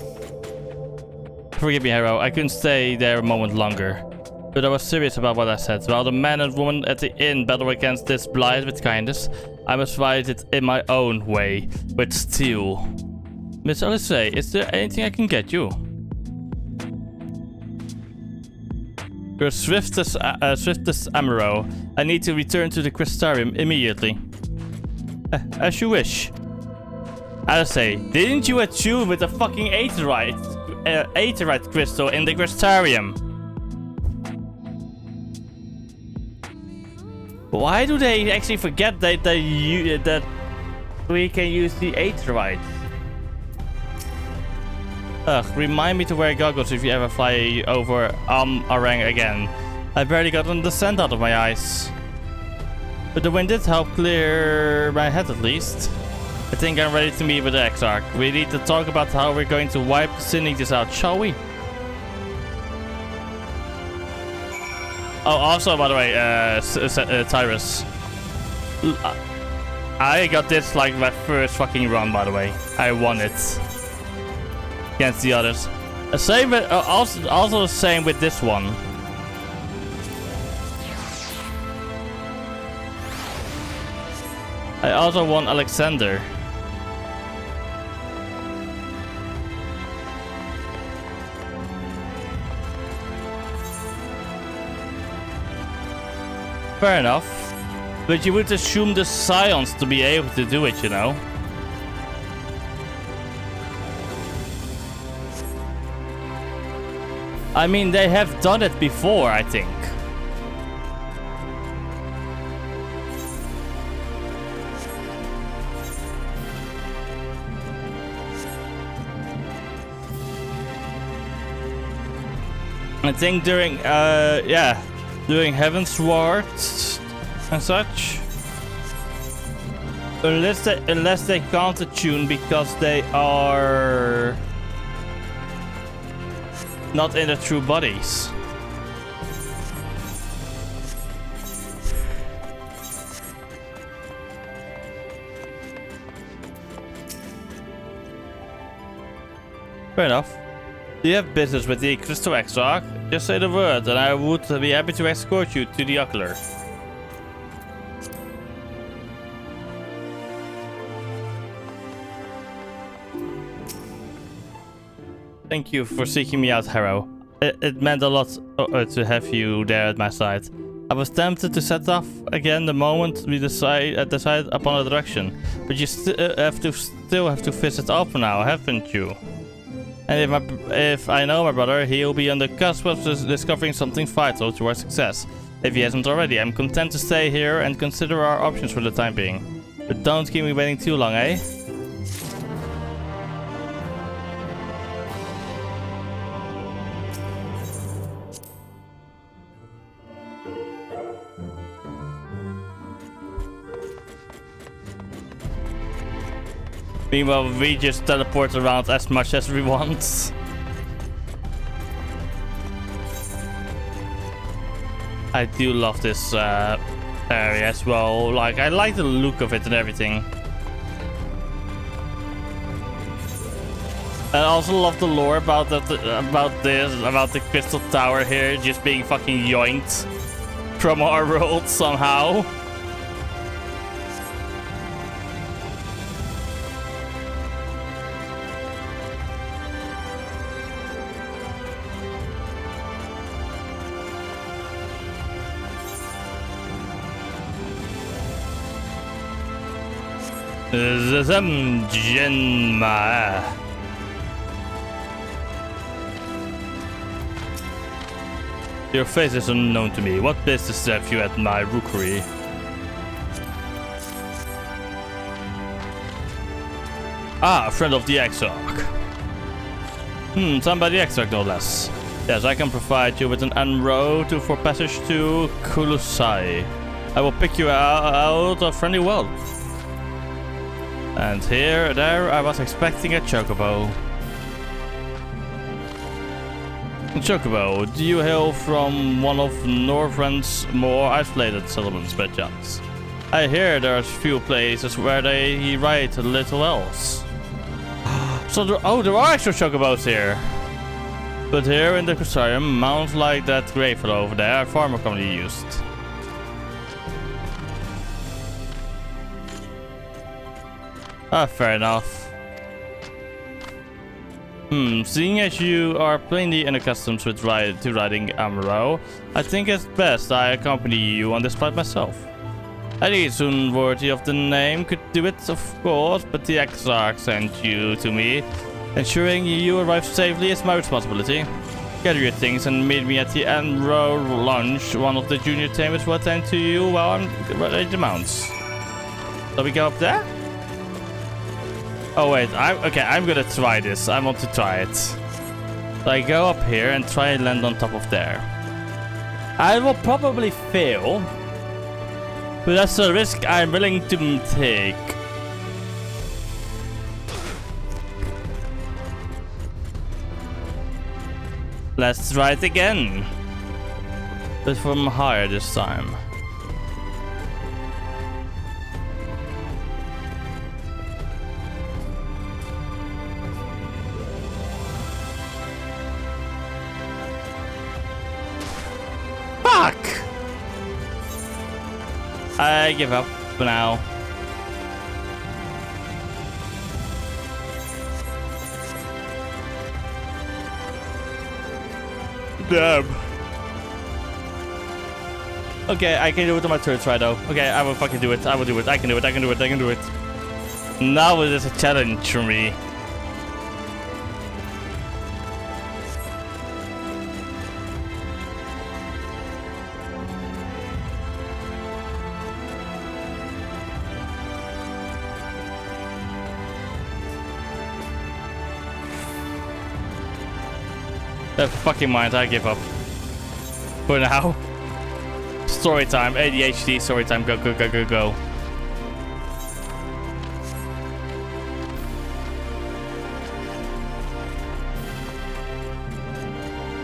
Speaker 3: Forgive me, Hero. I couldn't stay there a moment longer. But I was serious about what I said. While the man and woman at the inn battle against this blight with kindness, I must fight it in my own way, with steel. Miss Alice, is there anything I can get you? Your swiftest Amaro. I need to return to the Crystarium immediately. As you wish. Alice, didn't you attune with the fucking Aetheryte crystal in the Crystarium? Why do they actually forget that we can use the Aetheryte? Ugh, remind me to wear goggles if you ever fly over Arang again. I barely got the sand out of my eyes. But the wind did help clear my head at least. I think I'm ready to meet with the Exarch. We need to talk about how we're going to wipe the Syndicate out, shall we? Oh, also, by the way, Tyrus. I got this like my first fucking run, by the way. I won it. Against the others. Same with, also the same with this one. I also won Alexander. Fair enough. But you would assume the Scions to be able to do it, you know? I mean, they have done it before, I think. I think during during Heaven's Ward and such. Unless they can't attune because they are not in their true bodies. Fair enough. Do you have business with the Crystal Exarch? Just say the word and I would be happy to escort you to the Ocular. Thank you for seeking me out, Harrow. It meant a lot to have you there at my side. I was tempted to set off again the moment we decide upon a direction, but you still have to visit Alpha now, haven't you? And if I know my brother, he'll be on the cusp of discovering something vital to our success. If he hasn't already, I'm content to stay here and consider our options for the time being. But don't keep me waiting too long, eh? Meanwhile, we just teleport around as much as we want. I do love this area as well. Like, I like the look of it and everything. I also love the lore about the crystal tower here just being fucking yoinked from our world somehow. Your face is unknown to me. What business have you at my rookery? Ah, a friend of the Exarch. Somebody Exarch no less. Yes, I can provide you with an enroute for passage to Kulusai. I will pick you out of friendly world. And there I was expecting a chocobo. Chocobo, do you hail from one of Northrend's more isolated settlements by chance? I hear there's few places where they ride little else. So there are extra chocobos here. But here in the Crucium, mounts like that Greyfellow over there are far more commonly used. Ah, fair enough. Seeing as you are plainly unaccustomed to riding Amaro, I think it's best I accompany you on this flight myself. Any soon worthy of the name could do it, of course, but the Exarch sent you to me. Ensuring you arrive safely is my responsibility. Gather your things and meet me at the Amaro Lounge. One of the junior tamers will attend to you while I'm ready to mount. So we go up there? Oh wait, I'm gonna try this. I want to try it. So I go up here and try and land on top of there. I will probably fail, but that's a risk I'm willing to take. Let's try it again, but from higher this time. I give up for now. Damn. Okay, I can do it on my third try though. Okay, I will fucking do it. I will do it. I can do it. I can do it. I can do it. Now it is a challenge for me. Fucking mind, I give up. For now. Story time. ADHD story time. Go, go, go, go, go.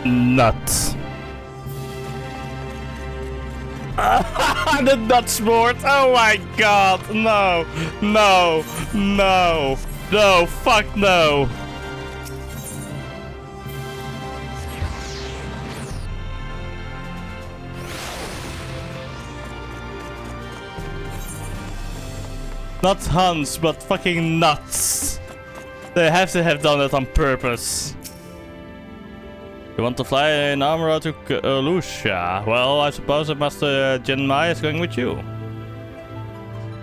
Speaker 3: Nuts. The nut sport. Oh my god. No. No. No. No. Fuck no. Not Hans, but fucking nuts. They have to have done it on purpose. You want to fly in Armora to Lucia? Well, I suppose that Master Jinmai is going with you.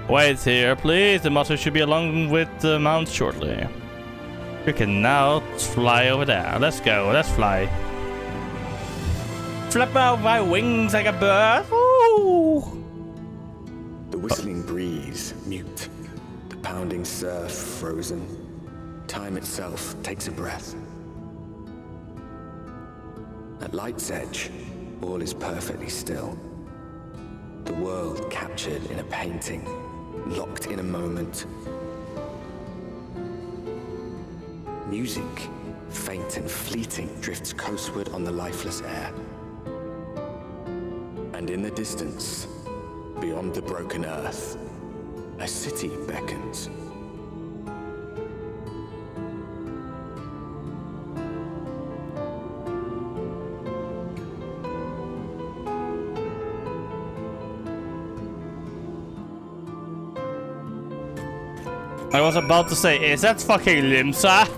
Speaker 3: Wait here, please. The Master should be along with the mount shortly. We can now fly over there. Let's go. Let's fly. Flap out my wings like a bird. Ooh.
Speaker 6: The whistling breeze, mute. The pounding surf, frozen. Time itself takes a breath. At light's edge, all is perfectly still. The world captured in a painting, locked in a moment. Music, faint and fleeting, drifts coastward on the lifeless air. And in the distance, beyond the broken earth, a city beckons.
Speaker 3: I was about to say, is that fucking Limsa?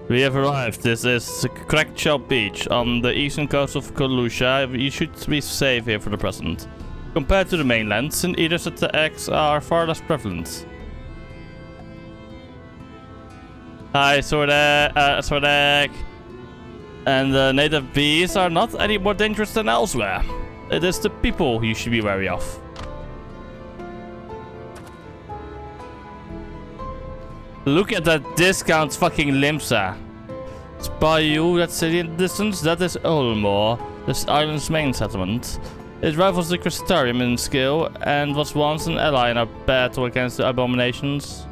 Speaker 3: We have arrived. This is Crackshell Beach on the eastern coast of Lucia. You should be safe here for the present. Compared to the mainland, St. Eaters attacks are far less prevalent. Hi, Swordek. And the native bees are not any more dangerous than elsewhere. It is the people you should be wary of. Look at that discount fucking Limsa. Spy you, that city in the distance? That is Ulmore, this island's main settlement. It rivals the Crystarium in skill and was once an ally in our battle against the abominations.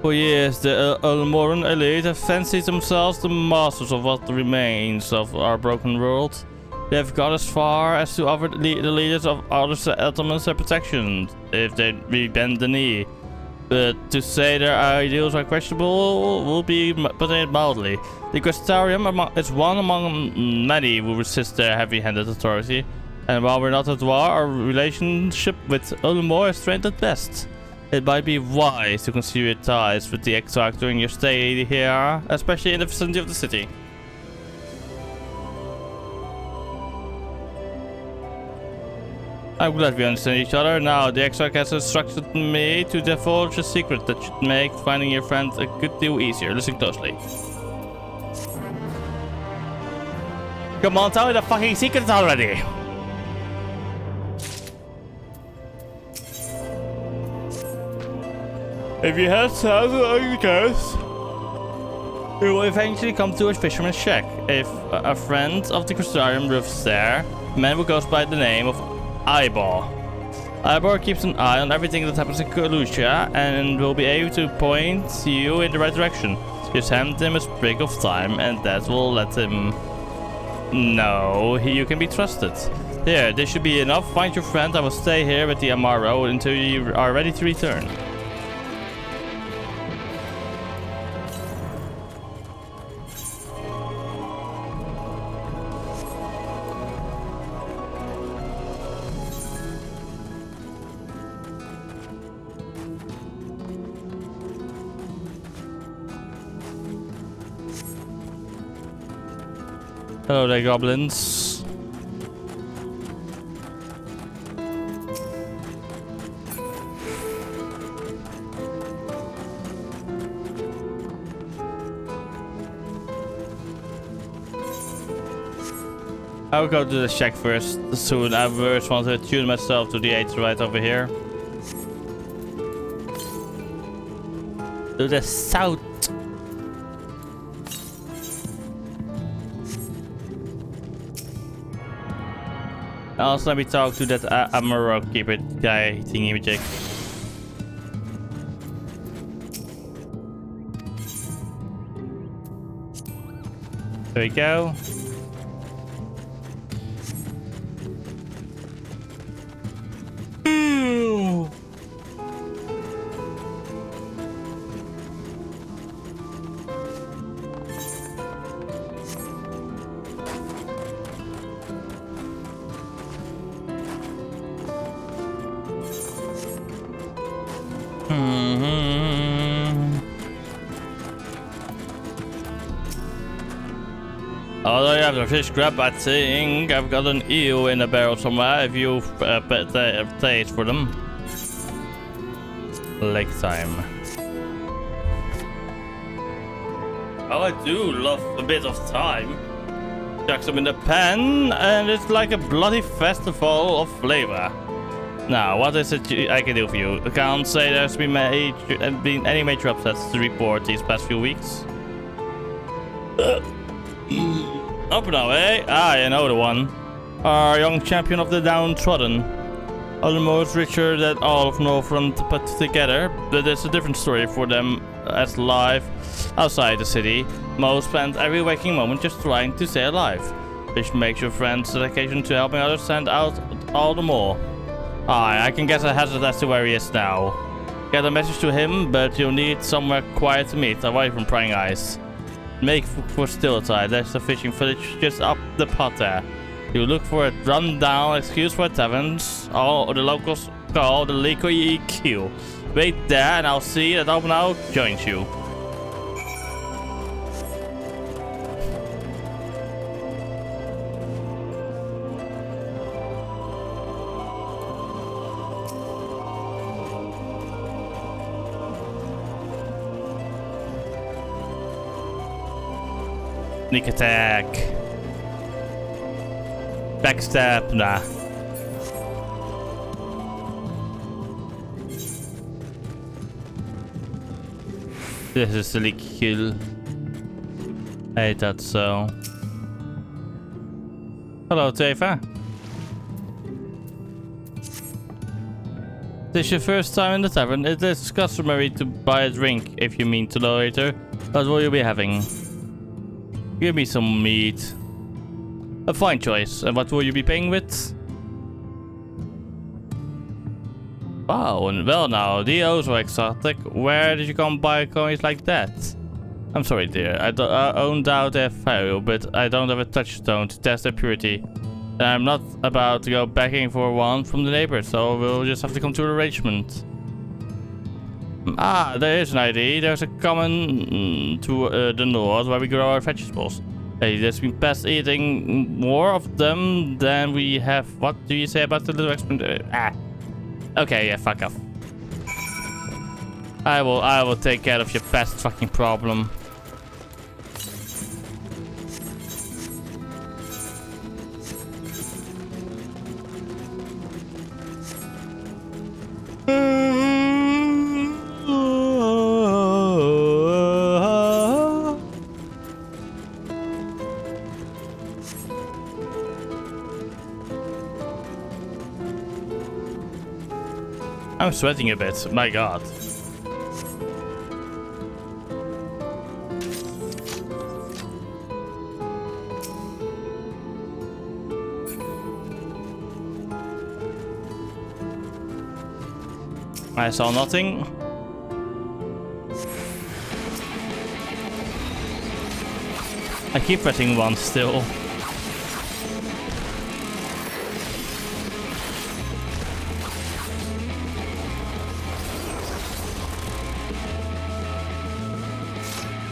Speaker 3: For years, the Ulmoran elite have fancied themselves the masters of what remains of our broken world. They have got as far as to offer the leaders of other settlements their protection, if they really bend the knee. But to say their ideals are questionable will be putting it mildly. The Crystarium is one among many who resist their heavy-handed authority. And while we're not at war, our relationship with Ulmore is strained at best. It might be wise to consider your ties with the Exarch during your stay here, especially in the vicinity of the city. I'm glad we understand each other. Now, the Exarch has instructed me to divulge a secret that should make finding your friend a good deal easier. Listen closely. Come on, tell me the fucking secret already! If you have thousands on your coast, you will eventually come to a fisherman's shack. If a friend of the Crystarium lives there, a man who goes by the name of Ivor. Ivor keeps an eye on everything that happens in Lucia and will be able to point you in the right direction. Just hand him a sprig of thyme and that will let him know you can be trusted. Here, this should be enough. Find your friend. I will stay here with the Amaro until you are ready to return. Hello there, goblins. I will go to the shack first soon. I first want to tune myself to the 8 right over here. To the south. Also, let me talk to that Amaro keeper guy thingy jig. There we go. Although you have the fish grab, I think I've got an eel in a barrel somewhere if you taste for them. Lake time. Oh, I do love a bit of time. Chuck them in the pan and it's like a bloody festival of flavor. Now, what is it I can do for you? I can't say there's been any major upsets to report these past few weeks. Up now, eh? Ah, you know the one. Our young champion of the downtrodden. Almost richer than all of Northrend put together, but it's a different story for them as life outside the city. Most spend every waking moment just trying to stay alive, which makes your friend's dedication to helping others stand out all the more. I can guess a hazard as to where he is now. Get a message to him, but you'll need somewhere quiet to meet, away from prying eyes. Make for Stiltide, there's a fishing village just up the pot there. You look for a run-down excuse for taverns, or the locals call the Lico EQ. Wait there and I'll see that Openau joins you. Sneak attack. Backstab, nah. This is silly kill. I hate that so. Hello, Teva. This is your first time in the tavern. It is customary to buy a drink if you mean to later. What will you be having? Give me some meat. A fine choice. And what will you be paying with? Wow, and well now, the so exotic. Where did you come by coins like that? I'm sorry dear, I don't doubt their value, but I don't have a touchstone to test their purity. And I'm not about to go begging for one from the neighbors, so we'll just have to come to an arrangement. Ah, there is an idea. There's a common to the north where we grow our vegetables. Hey, there's been past eating more of them than we have. What do you say about the little experiment? Okay, yeah, fuck off. I will take care of your past fucking problem. I'm sweating a bit, my god. I saw nothing. I keep pressing one still.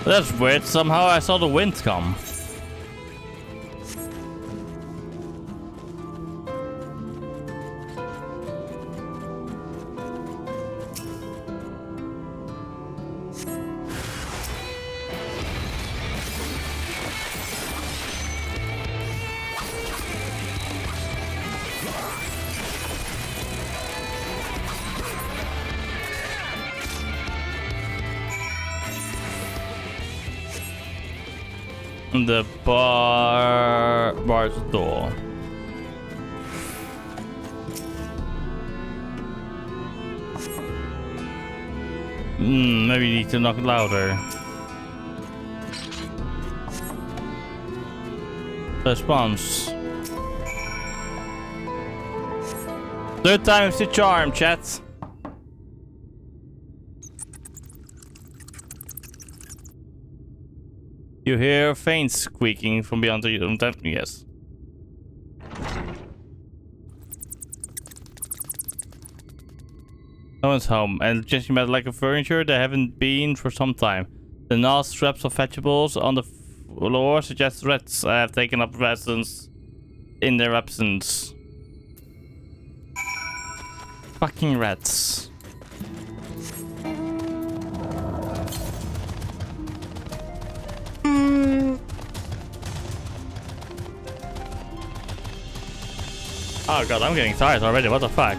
Speaker 3: That's weird, somehow I saw the wind come. The bar's door. Maybe you need to knock it louder. Response. Third time's the charm, chat. You hear faint squeaking from beyond the room. Yes. No one's home, and just about like a furniture, they haven't been for some time. The gnarled scraps of vegetables on the floor suggest rats have taken up residence in their absence. Fucking rats. Oh god, I'm getting tired already, what the fuck?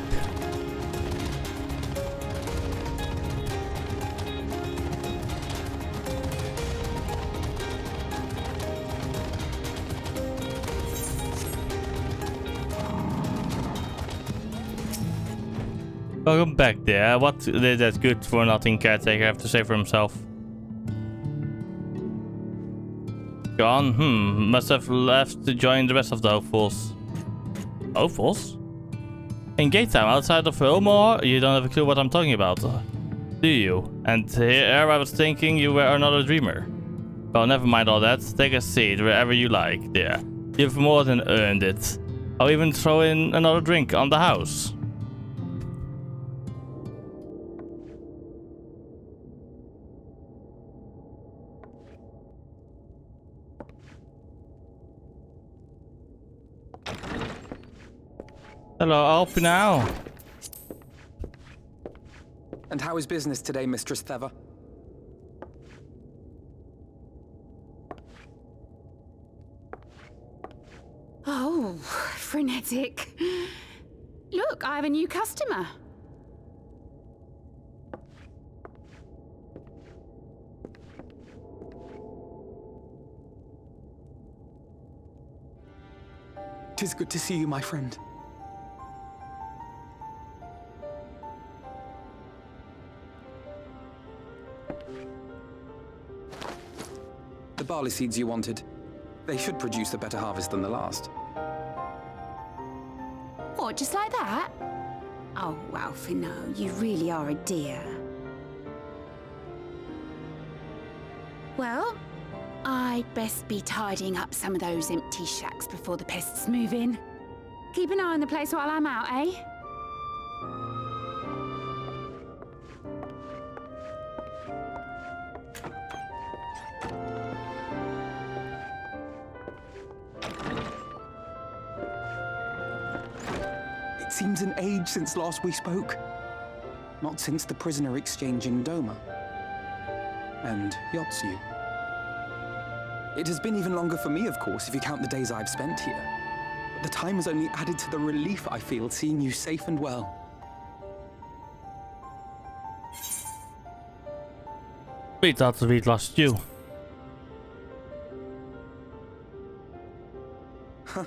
Speaker 3: Welcome back there. What did that good for nothing caretaker have to say for himself? Gone? Must have left to join the rest of the hopefuls. Hopefuls? In gate time, outside of Wilmore, you don't have a clue what I'm talking about, do you? And here I was thinking you were another dreamer. Well, never mind all that. Take a seat wherever you like, dear. You've more than earned it. I'll even throw in another drink on the house. Hello, I'll help you now.
Speaker 6: And how is business today, Mistress Theva?
Speaker 8: Oh, frenetic. Look, I have a new customer.
Speaker 6: Tis good to see you, my friend. The barley seeds you wanted. They should produce a better harvest than the last.
Speaker 8: What, just like that? Oh, well, Fino, you really are a dear. Well, I'd best be tidying up some of those empty shacks before the pests move in. Keep an eye on the place while I'm out, eh?
Speaker 6: It seems an age since last we spoke. Not since the prisoner exchange in Doma. And Yotsu. It has been even longer for me, of course, if you count the days I've spent here. But the time has only added to the relief I feel seeing you safe and well.
Speaker 3: We thought we'd lost you.
Speaker 6: Huh.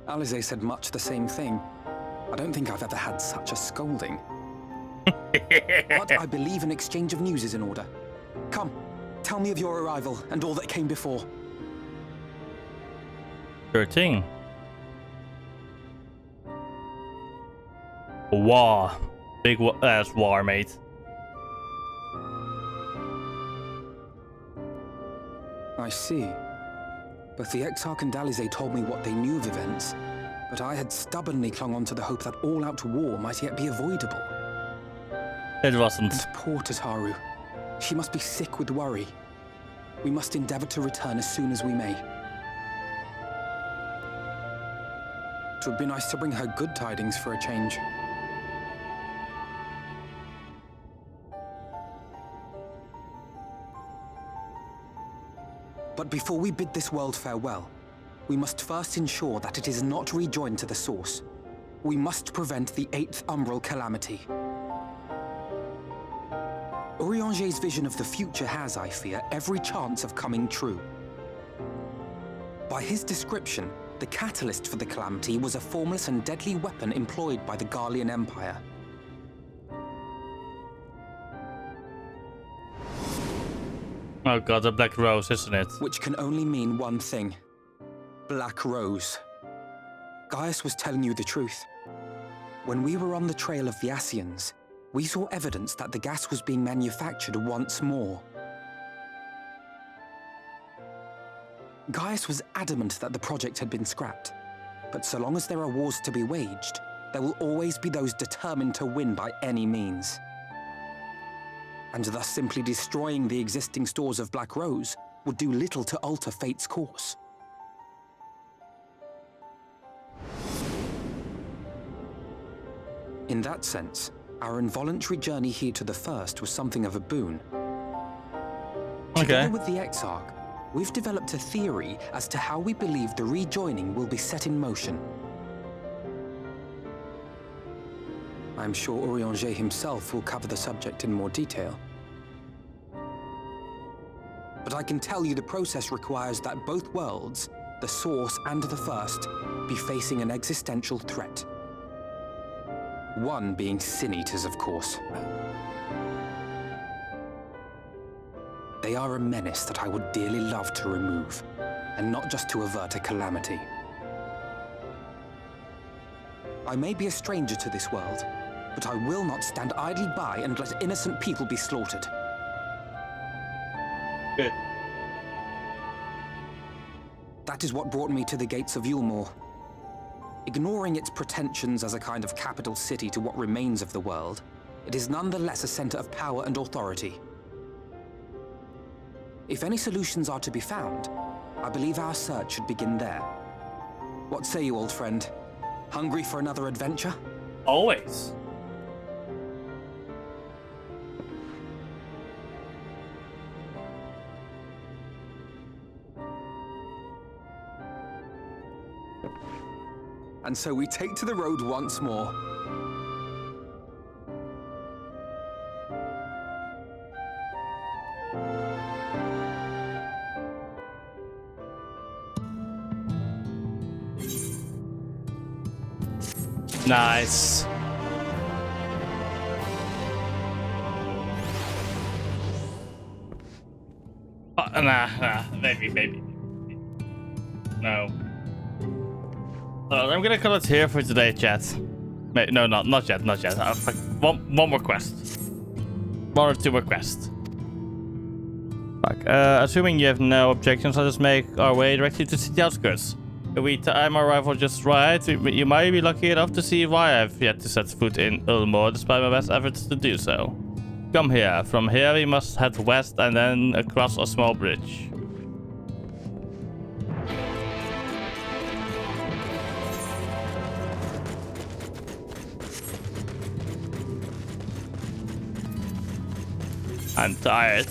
Speaker 6: Alize said much the same thing. I don't think I've ever had such a scolding. But I believe an exchange of news is in order. Come, tell me of your arrival and all that came before.
Speaker 3: Sure thing. War. Big ass war, mate.
Speaker 6: I see. Both the Exarch and Alize told me what they knew of events, but I had stubbornly clung on to the hope that all-out war might yet be avoidable.
Speaker 3: It wasn't.
Speaker 6: And poor Tataru. She must be sick with worry. We must endeavor to return as soon as we may. It would be nice to bring her good tidings for a change. But before we bid this world farewell, we must first ensure that it is not rejoined to the source. We must prevent the 8th Umbral calamity. Urianger's vision of the future has, I fear, every chance of coming true. By his description, the catalyst for the calamity was a formless and deadly weapon employed by the Garlean Empire.
Speaker 3: Oh god, the Black Rose, isn't it?
Speaker 6: Which can only mean one thing. Black Rose. Gaius was telling you the truth. When we were on the trail of the Ascians, we saw evidence that the gas was being manufactured once more. Gaius was adamant that the project had been scrapped. But so long as there are wars to be waged, there will always be those determined to win by any means. And thus simply destroying the existing stores of Black Rose would do little to alter fate's course. In that sense, our involuntary journey here to the First was something of a boon. Together with the Exarch, we've developed a theory as to how we believe the rejoining will be set in motion. I'm sure Urianger himself will cover the subject in more detail. But I can tell you the process requires that both worlds, the Source and the First, be facing an existential threat. One being Sin-Eaters, of course. They are a menace that I would dearly love to remove, and not just to avert a calamity. I may be a stranger to this world, but I will not stand idly by and let innocent people be slaughtered.
Speaker 3: Good.
Speaker 6: That is what brought me to the gates of Yulmore. Ignoring its pretensions as a kind of capital city to what remains of the world, it is nonetheless a center of power and authority. If any solutions are to be found, I believe our search should begin there. What say you, old friend? Hungry for another adventure?
Speaker 3: Always.
Speaker 6: And so we take to the road once more.
Speaker 3: Nice. Nah, maybe. No. I'm gonna call it here for today, chat. No, not yet. One more quest. One or two more quests. Assuming you have no objections, let us make our way directly to city outskirts. If we time our arrival just right, you might be lucky enough to see why I've yet to set foot in Ulmore, despite my best efforts to do so. Come here. From here, we must head west and then across a small bridge. I'm tired.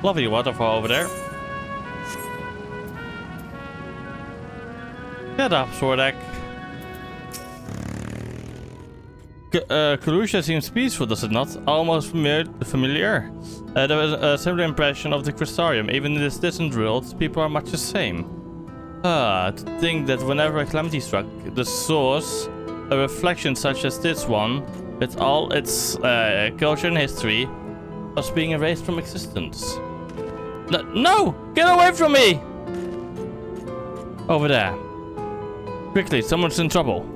Speaker 3: Lovely waterfall over there. Get up, Swordek. Kalusha seems peaceful, does it not? Almost familiar. There was a similar impression of the Crystarium. Even in this distant world, people are much the same. To think that whenever a calamity struck, the source, a reflection such as this one, with all its culture and history, was being erased from existence. No! Get away from me! Over there. Quickly, someone's in trouble.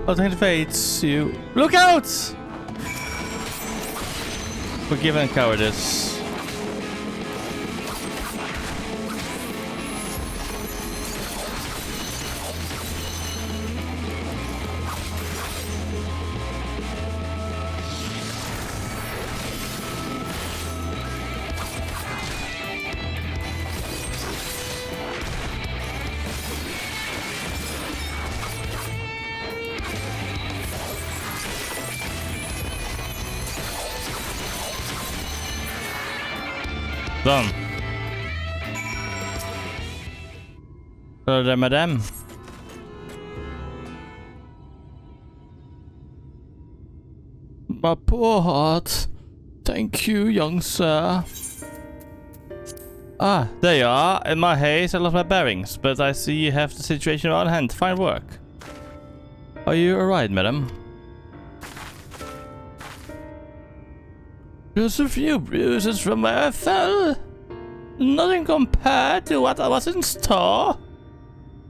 Speaker 3: Nothing fates you. Look out! Forgiven cowardice. Done. Hello there, madame. My poor heart. Thank you, young sir. Ah, there you are. In my haste, I lost my bearings, but I see you have the situation on hand. Fine work. Are you alright, madam? Just a few bruises from where I fell. Nothing compared to what was in store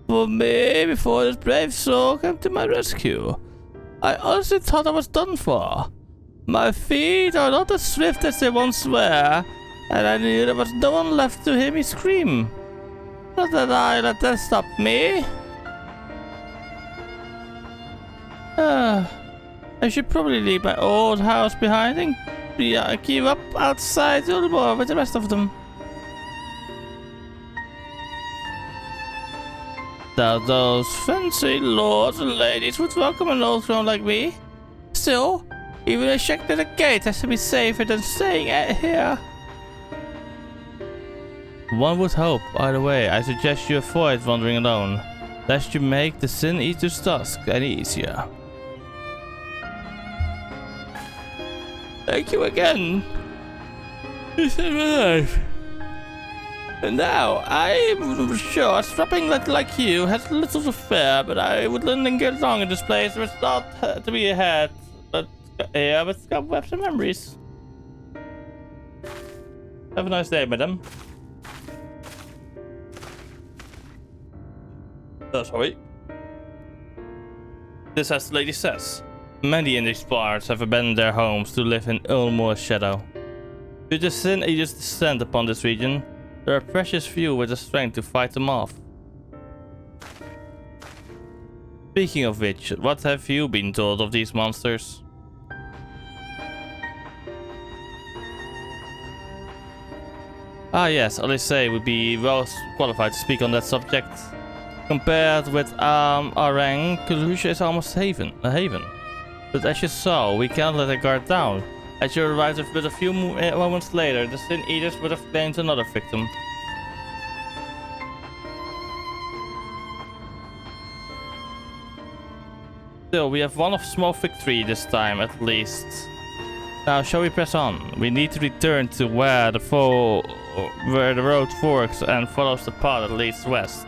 Speaker 3: for me before this brave soul came to my rescue. I honestly thought I was done for. My feet are not as swift as they once were, and I knew there was no one left to hear me scream. Not that I let that stop me. I should probably leave my old house behind and keep up outside a little more with the rest of them. Now those fancy lords and ladies would welcome an old crone like me. Still, even a check at the gate has to be safer than staying here. One would hope. Either way, I suggest you avoid wandering alone, lest you make the Sin Eater's task any easier. Thank you again. You saved my life. And now, I'm sure strapping like you has little to fear, but I wouldn't linger long in this place. There's not to be ahead, but yeah, with cobwebs and memories. Have a nice day, madam. Oh, sorry. This, as the lady says, many in these parts have abandoned their homes to live in Ulmore's shadow. Should the Sin Eaters descend upon this region, there are precious few with the strength to fight them off. Speaking of which, what have you been told of these monsters? Ah yes, Alise would be well qualified to speak on that subject. Compared with Arang, Kalusha is almost a haven. But as you saw, we can't let our guard down. As you arrived but a few moments later, the Sin Eaters would have claimed another victim. Still, we have one of small victory this time at least. Now, shall we press on? We need to return to where the road forks and follows the path that leads west.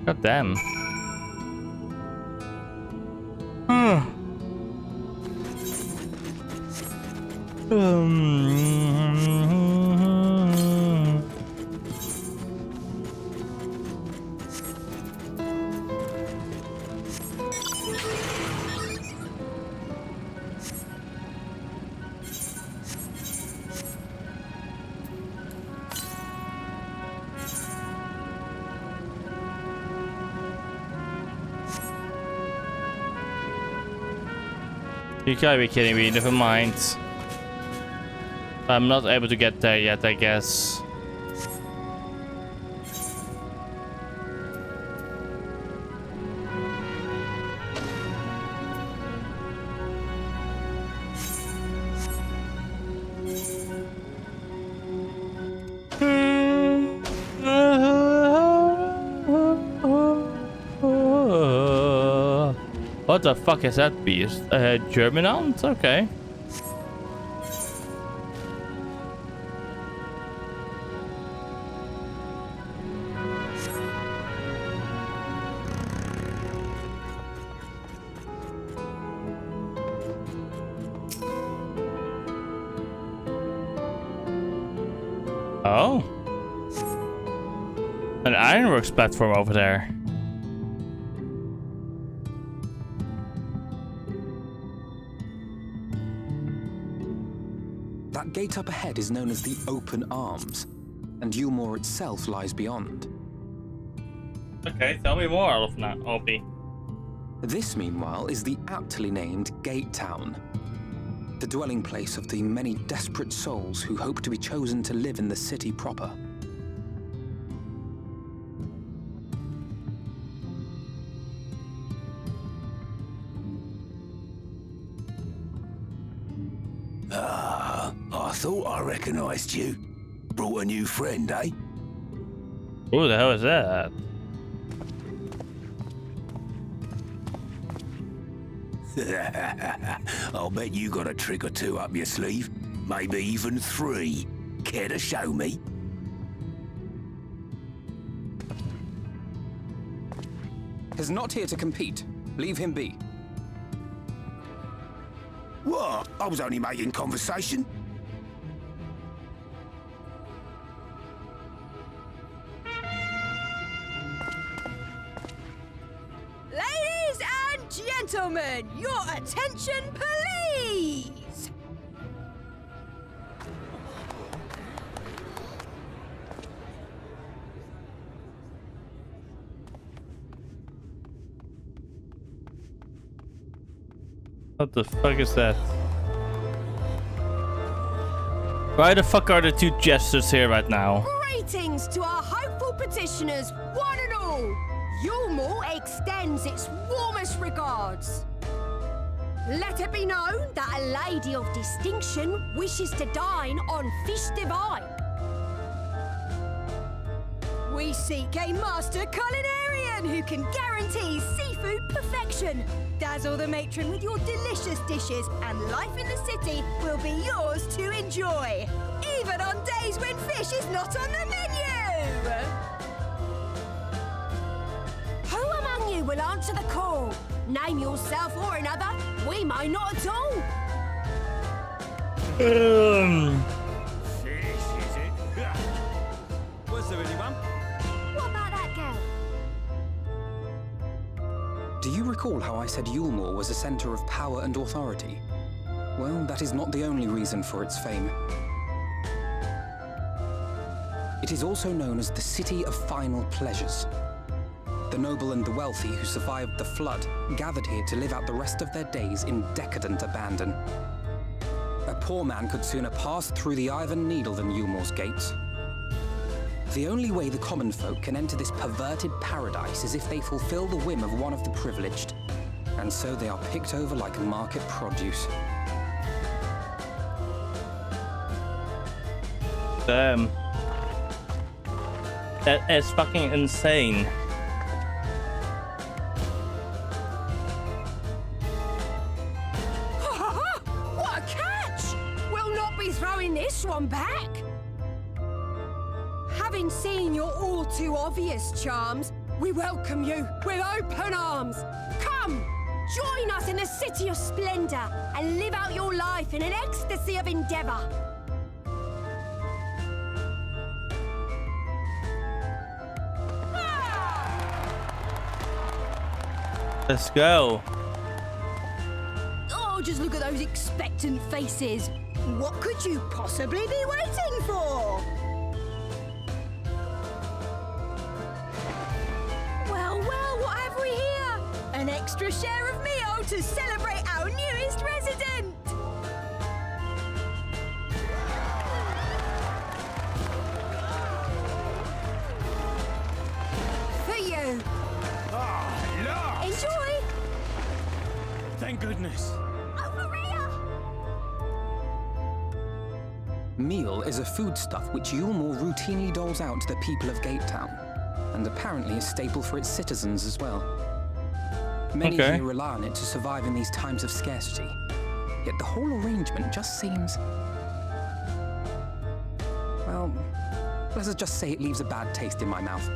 Speaker 3: God damn. You gotta be kidding me, never mind. I'm not able to get there yet, I guess. What the fuck is that beast? German ant? Okay. Oh. An ironworks platform over there.
Speaker 6: That gate up ahead is known as the Open Arms, and Ulmore itself lies beyond.
Speaker 3: Okay, tell me more, Opie.
Speaker 6: This, meanwhile, is the aptly named Gate Town, the dwelling place of the many desperate souls who hope to be chosen to live in the city proper.
Speaker 9: thought I recognised you. Brought a new friend, eh?
Speaker 3: Who the hell is that?
Speaker 9: I'll bet you got a trick or two up your sleeve. Maybe even 3. Care to show me?
Speaker 6: He's not here to compete. Leave him be.
Speaker 9: What? I was only making conversation.
Speaker 10: Ladies and gentlemen, your attention, please!
Speaker 3: What the fuck is that? Why the fuck are the 2 jesters here right now?
Speaker 10: Greetings to our hopeful petitioners, one and all! Yulmore extends its warmest regards. Let it be known that a lady of distinction wishes to dine on fish divine. We seek a master culinarian who can guarantee seafood perfection. Dazzle the matron with your delicious dishes, and life in the city will be yours to enjoy, even on days when fish is not on the menu. Who among you will answer the call? Name yourself or another. We may not at all.
Speaker 2: Fish, is it? Was there anyone?
Speaker 10: What about that girl?
Speaker 6: Do you recall how I said Yulmore was a center of power and authority? Well, that is not the only reason for its fame. It is also known as the City of Final Pleasures. The noble and the wealthy who survived the flood gathered here to live out the rest of their days in decadent abandon. A poor man could sooner pass through the Iron Needle than Yulmore's gates. The only way the common folk can enter this perverted paradise is if they fulfill the whim of one of the privileged. And so they are picked over like market produce.
Speaker 3: Damn. That is fucking insane.
Speaker 10: What a catch! We'll not be throwing this one back. Having seen your all too obvious charms, we welcome you with open arms. Come, join us in the City of Splendor and live out your life in an ecstasy of endeavor.
Speaker 3: Let's go.
Speaker 10: Oh, just look at those expectant faces. What could you possibly be waiting for? Well, what have we here? An extra share of meal to celebrate our newest resident. For you. Enjoy!
Speaker 2: Thank goodness.
Speaker 10: Over here!
Speaker 6: Meal is a foodstuff which Yulmore routinely doles out to the people of Gatetown, and apparently a staple for its citizens as well. Many here rely on it to survive in these times of scarcity, yet the whole arrangement just seems... well, let's just say it leaves a bad taste in my mouth.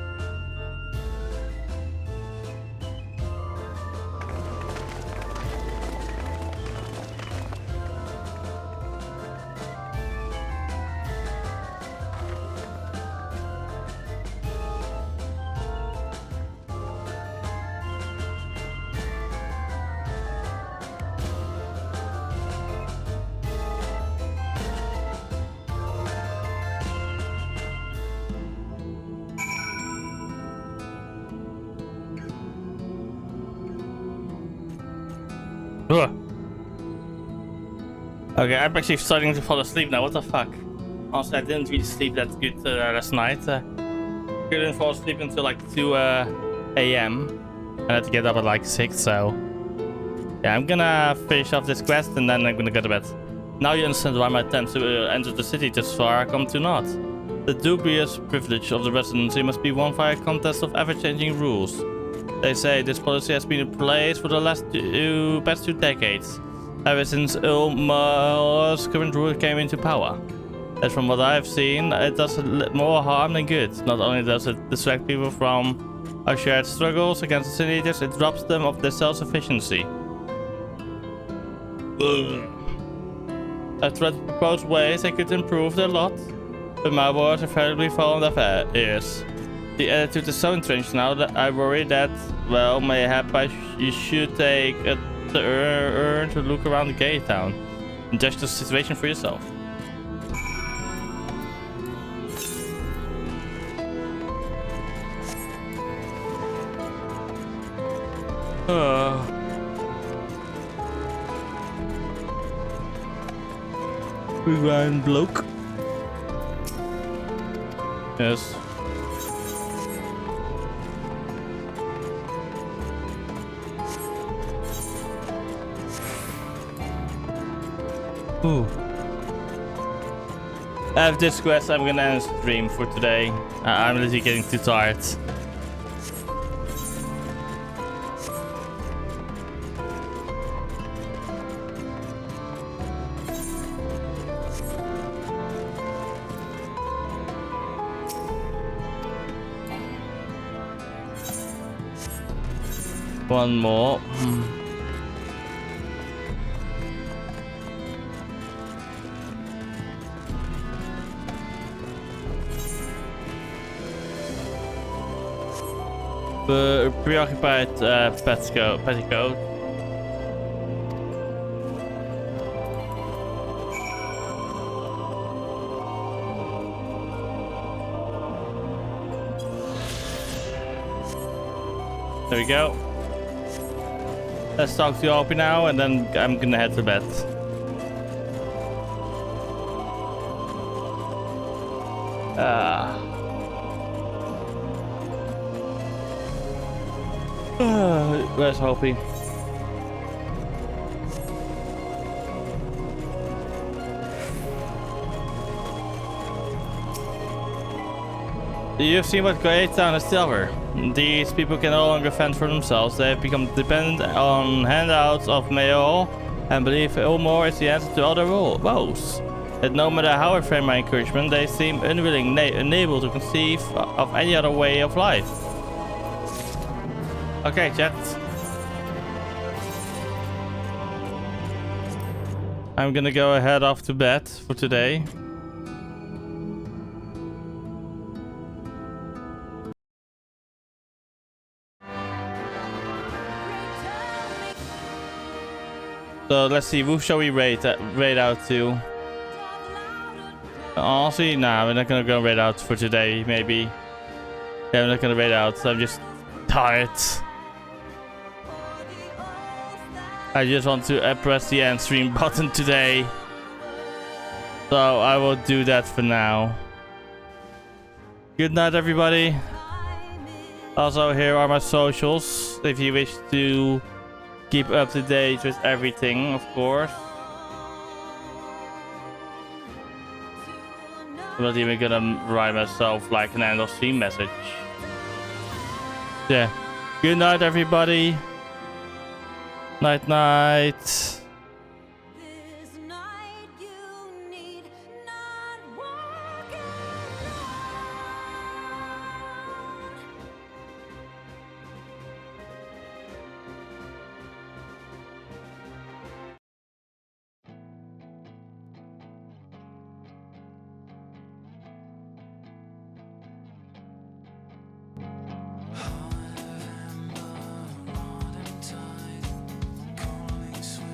Speaker 3: Ugh. Okay, I'm actually starting to fall asleep now. What the fuck? Honestly, I didn't really sleep that good last night. Couldn't fall asleep until like 2 a.m. I had to get up at like 6, so... yeah, I'm gonna finish off this quest and then I'm gonna go to bed. Now you understand why my attempts to enter the city thus far come to naught. The dubious privilege of the residency must be won via a contest of ever-changing rules. They say this policy has been in place for the past 2 decades, ever since Ulmar's current rule came into power. And from what I've seen, it does more harm than good. Not only does it distract people from our shared struggles against the Sin Eaters, it robs them of their self-sufficiency. I've tried to propose ways I could improve their lot, but my words have invariably fallen on deaf ears. The attitude is so entrenched now that I worry that, well, mayhap you should take a turn to look around the gay town and judge the situation for yourself. Rewind bloke. Yes. Ooh. After this quest, I'm gonna end the stream for today. I'm literally getting too tired. One more. Preoccupied petticoat. There we go. Let's talk to Opie now, and then I'm gonna head to bed. Where's Opie? You've seen what Great Town has to offer. These people can no longer fend for themselves. They have become dependent on handouts of Mayo and believe Ulmar is the answer to all their woes. That no matter how I frame my encouragement, they seem unwilling, unable to conceive of any other way of life. Okay, chat. I'm gonna go ahead off to bed for today. So let's see, who shall we raid out to? Honestly, nah, we're not gonna go raid out for today, maybe. Yeah, we're not gonna raid out, I'm just tired. I just want to press the end stream button today. So I will do that for now. Good night, everybody. Also, here are my socials, if you wish to keep up to date with everything, of course. I'm not even gonna write myself like an end of stream message. Yeah. Good night, everybody. Night, night.